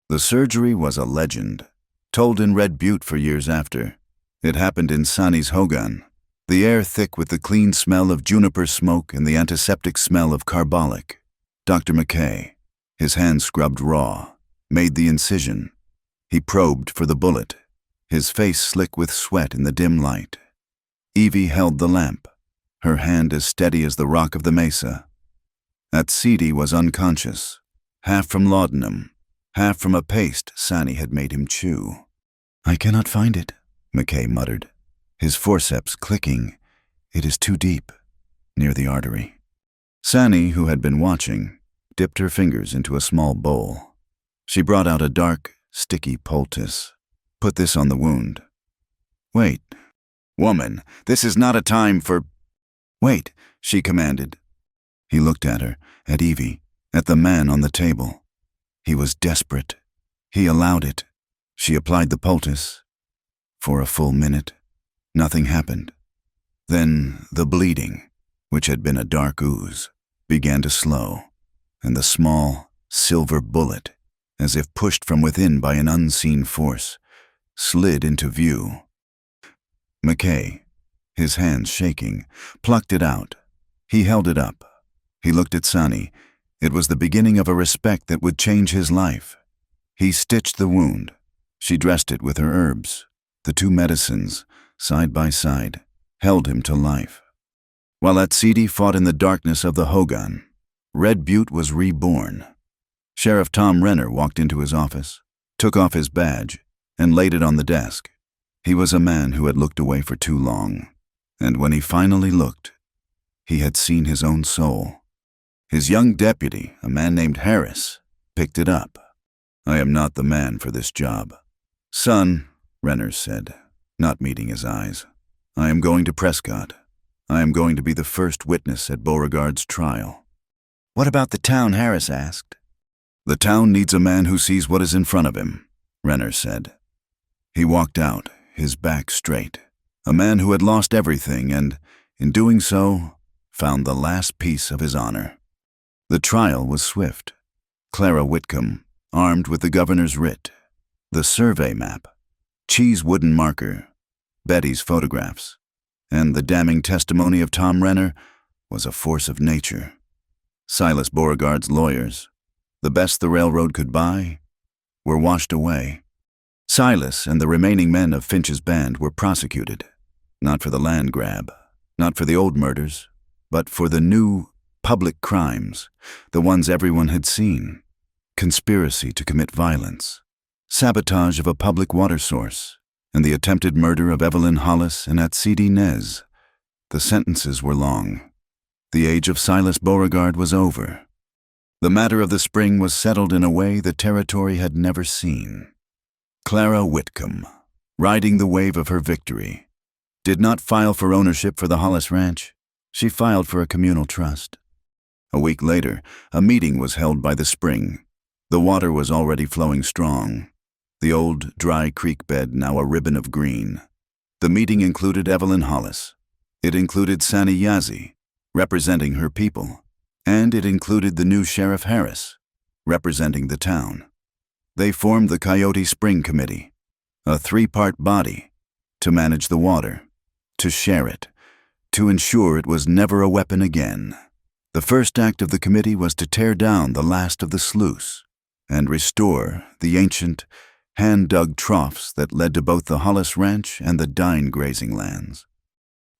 The surgery was a legend, told in Red Butte for years after. It happened in Sani's Hogan, the air thick with the clean smell of juniper smoke and the antiseptic smell of carbolic. Dr. McKay, his hands scrubbed raw, made the incision. He probed for the bullet, his face slick with sweat in the dim light. Evie held the lamp, her hand as steady as the rock of the mesa. Atsidi was unconscious, half from laudanum, half from a paste Sani had made him chew. "I cannot find it," McKay muttered, his forceps clicking. "It is too deep, near the artery." Sani, who had been watching, dipped her fingers into a small bowl. She brought out a dark, sticky poultice. "Put this on the wound." "Wait. Woman, this is not a time for—" "Wait," she commanded. He looked at her, at Evie, at the man on the table. He was desperate. He allowed it. She applied the poultice. For a full minute, nothing happened. Then the bleeding, which had been a dark ooze, began to slow, and the small, silver bullet, as if pushed from within by an unseen force, slid into view. McKay, his hands shaking, plucked it out. He held it up. He looked at Sani. It was the beginning of a respect that would change his life. He stitched the wound. She dressed it with her herbs. The two medicines, side by side, held him to life. While Atsidi fought in the darkness of the Hogan, Red Butte was reborn. Sheriff Tom Renner walked into his office, took off his badge, and laid it on the desk. He was a man who had looked away for too long, and when he finally looked, he had seen his own soul. His young deputy, a man named Harris, picked it up. "I am not the man for this job." "Son," Renner said, not meeting his eyes, "I am going to Prescott. I am going to be the first witness at Beauregard's trial." "What about the town?" Harris asked. "The town needs a man who sees what is in front of him," Renner said. He walked out, his back straight. A man who had lost everything and, in doing so, found the last piece of his honor. The trial was swift. Clara Whitcomb, armed with the governor's writ, the survey map, Chee's wooden marker, Betty's photographs, and the damning testimony of Tom Renner, was a force of nature. Silas Beauregard's lawyers, the best the railroad could buy, were washed away. Silas and the remaining men of Finch's band were prosecuted, not for the land grab, not for the old murders, but for the new public crimes, the ones everyone had seen: conspiracy to commit violence, sabotage of a public water source, and the attempted murder of Evelyn Hollis and Atsidi Nez. The sentences were long. The age of Silas Beauregard was over. The matter of the spring was settled in a way the territory had never seen. Clara Whitcomb, riding the wave of her victory, did not file for ownership for the Hollis Ranch. She filed for a communal trust. A week later, a meeting was held by the spring. The water was already flowing strong, the old, dry creek bed now a ribbon of green. The meeting included Evelyn Hollis. It included Sani Yazzie, representing her people, and it included the new Sheriff Harris, representing the town. They formed the Coyote Spring Committee, a three-part body, to manage the water, to share it, to ensure it was never a weapon again. The first act of the committee was to tear down the last of the sluice and restore the ancient, hand-dug troughs that led to both the Hollis Ranch and the Doin grazing lands.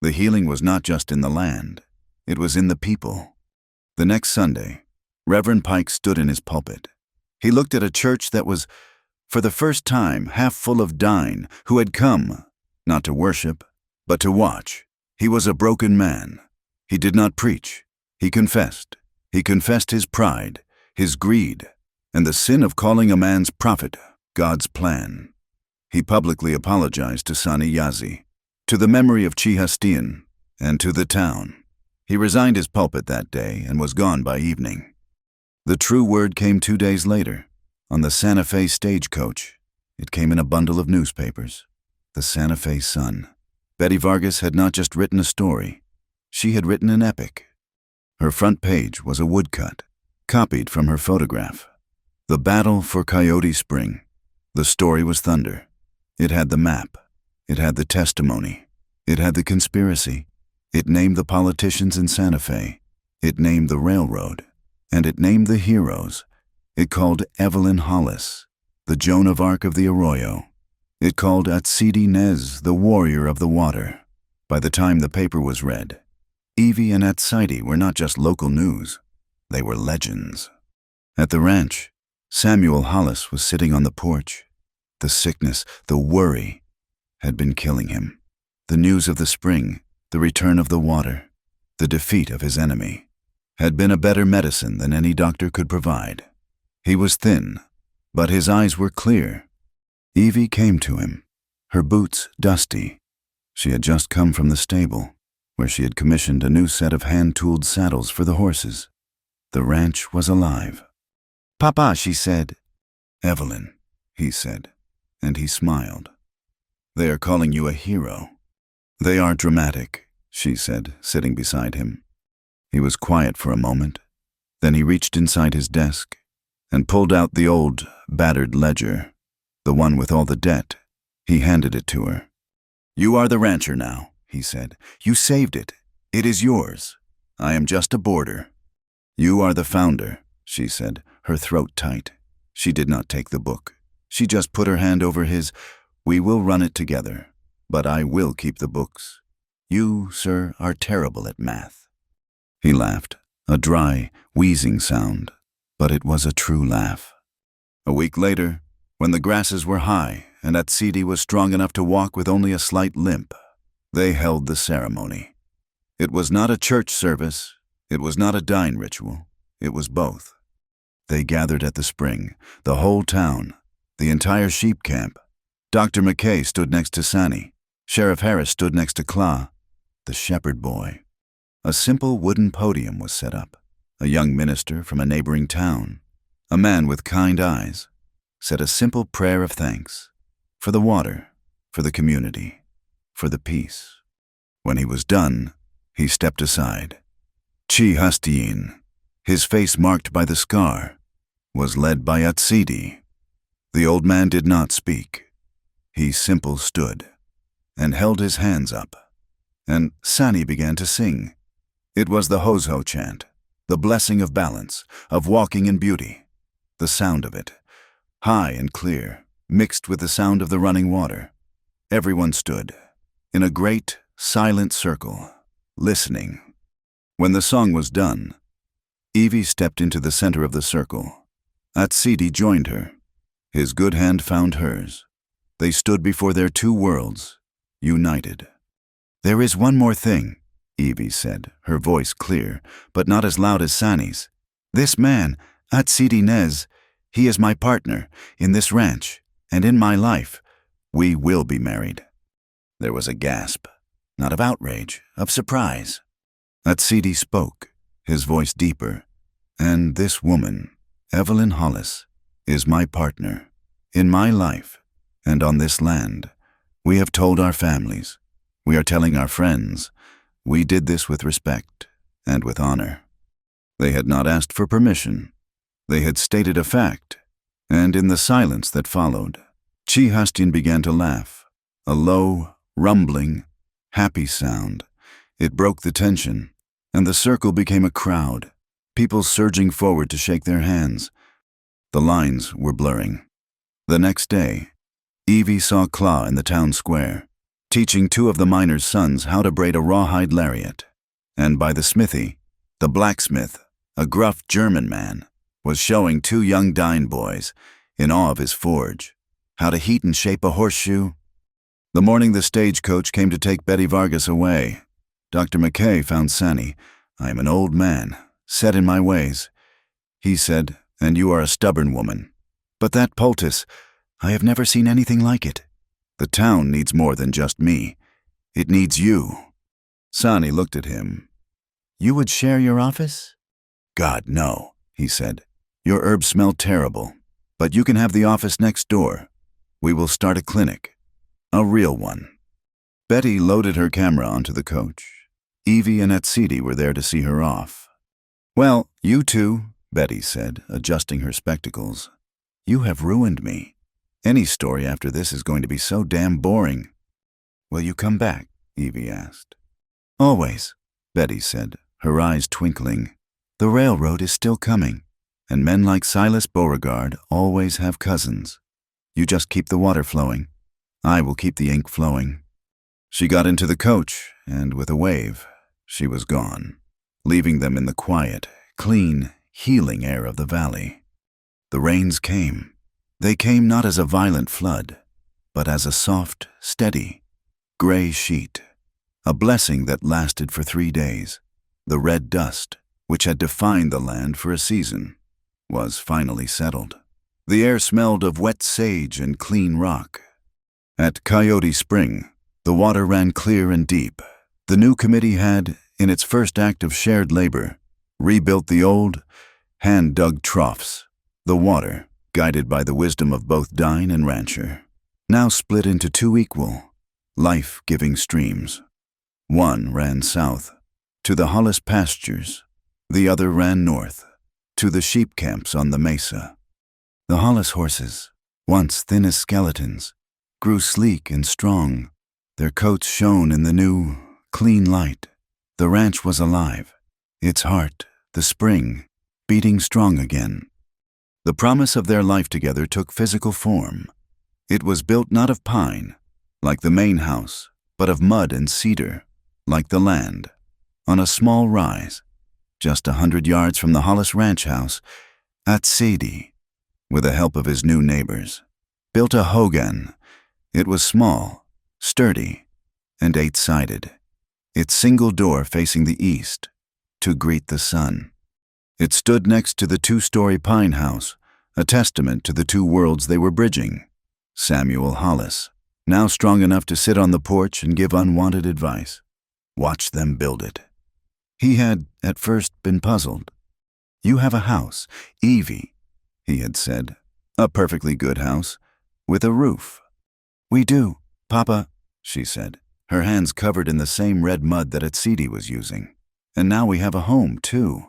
The healing was not just in the land, it was in the people. The next Sunday, Reverend Pike stood in his pulpit. He looked at a church that was, for the first time, half full of Doin who had come, not to worship, but to watch. He was a broken man. He did not preach. He confessed. He confessed his pride, his greed, and the sin of calling a man's prophet God's plan. He publicly apologized to Sani Yazzie, to the memory of Chihastian, and to the town. He resigned his pulpit that day and was gone by evening. The true word came 2 days later, on the Santa Fe stagecoach. It came in a bundle of newspapers. The Santa Fe Sun. Betty Vargas had not just written a story. She had written an epic. Her front page was a woodcut, copied from her photograph. The Battle for Coyote Spring. The story was thunder. It had the map. It had the testimony. It had the conspiracy. It named the politicians in Santa Fe. It named the railroad. And it named the heroes. It called Evelyn Hollis, the Joan of Arc of the Arroyo. It called Atsidi Nez, the warrior of the water. By the time the paper was read, Evie and Atsidi were not just local news. They were legends. At the ranch, Samuel Hollis was sitting on the porch. The sickness, the worry, had been killing him. The news of the spring, the return of the water, the defeat of his enemy, had been a better medicine than any doctor could provide. He was thin, but his eyes were clear. Evie came to him, her boots dusty. She had just come from the stable, where she had commissioned a new set of hand-tooled saddles for the horses. The ranch was alive. "Papa," she said. "Evelyn," he said, and he smiled. "They are calling you a hero." "They are dramatic," she said, sitting beside him. He was quiet for a moment. Then he reached inside his desk and pulled out the old, battered ledger, the one with all the debt. He handed it to her. "You are the rancher now," he said. "You saved it. It is yours. I am just a boarder." "You are the founder," she said, her throat tight. She did not take the book. She just put her hand over his. "We will run it together, but I will keep the books. You, sir, are terrible at math." He laughed, a dry, wheezing sound, but it was a true laugh. A week later, when the grasses were high and Atsidi was strong enough to walk with only a slight limp, they held the ceremony. It was not a church service. It was not a Doin ritual. It was both. They gathered at the spring, the whole town, the entire sheep camp. Dr. McKay stood next to Sani. Sheriff Harris stood next to Claw, the shepherd boy. A simple wooden podium was set up. A young minister from a neighboring town. A man with kind eyes said a simple prayer of thanks for the water, for the community, for the peace. When he was done, he stepped aside. Chi Hastien, his face marked by the scar, was led by Atsidi. The old man did not speak. He simple stood and held his hands up, and Sani began to sing. It was the Hozho chant, the blessing of balance, of walking in beauty. The sound of it, high and clear, mixed with the sound of the running water. Everyone stood in a great, silent circle, listening. When the song was done, Evie stepped into the center of the circle. Atsidi joined her. His good hand found hers. They stood before their two worlds, united. "There is one more thing," Evie said, her voice clear, but not as loud as Sani's. "This man, Atsidi Nez, he is my partner in this ranch and in my life. We will be married." There was a gasp, not of outrage, of surprise. Atsidi spoke, his voice deeper. "And this woman, Evelyn Hollis, is my partner in my life and on this land. We have told our families. We are telling our friends. We did this with respect and with honor." They had not asked for permission. They had stated a fact, and in the silence that followed, Chi Hastien began to laugh, a low, rumbling, happy sound. It broke the tension, and the circle became a crowd, people surging forward to shake their hands. The lines were blurring. The next day, Evie saw Claw in the town square, teaching two of the miners' sons how to braid a rawhide lariat. And by the smithy, the blacksmith, a gruff German man, was showing two young Doin boys, in awe of his forge, how to heat and shape a horseshoe. The morning the stagecoach came to take Betty Vargas away, Dr. McKay found Sani. "I am an old man, set in my ways," he said, "and you are a stubborn woman. But that poultice, I have never seen anything like it. The town needs more than just me. It needs you." Sani looked at him. "You would share your office?" "God, no," he said. "Your herbs smell terrible, but you can have the office next door. We will start a clinic, a real one." Betty loaded her camera onto the coach. Evie and Atsidi were there to see her off. "Well, you two," Betty said, adjusting her spectacles. "You have ruined me. Any story after this is going to be so damn boring." "Will you come back?" Evie asked. "Always," Betty said, her eyes twinkling. "The railroad is still coming, and men like Silas Beauregard always have cousins. You just keep the water flowing. I will keep the ink flowing." She got into the coach, and with a wave, she was gone, leaving them in the quiet, clean, healing air of the valley. The rains came. They came not as a violent flood, but as a soft, steady, gray sheet, a blessing that lasted for 3 days. The red dust, which had defined the land for a season, was finally settled. The air smelled of wet sage and clean rock. At Coyote Spring, the water ran clear and deep. The new committee had, in its first act of shared labor, rebuilt the old, hand-dug troughs. The water, guided by the wisdom of both Doin and rancher, now split into 2 equal, life-giving streams. One ran south, to the Hollis pastures. The other ran north, to the sheep camps on the mesa. The Hollis horses, once thin as skeletons, grew sleek and strong. Their coats shone in the new, clean light. The ranch was alive, its heart, the spring, beating strong again. The promise of their life together took physical form. It was built not of pine, like the main house, but of mud and cedar, like the land. On a small rise, just 100 yards from the Hollis ranch house, Atsidi, with the help of his new neighbors, built a hogan. It was small, sturdy, and 8-sided, its single door facing the east, to greet the sun. It stood next to the 2-story pine house, a testament to the 2 worlds they were bridging. Samuel Hollis, now strong enough to sit on the porch and give unwanted advice. Watch them build it. He had, at first, been puzzled. "You have a house, Evie." he had said. A perfectly good house, with a roof. We do, Papa, she said, her hands covered in the same red mud that Atsidi was using. And now we have a home, too.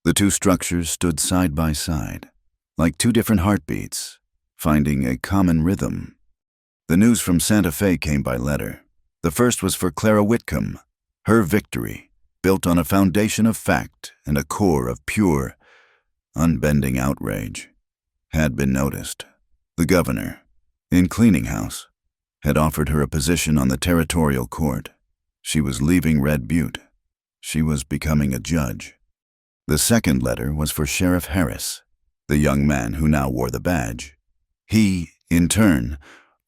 The two structures stood side by side, like two different heartbeats, finding a common rhythm. The news from Santa Fe came by letter. The first was for Clara Whitcomb. Her victory, built on a foundation of fact and a core of pure, unbending outrage, had been noticed. The governor, in Cleaning House, had offered her a position on the territorial court. She was leaving Red Butte. She was becoming a judge. The second letter was for Sheriff Harris, the young man who now wore the badge. He, in turn,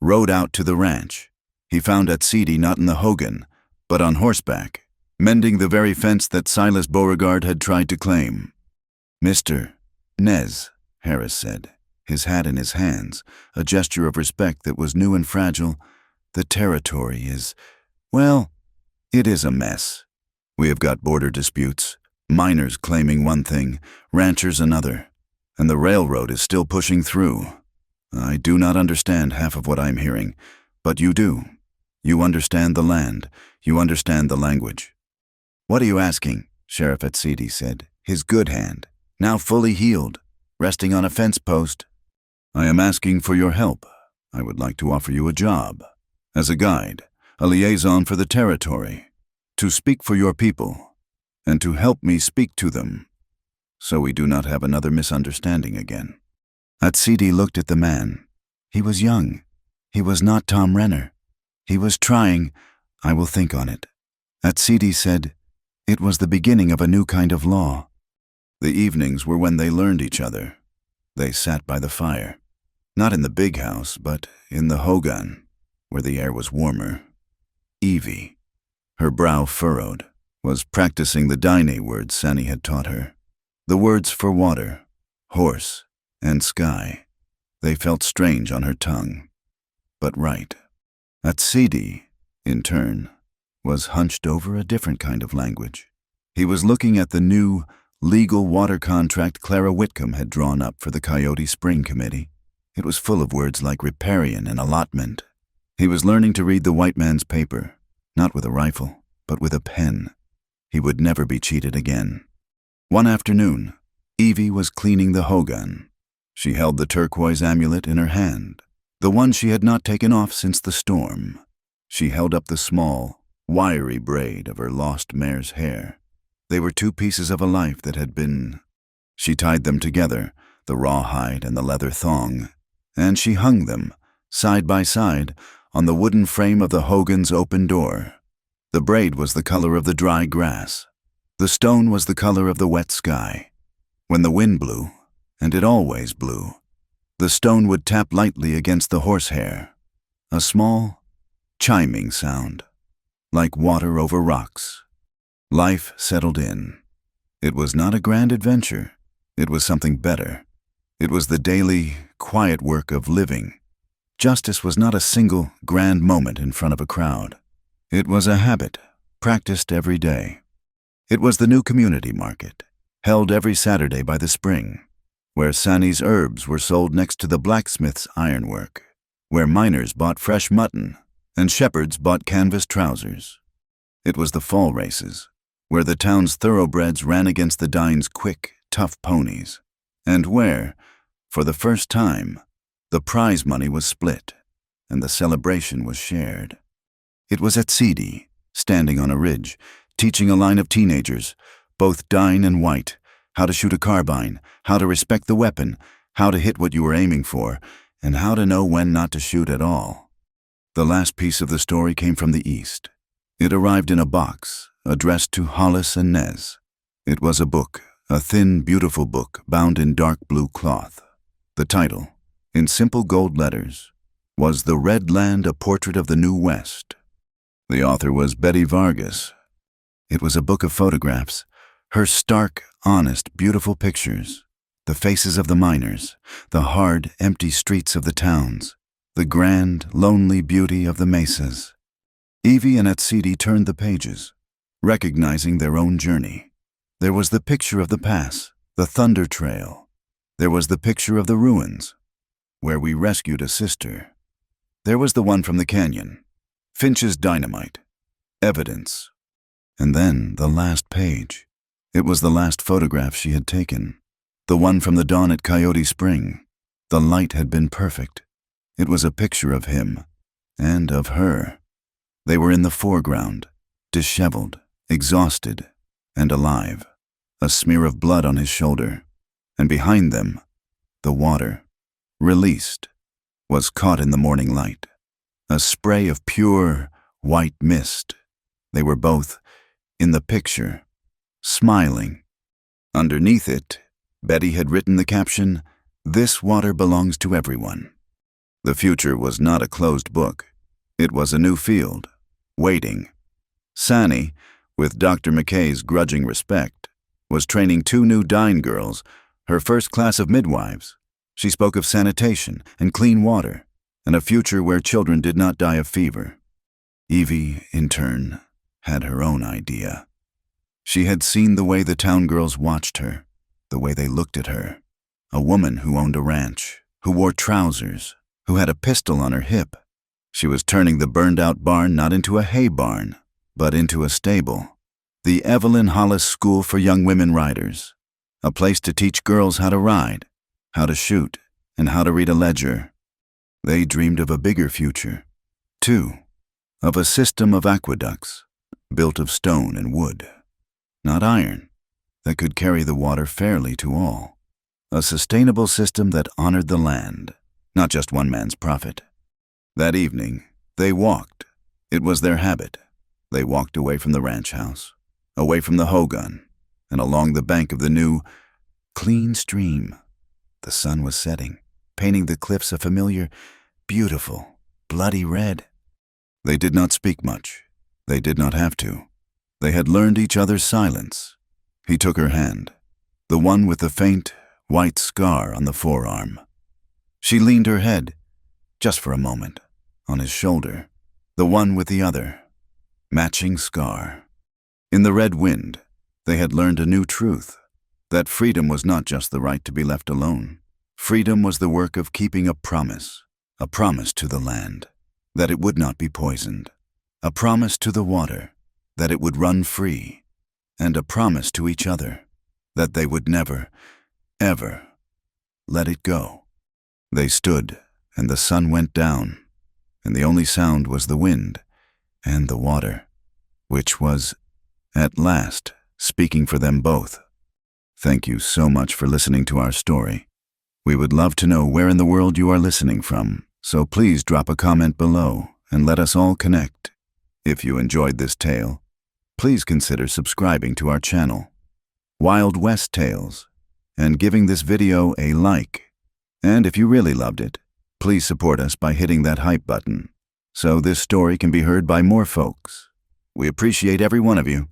rode out to the ranch. He found Atsidi not in the hogan, but on horseback, mending the very fence that Silas Beauregard had tried to claim. Mr. Nez, Harris said, his hat in his hands, a gesture of respect that was new and fragile. The territory is, well, it is a mess. We have got border disputes, miners claiming one thing, ranchers another, and the railroad is still pushing through. I do not understand half of what I'm hearing, but you do. You understand the land. You understand the language. What are you asking? Sheriff Atsidi said, his good hand, now fully healed, resting on a fence post. I am asking for your help. I would like to offer you a job. As a guide, a liaison for the territory, to speak for your people, and to help me speak to them, so we do not have another misunderstanding again. Atsidi looked at the man. He was young. He was not Tom Renner. He was trying. I will think on it. Atsidi said, it was the beginning of a new kind of law. The evenings were when they learned each other. They sat by the fire. Not in the big house, but in the hogan, where the air was warmer. Evie, her brow furrowed, was practicing the Daine words Sani had taught her. The words for water, horse, and sky. They felt strange on her tongue, but right. Atsidi, in turn, was hunched over a different kind of language. He was looking at the new, legal water contract Clara Whitcomb had drawn up for the Coyote Spring Committee. It was full of words like riparian and allotment. He was learning to read the white man's paper, not with a rifle, but with a pen. He would never be cheated again. One afternoon, Evie was cleaning the hogan. She held the turquoise amulet in her hand, the one she had not taken off since the storm. She held up the small, wiry braid of her lost mare's hair. They were two pieces of a life that had been. She tied them together, the rawhide and the leather thong, and she hung them, side by side, on the wooden frame of the hogan's open door. The braid was the color of the dry grass. The stone was the color of the wet sky. When the wind blew, and it always blew, the stone would tap lightly against the horsehair, a small, chiming sound, like water over rocks. Life settled in. It was not a grand adventure. It was something better. It was the daily, quiet work of living. Justice was not a single, grand moment in front of a crowd. It was a habit, practiced every day. It was the new community market, held every Saturday by the spring, where Sani's herbs were sold next to the blacksmith's ironwork, where miners bought fresh mutton and shepherds bought canvas trousers. It was the fall races, where the town's thoroughbreds ran against the Dine's quick, tough ponies, and where, for the first time, the prize money was split, and the celebration was shared. It was Atsidi, standing on a ridge, teaching a line of teenagers, both Dine and white, how to shoot a carbine, how to respect the weapon, how to hit what you were aiming for, and how to know when not to shoot at all. The last piece of the story came from the east. It arrived in a box, addressed to Hollis and Nez. It was a book, a thin, beautiful book bound in dark blue cloth. The title, in simple gold letters, was The Red Land, a Portrait of the New West. The author was Betty Vargas. It was a book of photographs, her stark, honest, beautiful pictures, the faces of the miners, the hard, empty streets of the towns, the grand, lonely beauty of the mesas. Evie and Atsidi turned the pages, recognizing their own journey. There was the picture of the pass, the Thunder Trail. There was the picture of the ruins, where we rescued a sister. There was the one from the canyon, Finch's dynamite, evidence. And then the last page. It was the last photograph she had taken, the one from the dawn at Coyote Spring. The light had been perfect. It was a picture of him and of her. They were in the foreground, disheveled, exhausted, and alive, a smear of blood on his shoulder. And behind them, the water, released, was caught in the morning light, a spray of pure, white mist. They were both, in the picture, smiling. Underneath it, Betty had written the caption, "This water belongs to everyone." The future was not a closed book. It was a new field, waiting. Sani, with Dr. McKay's grudging respect, was training 2 new Doin girls, her first class of midwives. She spoke of sanitation and clean water, and a future where children did not die of fever. Evie, in turn, had her own idea. She had seen the way the town girls watched her, the way they looked at her. A woman who owned a ranch, who wore trousers, who had a pistol on her hip. She was turning the burned-out barn not into a hay barn, but into a stable. The Evelyn Hollis School for Young Women Riders, a place to teach girls how to ride, how to shoot, and how to read a ledger. They dreamed of a bigger future, too, of a system of aqueducts, built of stone and wood, not iron, that could carry the water fairly to all. A sustainable system that honored the land, not just one man's profit. That evening, they walked. It was their habit. They walked away from the ranch house, away from the hogun, and along the bank of the new, clean stream. The sun was setting, painting the cliffs a familiar, beautiful, bloody red. They did not speak much. They did not have to. They had learned each other's silence. He took her hand, the one with the faint, white scar on the forearm. She leaned her head, just for a moment, on his shoulder, the one with the other, matching scar. In the red wind, they had learned a new truth, that freedom was not just the right to be left alone. Freedom was the work of keeping a promise to the land, that it would not be poisoned, a promise to the water, that it would run free, and a promise to each other, that they would never, ever let it go. They stood, and the sun went down, and the only sound was the wind and the water, which was, at last, speaking for them both. Thank you so much for listening to our story. We would love to know where in the world you are listening from, so please drop a comment below and let us all connect. If you enjoyed this tale, please consider subscribing to our channel, Wild West Tales, and giving this video a like. And if you really loved it, please support us by hitting that hype button, so this story can be heard by more folks. We appreciate every one of you.